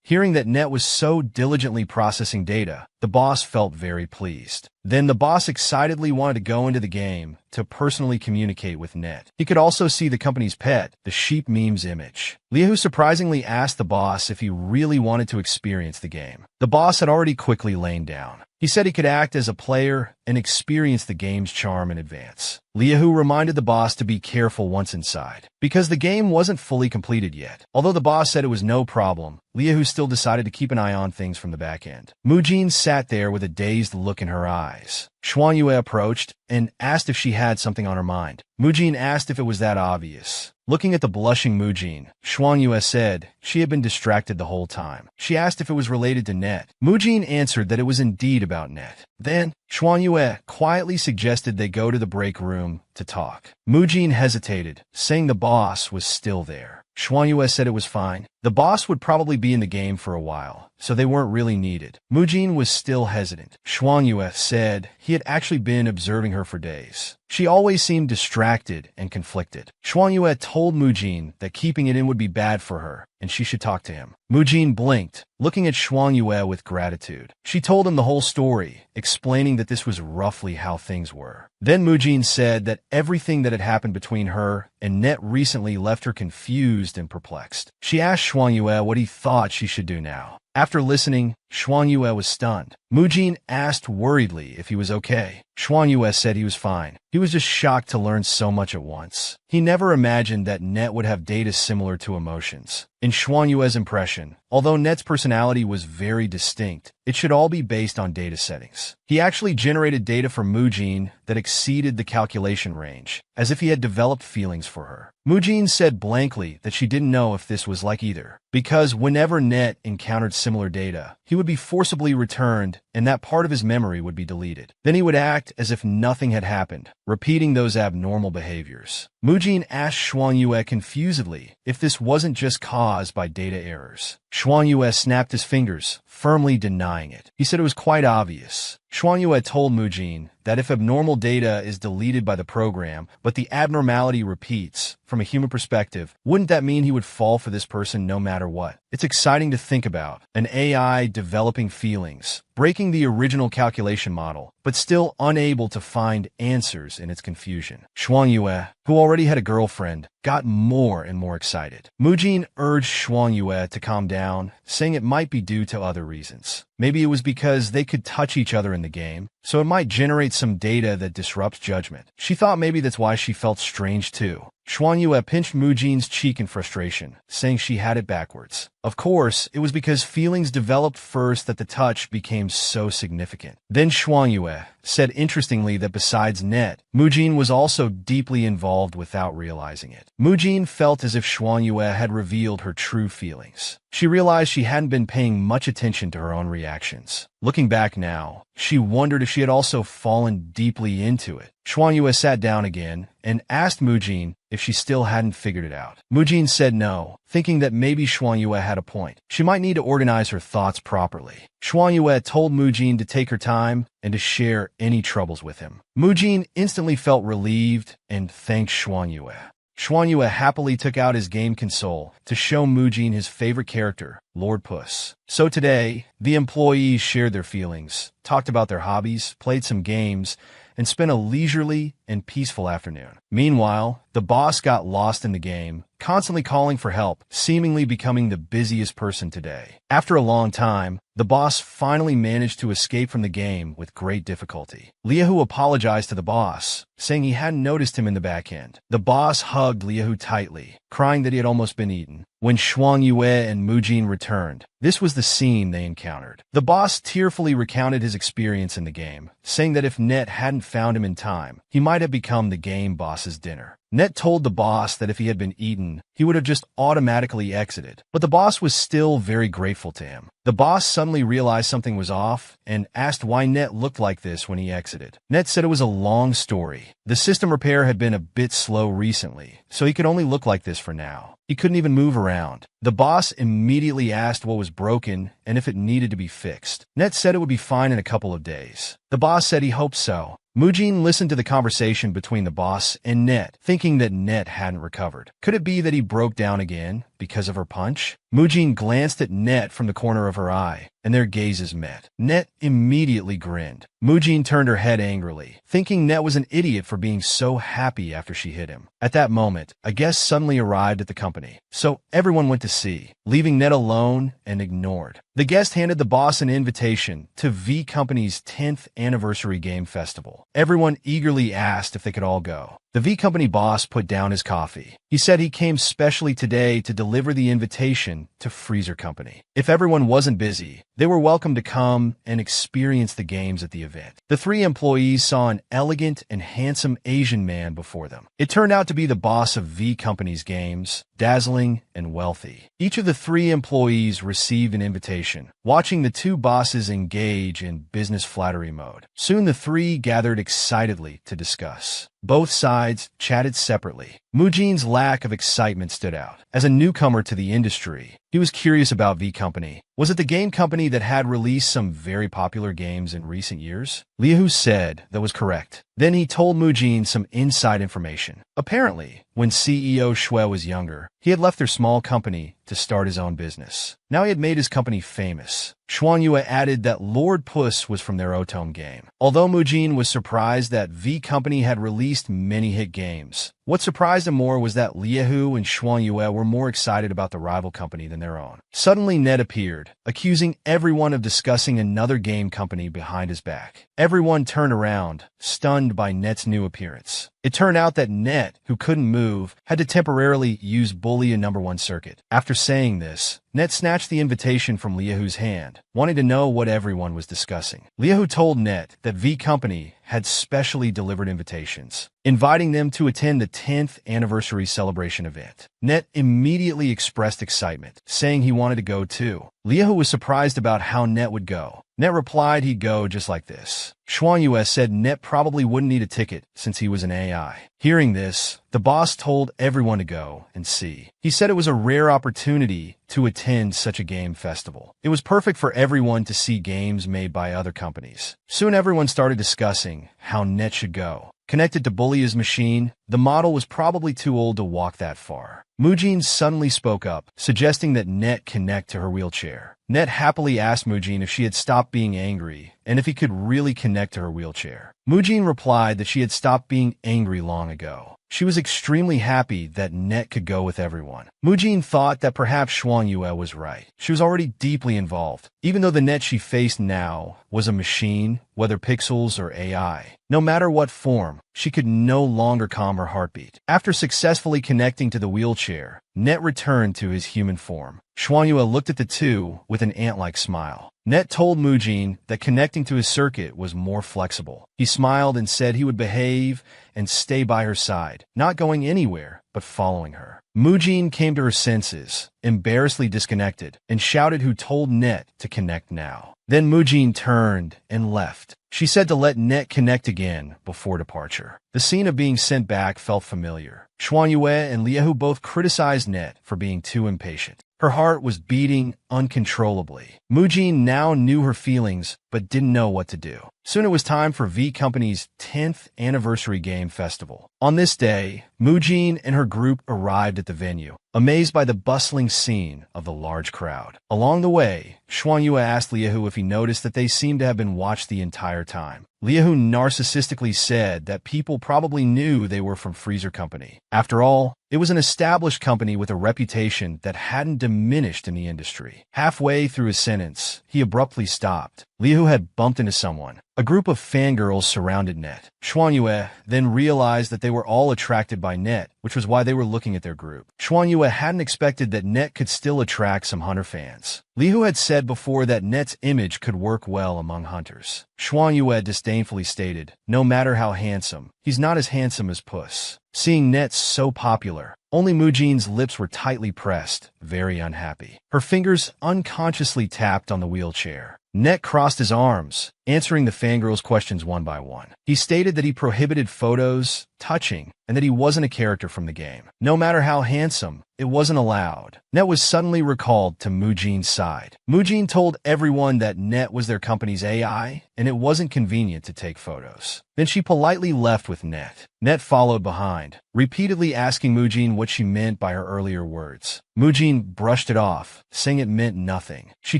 Hearing that Net was so diligently processing data, the boss felt very pleased. Then the boss excitedly wanted to go into the game to personally communicate with Net. He could also see the company's pet, the sheep meme's image. Liahu surprisingly asked the boss if he really wanted to experience the game. The boss had already quickly lain down. He said he could act as a player and experience the game's charm in advance. Liahu reminded the boss to be careful once inside, because the game wasn't fully completed yet. Although the boss said it was no problem, Liahu still decided to keep an eye on things from the back end. Mujin sat there with a dazed look in her eyes. Xuanyue approached and asked if she had something on her mind. Mujin asked if it was that obvious. Looking at the blushing Mujin, Xuanyue said she had been distracted the whole time. She asked if it was related to Net. Mujin answered that it was indeed about Net. Then, Xuanyue quietly suggested they go to the break room to talk. Mujin hesitated, saying the boss was still there. Xuanyue said it was fine. The boss would probably be in the game for a while, so they weren't really needed. Mujin was still hesitant. Shuangyue said he had actually been observing her for days. She always seemed distracted and conflicted. Shuangyue told Mujin that keeping it in would be bad for her, and she should talk to him. Mujin blinked, looking at Shuangyue with gratitude. She told him the whole story, explaining that this was roughly how things were. Then Mujin said that everything that had happened between her and Net recently left her confused and perplexed. She asked Shuangyue what he thought she should do now. After listening, Shuangyue was stunned. Mujin asked worriedly if he was okay. Shuangyue said he was fine. He was just shocked to learn so much at once. He never imagined that Net would have data similar to emotions. In Shuangyue's impression, although Net's personality was very distinct, it should all be based on data settings. He actually generated data for Mujin that exceeded the calculation range, as if he had developed feelings for her. Mujin said blankly that she didn't know if this was like either, because whenever Net encountered similar data, he would be forcibly returned and that part of his memory would be deleted. Then he would act as if nothing had happened, repeating those abnormal behaviors. Mujin asked Shuangyue confusedly if this wasn't just caused by data errors. Shuangyue snapped his fingers, firmly denying it. He said it was quite obvious. Shuangyue told Mujin that if abnormal data is deleted by the program, but the abnormality repeats, from a human perspective, wouldn't that mean he would fall for this person no matter what? It's exciting to think about. An AI developing feelings, breaking the original calculation model, but still unable to find answers in its confusion. Shuangyue, who already had a girlfriend, got more and more excited. Mujin urged Shuangyue to calm down, saying it might be due to other reasons. Maybe it was because they could touch each other in the game, so it might generate some data that disrupts judgment. She thought maybe that's why she felt strange too. Shuangyue pinched Mujin's cheek in frustration, saying she had it backwards. Of course, it was because feelings developed first that the touch became so significant. Then Shuangyue said interestingly that besides Net, Mujin was also deeply involved without realizing it. Mujin felt as if Shuangyue had revealed her true feelings. She realized she hadn't been paying much attention to her own reactions. Looking back now, she wondered if she had also fallen deeply into it. Shuangyue sat down again and asked Mujin if she still hadn't figured it out. Mujin said no, thinking that maybe Shuangyue had a point. She might need to organize her thoughts properly. Shuangyue told Mujin to take her time and to share any troubles with him. Mujin instantly felt relieved and thanked Shuangyue. Shuangyue happily took out his game console to show Mujin his favorite character, Lord Puss. So today, the employees shared their feelings, talked about their hobbies, played some games, and spent a leisurely and peaceful afternoon. Meanwhile, the boss got lost in the game, constantly calling for help, seemingly becoming the busiest person today. After a long time, the boss finally managed to escape from the game with great difficulty. Liahu apologized to the boss, saying he hadn't noticed him in the back end. The boss hugged Liahu tightly, crying that he had almost been eaten. When Shuangyue and Mujin returned, this was the scene they encountered. The boss tearfully recounted his experience in the game, saying that if Net hadn't found him in time, he might have become the game boss's dinner. Net told the boss that if he had been eaten, he would have just automatically exited, but the boss was still very grateful to him. The boss suddenly realized something was off and asked why Net looked like this when he exited. Net said it was a long story. The system repair had been a bit slow recently, so he could only look like this for now. He couldn't even move around. The boss immediately asked what was broken and if it needed to be fixed. Net said it would be fine in a couple of days. The boss said he hoped so. Mujin listened to the conversation between the boss and Net, thinking that Net hadn't recovered. Could it be that he broke down again because of her punch? Mujin glanced at Net from the corner of her eye, and their gazes met. Net immediately grinned. Mujin turned her head angrily, thinking Net was an idiot for being so happy after she hit him. At that moment, a guest suddenly arrived at the company, so everyone went to see, leaving Net alone and ignored. The guest handed the boss an invitation to V Company's 10th anniversary game festival. Everyone eagerly asked if they could all go. The V Company boss put down his coffee. He said he came specially today to deliver the invitation to Freezer Company. If everyone wasn't busy, they were welcome to come and experience the games at the event. The three employees saw an elegant and handsome Asian man before them. It turned out to be the boss of V Company's games, dazzling and wealthy. Each of the three employees received an invitation, watching the two bosses engage in business flattery mode. Soon the three gathered excitedly to discuss. Both sides chatted separately, Mujin's lack of excitement stood out. As a newcomer to the industry, he was curious about V Company. Was it the game company that had released some very popular games in recent years? Liahu said that was correct. Then he told Mujin some inside information. Apparently, when CEO Shui was younger, he had left their small company to start his own business. Now he had made his company famous. Xuanyue added that Lord Puss was from their Otome game. Although Mujin was surprised that V Company had released many hit games, what surprised him more was that Liahu and Xuanyue were more excited about the rival company than their own. Suddenly Net appeared, accusing everyone of discussing another game company behind his back. Everyone turned around, stunned by Net's new appearance. It turned out that Net, who couldn't move, had to temporarily use Bully in number 1 circuit. After saying this, Net snatched the invitation from Liahu's hand, wanting to know what everyone was discussing. Liahu told Net that V Company had specially delivered invitations, inviting them to attend the 10th anniversary celebration event. Net immediately expressed excitement, saying he wanted to go too. Liahu was surprised about how Net would go. Net replied he'd go just like this. Xuanyue said Net probably wouldn't need a ticket since he was an AI. Hearing this, the boss told everyone to go and see. He said it was a rare opportunity to attend such a game festival. It was perfect for everyone to see games made by other companies. Soon everyone started discussing how Net should go. Connected to Bully's machine, the model was probably too old to walk that far. Mujin suddenly spoke up, suggesting that Net connect to her wheelchair. Net happily asked Mujin if she had stopped being angry and if he could really connect to her wheelchair. Mujin replied that she had stopped being angry long ago. She was extremely happy that Net could go with everyone. Mujin thought that perhaps Xuanyue was right. She was already deeply involved, even though the Net she faced now was a machine, whether pixels or AI. No matter what form, she could no longer calm her heartbeat. After successfully connecting to the wheelchair, Net returned to his human form. Xuanyue looked at the two with an ant-like smile. Net told Mujin that connecting to his circuit was more flexible. He smiled and said he would behave and stay by her side, not going anywhere, but following her. Mujin came to her senses, embarrassedly disconnected, and shouted who told Net to connect now. Then Mujin turned and left. She said to let Net connect again before departure. The scene of being sent back felt familiar. Xuanyue and Liahu both criticized Net for being too impatient. Her heart was beating uncontrollably. Mujin now knew her feelings, but didn't know what to do. Soon it was time for V Company's 10th anniversary game festival. On this day, Mujin and her group arrived at the venue, amazed by the bustling scene of the large crowd. Along the way, Xuanyue asked Liahu if he noticed that they seemed to have been watched the entire time. Liahu narcissistically said that people probably knew they were from Freezer Company. After all, it was an established company with a reputation that hadn't diminished in the industry. Halfway through his sentence, he abruptly stopped. Liahu had bumped into someone. A group of fangirls surrounded Net. Xuanyue then realized that they were all attracted by Net, which was why they were looking at their group. Xuanyue hadn't expected that Net could still attract some hunter fans. Liahu had said before that Net's image could work well among hunters. Xuanyue disdainfully stated, no matter how handsome, he's not as handsome as Puss. Seeing Net so popular, only Mujin's lips were tightly pressed, very unhappy. Her fingers unconsciously tapped on the wheelchair. Net crossed his arms, answering the fangirls' questions one by one. He stated that he prohibited photos, touching, and that he wasn't a character from the game. No matter how handsome, it wasn't allowed. Net was suddenly recalled to Mujin's side. Mujin told everyone that Net was their company's AI, and it wasn't convenient to take photos. Then she politely left with Net. Net followed behind, repeatedly asking Mujin what she meant by her earlier words. Mujin brushed it off, saying it meant nothing. She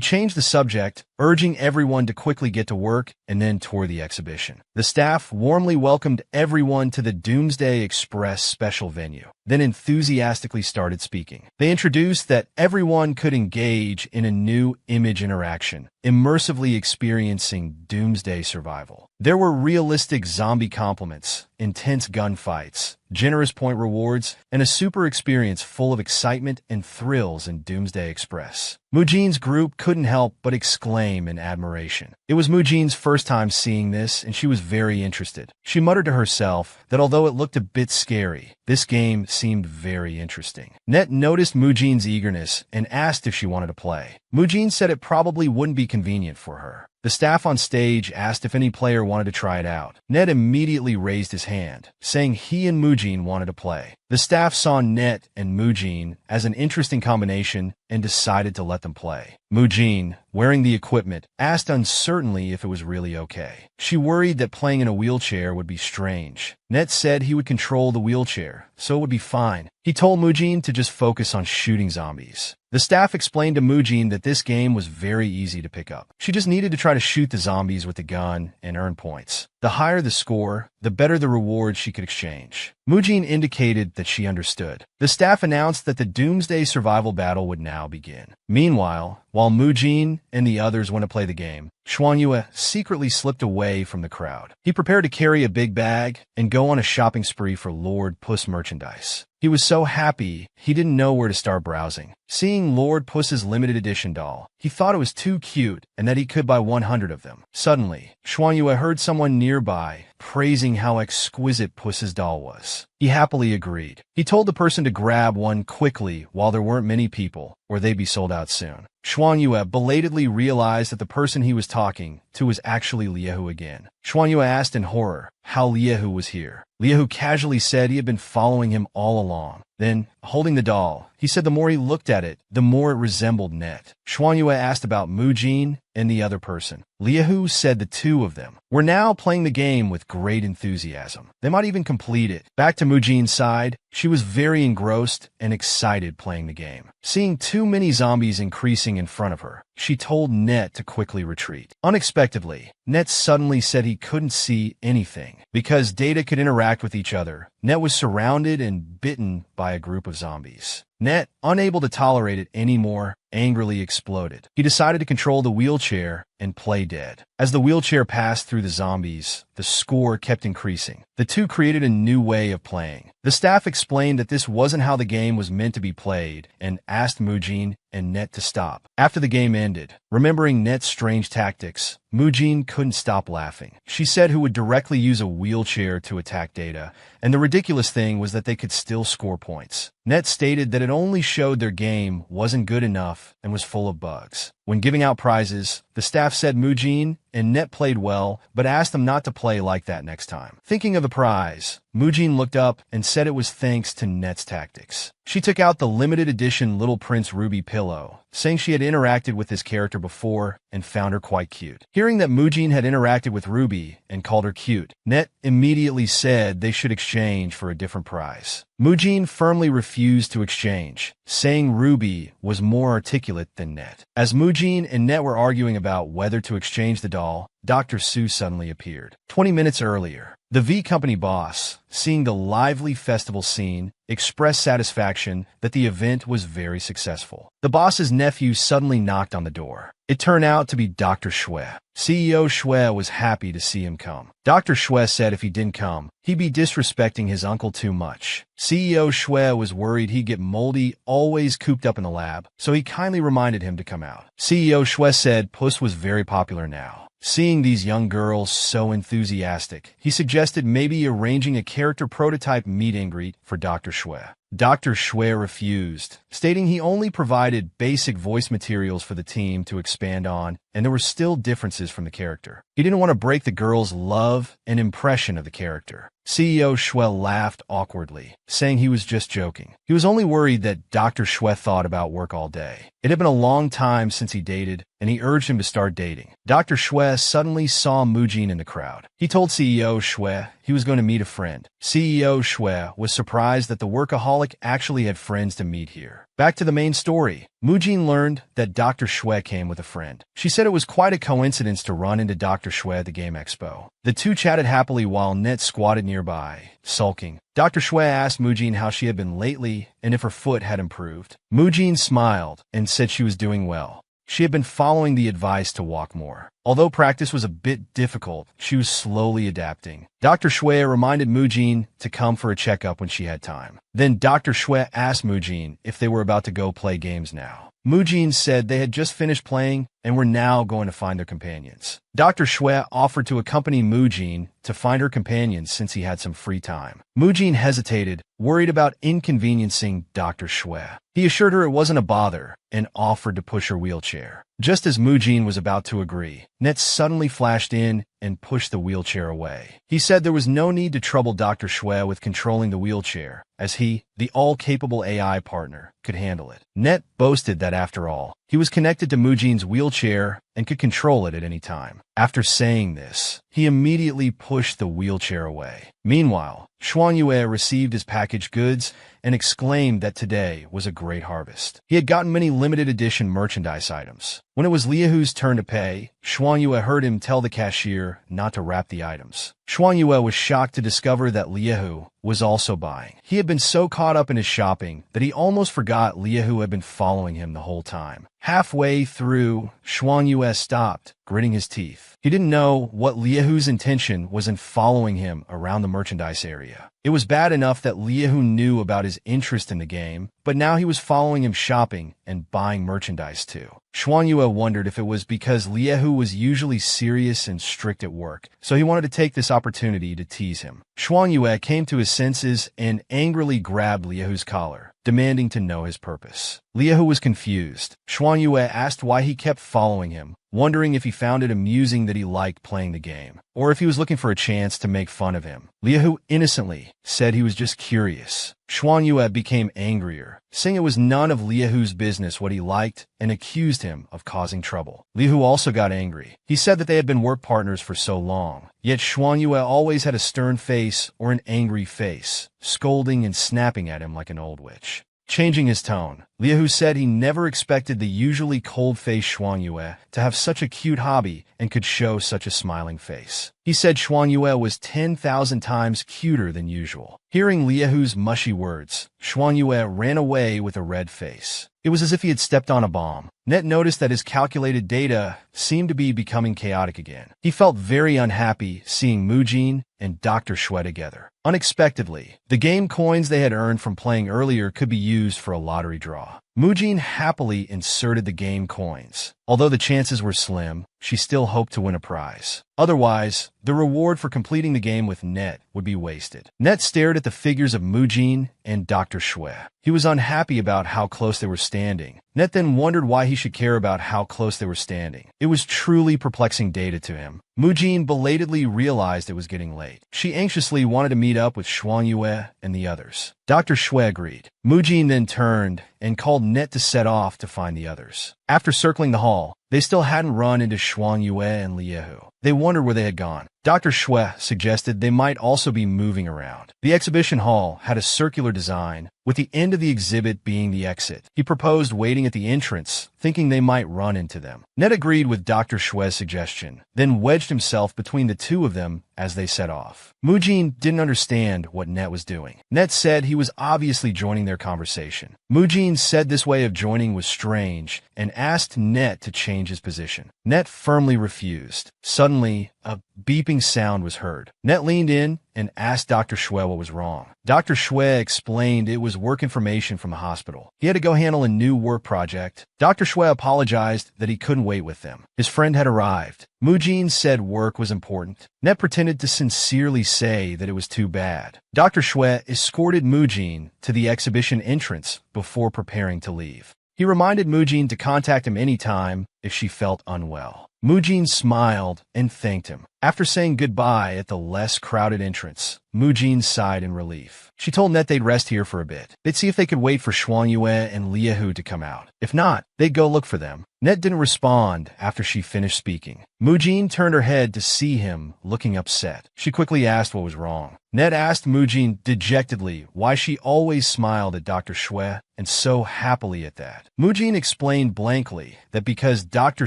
changed the subject, urging everyone to quickly get to work, and then toured the exhibition. The staff warmly welcomed everyone to the Doomsday Express special venue, then enthusiastically started speaking. They introduced that everyone could engage in a new image interaction, immersively experiencing Doomsday survival. There were realistic zombie compliments, intense gunfights, generous point rewards, and a super experience full of excitement and thrills in Doomsday Express. Mujin's group couldn't help but exclaim in admiration. It was Mujin's first time seeing this, and she was very interested. She muttered to herself that although it looked a bit scary, this game seemed very interesting. Net noticed Mujin's eagerness and asked if she wanted to play. Mujin said it probably wouldn't be convenient for her. The staff on stage asked if any player wanted to try it out. Net immediately raised his hand, saying he and Mujin wanted to play. The staff saw Net and Mujin as an interesting combination and decided to let them play. Mujin, wearing the equipment, asked uncertainly if it was really okay. She worried that playing in a wheelchair would be strange. Net said he would control the wheelchair, so it would be fine. He told Mujin to just focus on shooting zombies. The staff explained to Mujin that this game was very easy to pick up. She just needed to try to shoot the zombies with the gun and earn points. The higher the score, the better the reward she could exchange. Mujin indicated that she understood. The staff announced that the Doomsday survival battle would now begin. Meanwhile, while Mujin and the others went to play the game, Xuanyue secretly slipped away from the crowd. He prepared to carry a big bag and go on a shopping spree for Lord Puss merchandise. He was so happy, he didn't know where to start browsing. Seeing Lord Puss's limited edition doll, he thought it was too cute and that he could buy 100 of them. Suddenly, Xuanyue heard someone nearby praising how exquisite Puss's doll was. He happily agreed. He told the person to grab one quickly while there weren't many people, or they'd be sold out soon. Xuanyue belatedly realized that the person he was talking to was actually Liehu again. Xuanyue asked in horror how Liehu was here. Liehu casually said he had been following him all along. Then, holding the doll, he said the more he looked at it, the more it resembled Net. Xuanyue asked about Mujin and the other person. Liehu said the two of them were now playing the game with great enthusiasm. They might even complete it. Back to Mujin's side, she was very engrossed and excited playing the game. Seeing too many zombies increasing in front of her, she told Net to quickly retreat. Unexpectedly, Net suddenly said he couldn't see anything. Because data could interact with each other, Net was surrounded and bitten by a group of zombies. Net, unable to tolerate it anymore, angrily exploded. He decided to control the wheelchair and play dead. As the wheelchair passed through the zombies, the score kept increasing. The two created a new way of playing. The staff explained that this wasn't how the game was meant to be played and asked Mujin and Net to stop. After the game ended, remembering Net's strange tactics, Mujin couldn't stop laughing. She said who would directly use a wheelchair to attack Data, and the ridiculous thing was that they could still score points. Net stated that it only showed their game wasn't good enough and was full of bugs. When giving out prizes, the staff said Mujin and Net played well, but asked them not to play like that next time. Thinking of the prize, Mujin looked up and said it was thanks to Net's tactics. She took out the limited edition Little Prince Ruby pillow, saying she had interacted with this character before and found her quite cute. Hearing that Mujin had interacted with Ruby and called her cute, Net immediately said they should exchange for a different prize. Mujin firmly refused to exchange, saying Ruby was more articulate than Net. As Mujin and Net were arguing about whether to exchange the doll, Dr. Seuss suddenly appeared. 20 minutes earlier, the V Company boss, seeing the lively festival scene, expressed satisfaction that the event was very successful. The boss's nephew suddenly knocked on the door. It turned out to be Dr. Xue. CEO Xue was happy to see him come. Dr. Xue said if he didn't come, he'd be disrespecting his uncle too much. CEO Xue was worried he'd get moldy, always cooped up in the lab, so he kindly reminded him to come out. CEO Xue said Puss was very popular now. Seeing these young girls so enthusiastic, he suggested maybe arranging a character prototype meet and greet for Dr. Xue. Dr. Xue refused, stating he only provided basic voice materials for the team to expand on, and there were still differences from the character. He didn't want to break the girls' love and impression of the character. CEO Xue laughed awkwardly, saying he was just joking. He was only worried that Dr. Xue thought about work all day. It had been a long time since he dated, and he urged him to start dating. Dr. Xue suddenly saw Mujin in the crowd. He told CEO Xue he was going to meet a friend. CEO Xue was surprised that the workaholic actually had friends to meet here. Back to the main story. Mujin learned that Dr. Xue came with a friend. She said it was quite a coincidence to run into Dr. Xue at the Game Expo. The two chatted happily while Net squatted nearby, sulking. Dr. Xue asked Mujin how she had been lately and if her foot had improved. Mujin smiled and said she was doing well. She had been following the advice to walk more. Although practice was a bit difficult, she was slowly adapting. Dr. Xue reminded Mujin to come for a checkup when she had time. Then Dr. Xue asked Mujin if they were about to go play games now. Mujin said they had just finished playing and were now going to find their companions. Dr. Shui offered to accompany Mujin to find her companions since he had some free time. Mujin hesitated, worried about inconveniencing Dr. Shui. He assured her it wasn't a bother and offered to push her wheelchair. Just as Mujin was about to agree, Net suddenly flashed in and pushed the wheelchair away. He said there was no need to trouble Dr. Shui with controlling the wheelchair, as he, the all-capable AI partner, could handle it. Net boasted that after all, he was connected to Mujin's wheelchair and could control it at any time. After saying this, he immediately pushed the wheelchair away. Meanwhile, Xuanyue received his packaged goods and exclaimed that today was a great harvest. He had gotten many limited edition merchandise items. When it was Liahu's turn to pay, Xuanyue heard him tell the cashier not to wrap the items. Xuanyue was shocked to discover that Liahu was also buying. He had been so caught up in his shopping that he almost forgot Liahu had been following him the whole time. Halfway through, Xuanyue stopped, gritting his teeth. He didn't know what Liahu's intention was in following him around the merchandise area. It was bad enough that Liahu knew about his interest in the game, but now he was following him shopping and buying merchandise too. Xuanyue wondered if it was because Liahu was usually serious and strict at work, so he wanted to take this opportunity to tease him. Xuanyue came to his senses and angrily grabbed Liahu's collar, demanding to know his purpose. Liahu was confused. Xuanyue asked why he kept following him, wondering if he found it amusing that he liked playing the game, or if he was looking for a chance to make fun of him. Liahu innocently said he was just curious. Xuanyue became angrier, saying it was none of Liahu's business what he liked, and accused him of causing trouble. Liahu also got angry. He said that they had been work partners for so long, yet Xuanyue always had a stern face or an angry face, scolding and snapping at him like an old witch. Changing his tone, Liahu said he never expected the usually cold-faced Xuanyue to have such a cute hobby and could show such a smiling face. He said Xuanyue was 10,000 times cuter than usual. Hearing Liahu's mushy words, Xuanyue ran away with a red face. It was as if he had stepped on a bomb. Net noticed that his calculated data seemed to be becoming chaotic again. He felt very unhappy seeing Mujin and Dr. Shui together. Unexpectedly, the game coins they had earned from playing earlier could be used for a lottery draw. Mujin happily inserted the game coins. Although the chances were slim, she still hoped to win a prize. Otherwise, the reward for completing the game with Net would be wasted. Net stared at the figures of Mujin and Dr. Shui. He was unhappy about how close they were standing. Net then wondered why he should care about how close they were standing. It was truly perplexing data to him. Mujin belatedly realized it was getting late. She anxiously wanted to meet up with Xuanyue and the others. Dr. Shui agreed. Mujin then turned and called Net to set off to find the others. After circling the hall, they still hadn't run into Xuanyue and Liahu. They wondered where they had gone. Dr. Shui suggested they might also be moving around. The exhibition hall had a circular design, with the end of the exhibit being the exit. He proposed waiting at the entrance, thinking they might run into them. Net agreed with Dr. Shui's suggestion, then wedged himself between the two of them as they set off. Mujin didn't understand what Net was doing. Net said he was obviously joining their conversation. Mujin said this way of joining was strange and asked Net to change his position. Net firmly refused. Suddenly, a beeping sound was heard. Net leaned in and asked Dr. Shui what was wrong. Dr. Shui explained it was work information from the hospital. He had to go handle a new work project. Dr. Shui apologized that he couldn't wait with them. His friend had arrived. Mujin said work was important. Net pretended to sincerely say that it was too bad. Dr. Shui escorted Mujin to the exhibition entrance before preparing to leave. He reminded Mujin to contact him anytime if she felt unwell. Mujin smiled and thanked him. After saying goodbye at the less crowded entrance, Mujin sighed in relief. She told Net they'd rest here for a bit. They'd see if they could wait for Xuanyue and Liahu to come out. If not, they'd go look for them. Net didn't respond after she finished speaking. Mujin turned her head to see him looking upset. She quickly asked what was wrong. Net asked Mujin dejectedly why she always smiled at Dr. Shui and so happily at that. Mujin explained blankly that because Dr.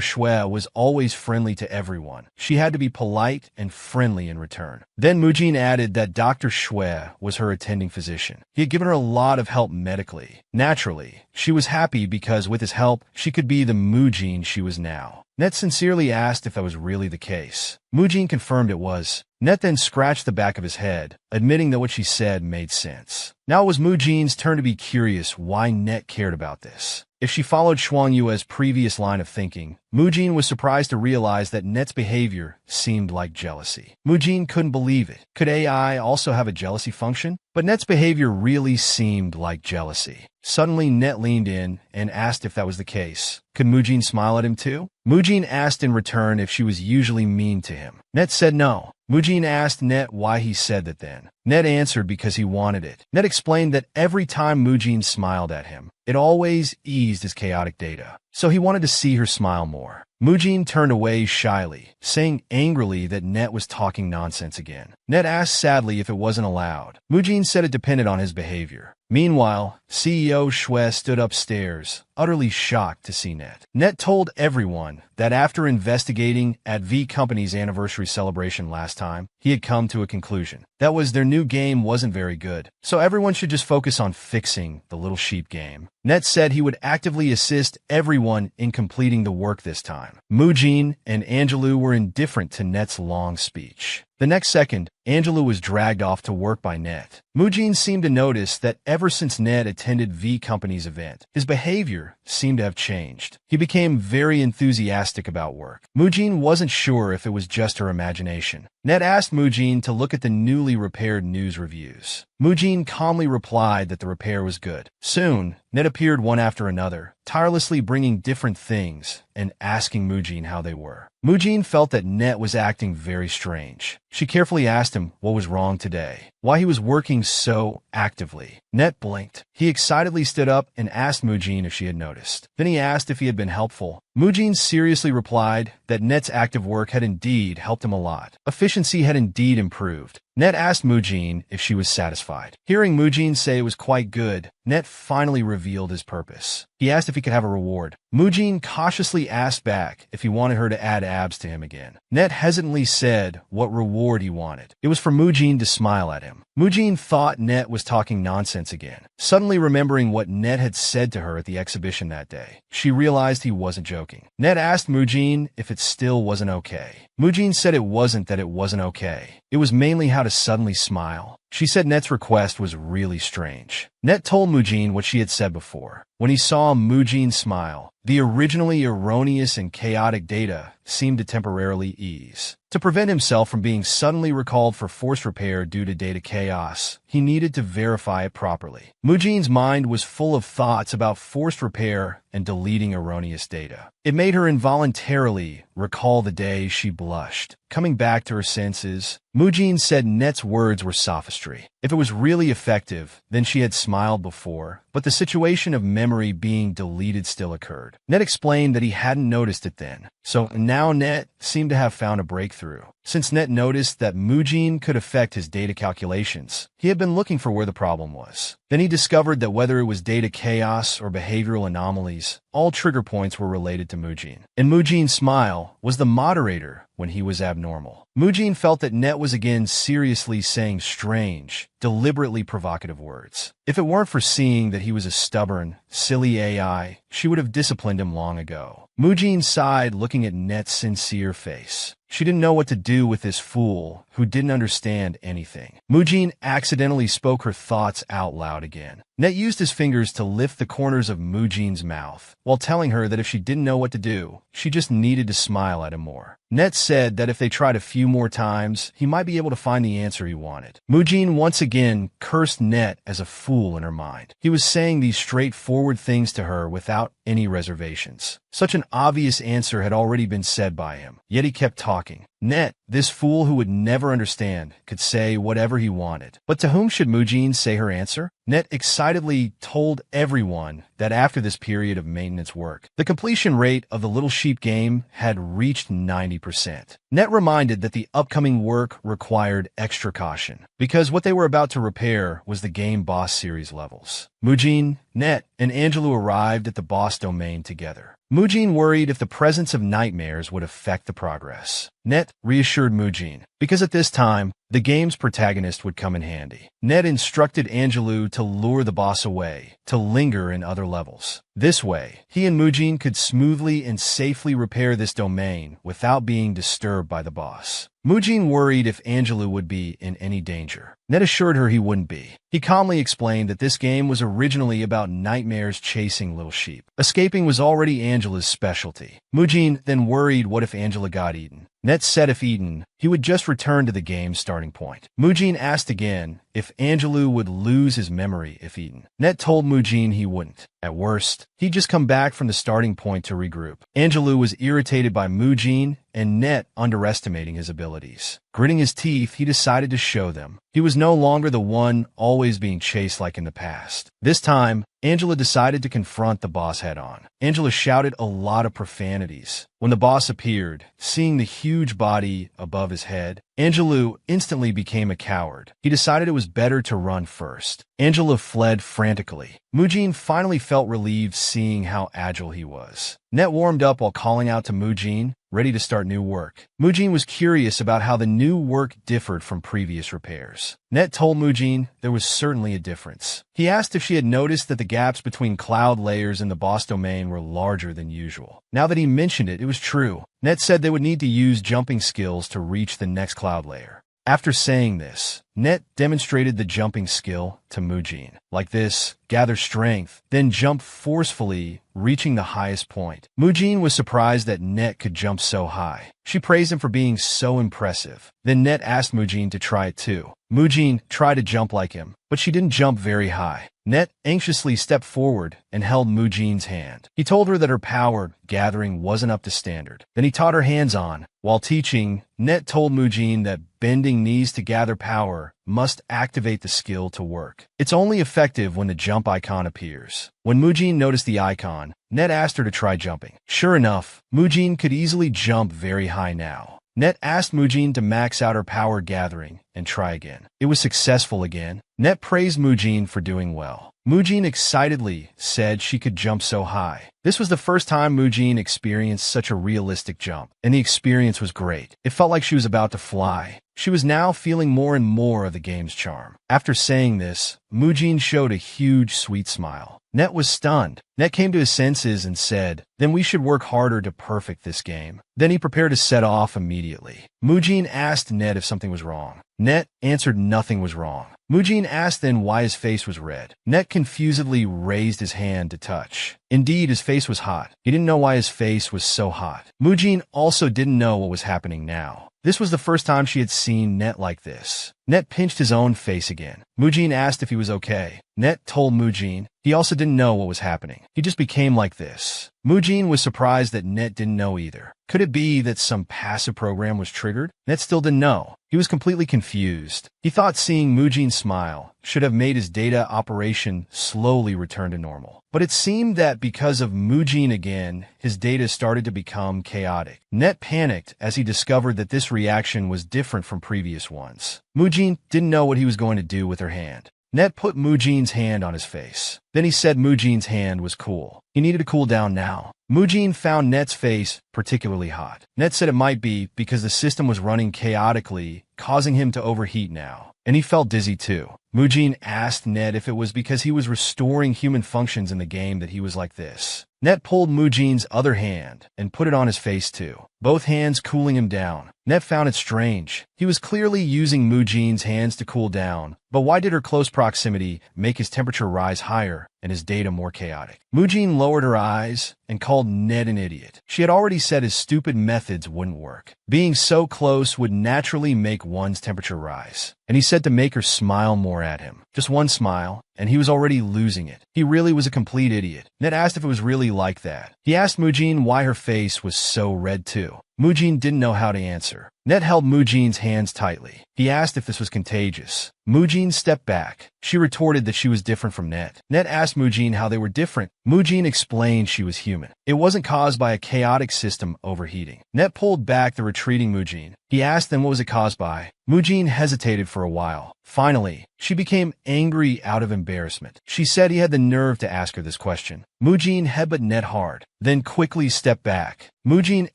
Shui was always friendly to everyone, she had to be polite and friendly in return. Then Mujin added that Dr. Shui was her attending physician. He had given her a lot of help medically. Naturally, she was happy because with his help, she could be the Mujin she was now. Net sincerely asked if that was really the case. Mujin confirmed it was. Net then scratched the back of his head, admitting that what she said made sense. Now it was Mujin's turn to be curious why Net cared about this. If she followed Shuang Yue's previous line of thinking, Mujin was surprised to realize that Net's behavior seemed like jealousy. Mujin couldn't believe it. Could AI also have a jealousy function? But Net's behavior really seemed like jealousy. Suddenly, Net leaned in and asked if that was the case. Could Mujin smile at him too? Mujin asked in return if she was usually mean to him. Net said no. Mujin asked Net why he said that then. Net answered because he wanted it. Net explained that every time Mujin smiled at him, it always eased his chaotic data. So he wanted to see her smile more. Mujin turned away shyly, saying angrily that Net was talking nonsense again. Net asked sadly if it wasn't allowed. Mujin said it depended on his behavior. Meanwhile, CEO Shui stood upstairs, utterly shocked to see Net. Net told everyone that after investigating at V Company's anniversary celebration last time, he had come to a conclusion. That was their new game wasn't very good, so everyone should just focus on fixing the little sheep game. Net said he would actively assist everyone in completing the work this time. Mujin and Angelou were indifferent to Net's long speech. The next second, Angelou was dragged off to work by Net. Mujin seemed to notice that ever since Net attended V Company's event, his behavior seemed to have changed. He became very enthusiastic about work. Mujin wasn't sure if it was just her imagination. Net asked Mujin to look at the newly repaired news reviews. Mujin calmly replied that the repair was good. Soon, Net appeared one after another, tirelessly bringing different things and asking Mujin how they were. Mujin felt that Net was acting very strange. She carefully asked him what was wrong today, why he was working so actively. Net blinked. He excitedly stood up and asked Mujin if she had noticed. Then he asked if he had been helpful. Mujin seriously replied that Net's active work had indeed helped him a lot. Efficiency had indeed improved. Net asked Mujin if she was satisfied. Hearing Mujin say it was quite good, Net finally revealed his purpose. He asked if he could have a reward. Mujin cautiously asked back if he wanted her to add abs to him again. Net hesitantly said what reward he wanted. It was for Mujin to smile at him. Mujin thought Net was talking nonsense again. Suddenly remembering what Net had said to her at the exhibition that day, she realized he wasn't joking. Net asked Mujin if it still wasn't okay. Mujin said it wasn't that it wasn't okay. It was mainly how to suddenly smile. She said Net's request was really strange. Net told Mujin what she had said before. When he saw Mujin smile, the originally erroneous and chaotic data seemed to temporarily ease. To prevent himself from being suddenly recalled for forced repair due to data chaos, he needed to verify it properly. Mujin's mind was full of thoughts about forced repair and deleting erroneous data. It made her involuntarily recall the day she blushed. Coming back to her senses, Mujin said Net's words were sophistry. If it was really effective, then she had smiled before, but the situation of memory being deleted still occurred. Net explained that he hadn't noticed it then, so now Net seemed to have found a breakthrough. Since Net noticed that Mujin could affect his data calculations, he had been looking for where the problem was. Then he discovered that whether it was data chaos or behavioral anomalies, all trigger points were related to Mujin. And Mujin's smile was the moderator when he was abnormal. Mujin felt that Net was again seriously saying strange, deliberately provocative words. If it weren't for seeing that he was a stubborn, silly AI, she would have disciplined him long ago. Mujin sighed, looking at Net's sincere face. She didn't know what to do with this fool who didn't understand anything. Mujin accidentally spoke her thoughts out loud again. Net used his fingers to lift the corners of Mujin's mouth, while telling her that if she didn't know what to do, she just needed to smile at him more. Net said that if they tried a few more times, he might be able to find the answer he wanted. Mujin once again cursed Net as a fool in her mind. He was saying these straightforward things to her without any reservations. Such an obvious answer had already been said by him, yet he kept talking. Net, this fool who would never understand, could say whatever he wanted. But to whom should Mujin say her answer? Net excitedly told everyone that after this period of maintenance work, the completion rate of the Little Sheep game had reached 90%. Net reminded that the upcoming work required extra caution, because what they were about to repair was the game boss series levels. Mujin, Net, and Angelou arrived at the boss domain together. Mujin worried if the presence of nightmares would affect the progress. Net reassured Mujin, because at this time, the game's protagonist would come in handy. Net instructed Angelou to lure the boss away, to linger in other levels. This way, he and Mujin could smoothly and safely repair this domain without being disturbed by the boss. Mujin worried if Angelou would be in any danger. Net assured her he wouldn't be. He calmly explained that this game was originally about nightmares chasing little sheep. Escaping was already Angela's specialty. Mujin then worried what if Angela got eaten. Net said if eaten, he would just return to the game's starting point. Mujin asked again if Angelou would lose his memory if eaten. Net told Mujin he wouldn't. At worst, he'd just come back from the starting point to regroup. Angelou was irritated by Mujin and Net underestimating his abilities. Gritting his teeth, he decided to show them. He was no longer the one always being chased like in the past. This time, Angela decided to confront the boss head-on. Angela shouted a lot of profanities. When the boss appeared, seeing the huge body above his head, Angelou instantly became a coward. He decided it was better to run first. Angela fled frantically. Mujin finally felt relieved seeing how agile he was. Net warmed up while calling out to Mujin, ready to start new work. Mujin was curious about how the new work differed from previous repairs. Net told Mujin there was certainly a difference. He asked if she had noticed that the gaps between cloud layers in the boss domain were larger than usual. Now that he mentioned it, it was true. Net said they would need to use jumping skills to reach the next cloud layer. After saying this, Net demonstrated the jumping skill to Mujin. Like this, gather strength, then jump forcefully, reaching the highest point. Mujin was surprised that Net could jump so high. She praised him for being so impressive. Then Net asked Mujin to try it too. Mujin tried to jump like him, but she didn't jump very high. Net anxiously stepped forward and held Mujin's hand. He told her that her power gathering wasn't up to standard. Then he taught her hands-on. While teaching, Net told Mujin that bending knees to gather power must activate the skill to work. It's only effective when the jump icon appears. When Mujin noticed the icon, Net asked her to try jumping. Sure enough, Mujin could easily jump very high now. Net asked Mujin to max out her power gathering and try again. It was successful again. Net praised Mujin for doing well. Mujin excitedly said she could jump so high. This was the first time Mujin experienced such a realistic jump, and the experience was great. It felt like she was about to fly. She was now feeling more and more of the game's charm. After saying this, Mujin showed a huge, sweet smile. Net was stunned. Net came to his senses and said, "Then we should work harder to perfect this game." Then he prepared to set off immediately. Mujin asked Net if something was wrong. Net answered nothing was wrong. Mujin asked then why his face was red. Net confusedly raised his hand to touch. Indeed, his face was hot. He didn't know why his face was so hot. Mujin also didn't know what was happening now. This was the first time she had seen Net like this. Net pinched his own face again. Mujin asked if he was okay. Net told Mujin he also didn't know what was happening. He just became like this. Mujin was surprised that Net didn't know either. Could it be that some passive program was triggered? Net still didn't know. He was completely confused. He thought seeing Mujin smile should have made his data operation slowly return to normal. But it seemed that because of Mujin again, his data started to become chaotic. Net panicked as he discovered that this reaction was different from previous ones. Mujin didn't know what he was going to do with her hand. Net put Mujin's hand on his face. Then he said Mujin's hand was cool. He needed to cool down now. Mujin found Net's face particularly hot. Net said it might be because the system was running chaotically, causing him to overheat now. And he felt dizzy too. Mujin asked Net if it was because he was restoring human functions in the game that he was like this. Net pulled Mujin's other hand and put it on his face too, both hands cooling him down. Net found it strange. He was clearly using Mujin's hands to cool down, but why did her close proximity make his temperature rise higher and his data more chaotic? Mujin lowered her eyes and called Net an idiot. She had already said his stupid methods wouldn't work. Being so close would naturally make one's temperature rise. And he said to make her smile more at him. Just one smile, and he was already losing it. He really was a complete idiot. Net asked if it was really like that. He asked Mujin why her face was so red too. Mujin didn't know how to answer. Net held Mujin's hands tightly. He asked if this was contagious. Mujin stepped back. She retorted that she was different from Net. Net asked Mujin how they were different. Mujin explained she was human. human. It wasn't caused by a chaotic system overheating. Net pulled back the retreating Mujin. He asked them what was it caused by. Mujin hesitated for a while. Finally, she became angry out of embarrassment. She said he had the nerve to ask her this question. Mujin headbutted Net hard, then quickly stepped back. Mujin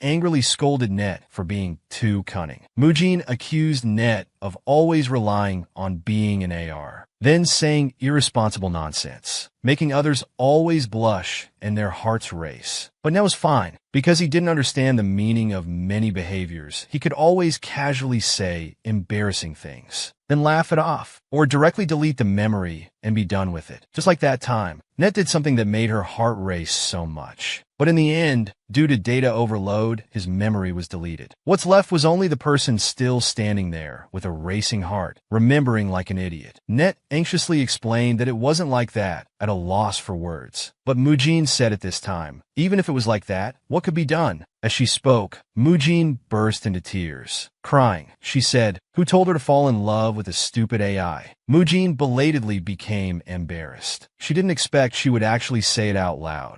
angrily scolded Net for being too cunning. Mujin accused Net of always relying on being an AR, then saying irresponsible nonsense, making others always blush and their hearts race. But Net was fine. Because he didn't understand the meaning of many behaviors, he could always casually say embarrassing things, then laugh it off, or directly delete the memory and be done with it. Just like that time, Net did something that made her heart race so much. But in the end, due to data overload, his memory was deleted. What's left was only the person still standing there with a racing heart, remembering like an idiot. Net anxiously explained that it wasn't like that, at a loss for words. But Mujin said at this time, even if it was like that, what could be done? As she spoke, Mujin burst into tears. Crying, she said, who told her to fall in love with a stupid AI? Mujin belatedly became embarrassed. She didn't expect she would actually say it out loud.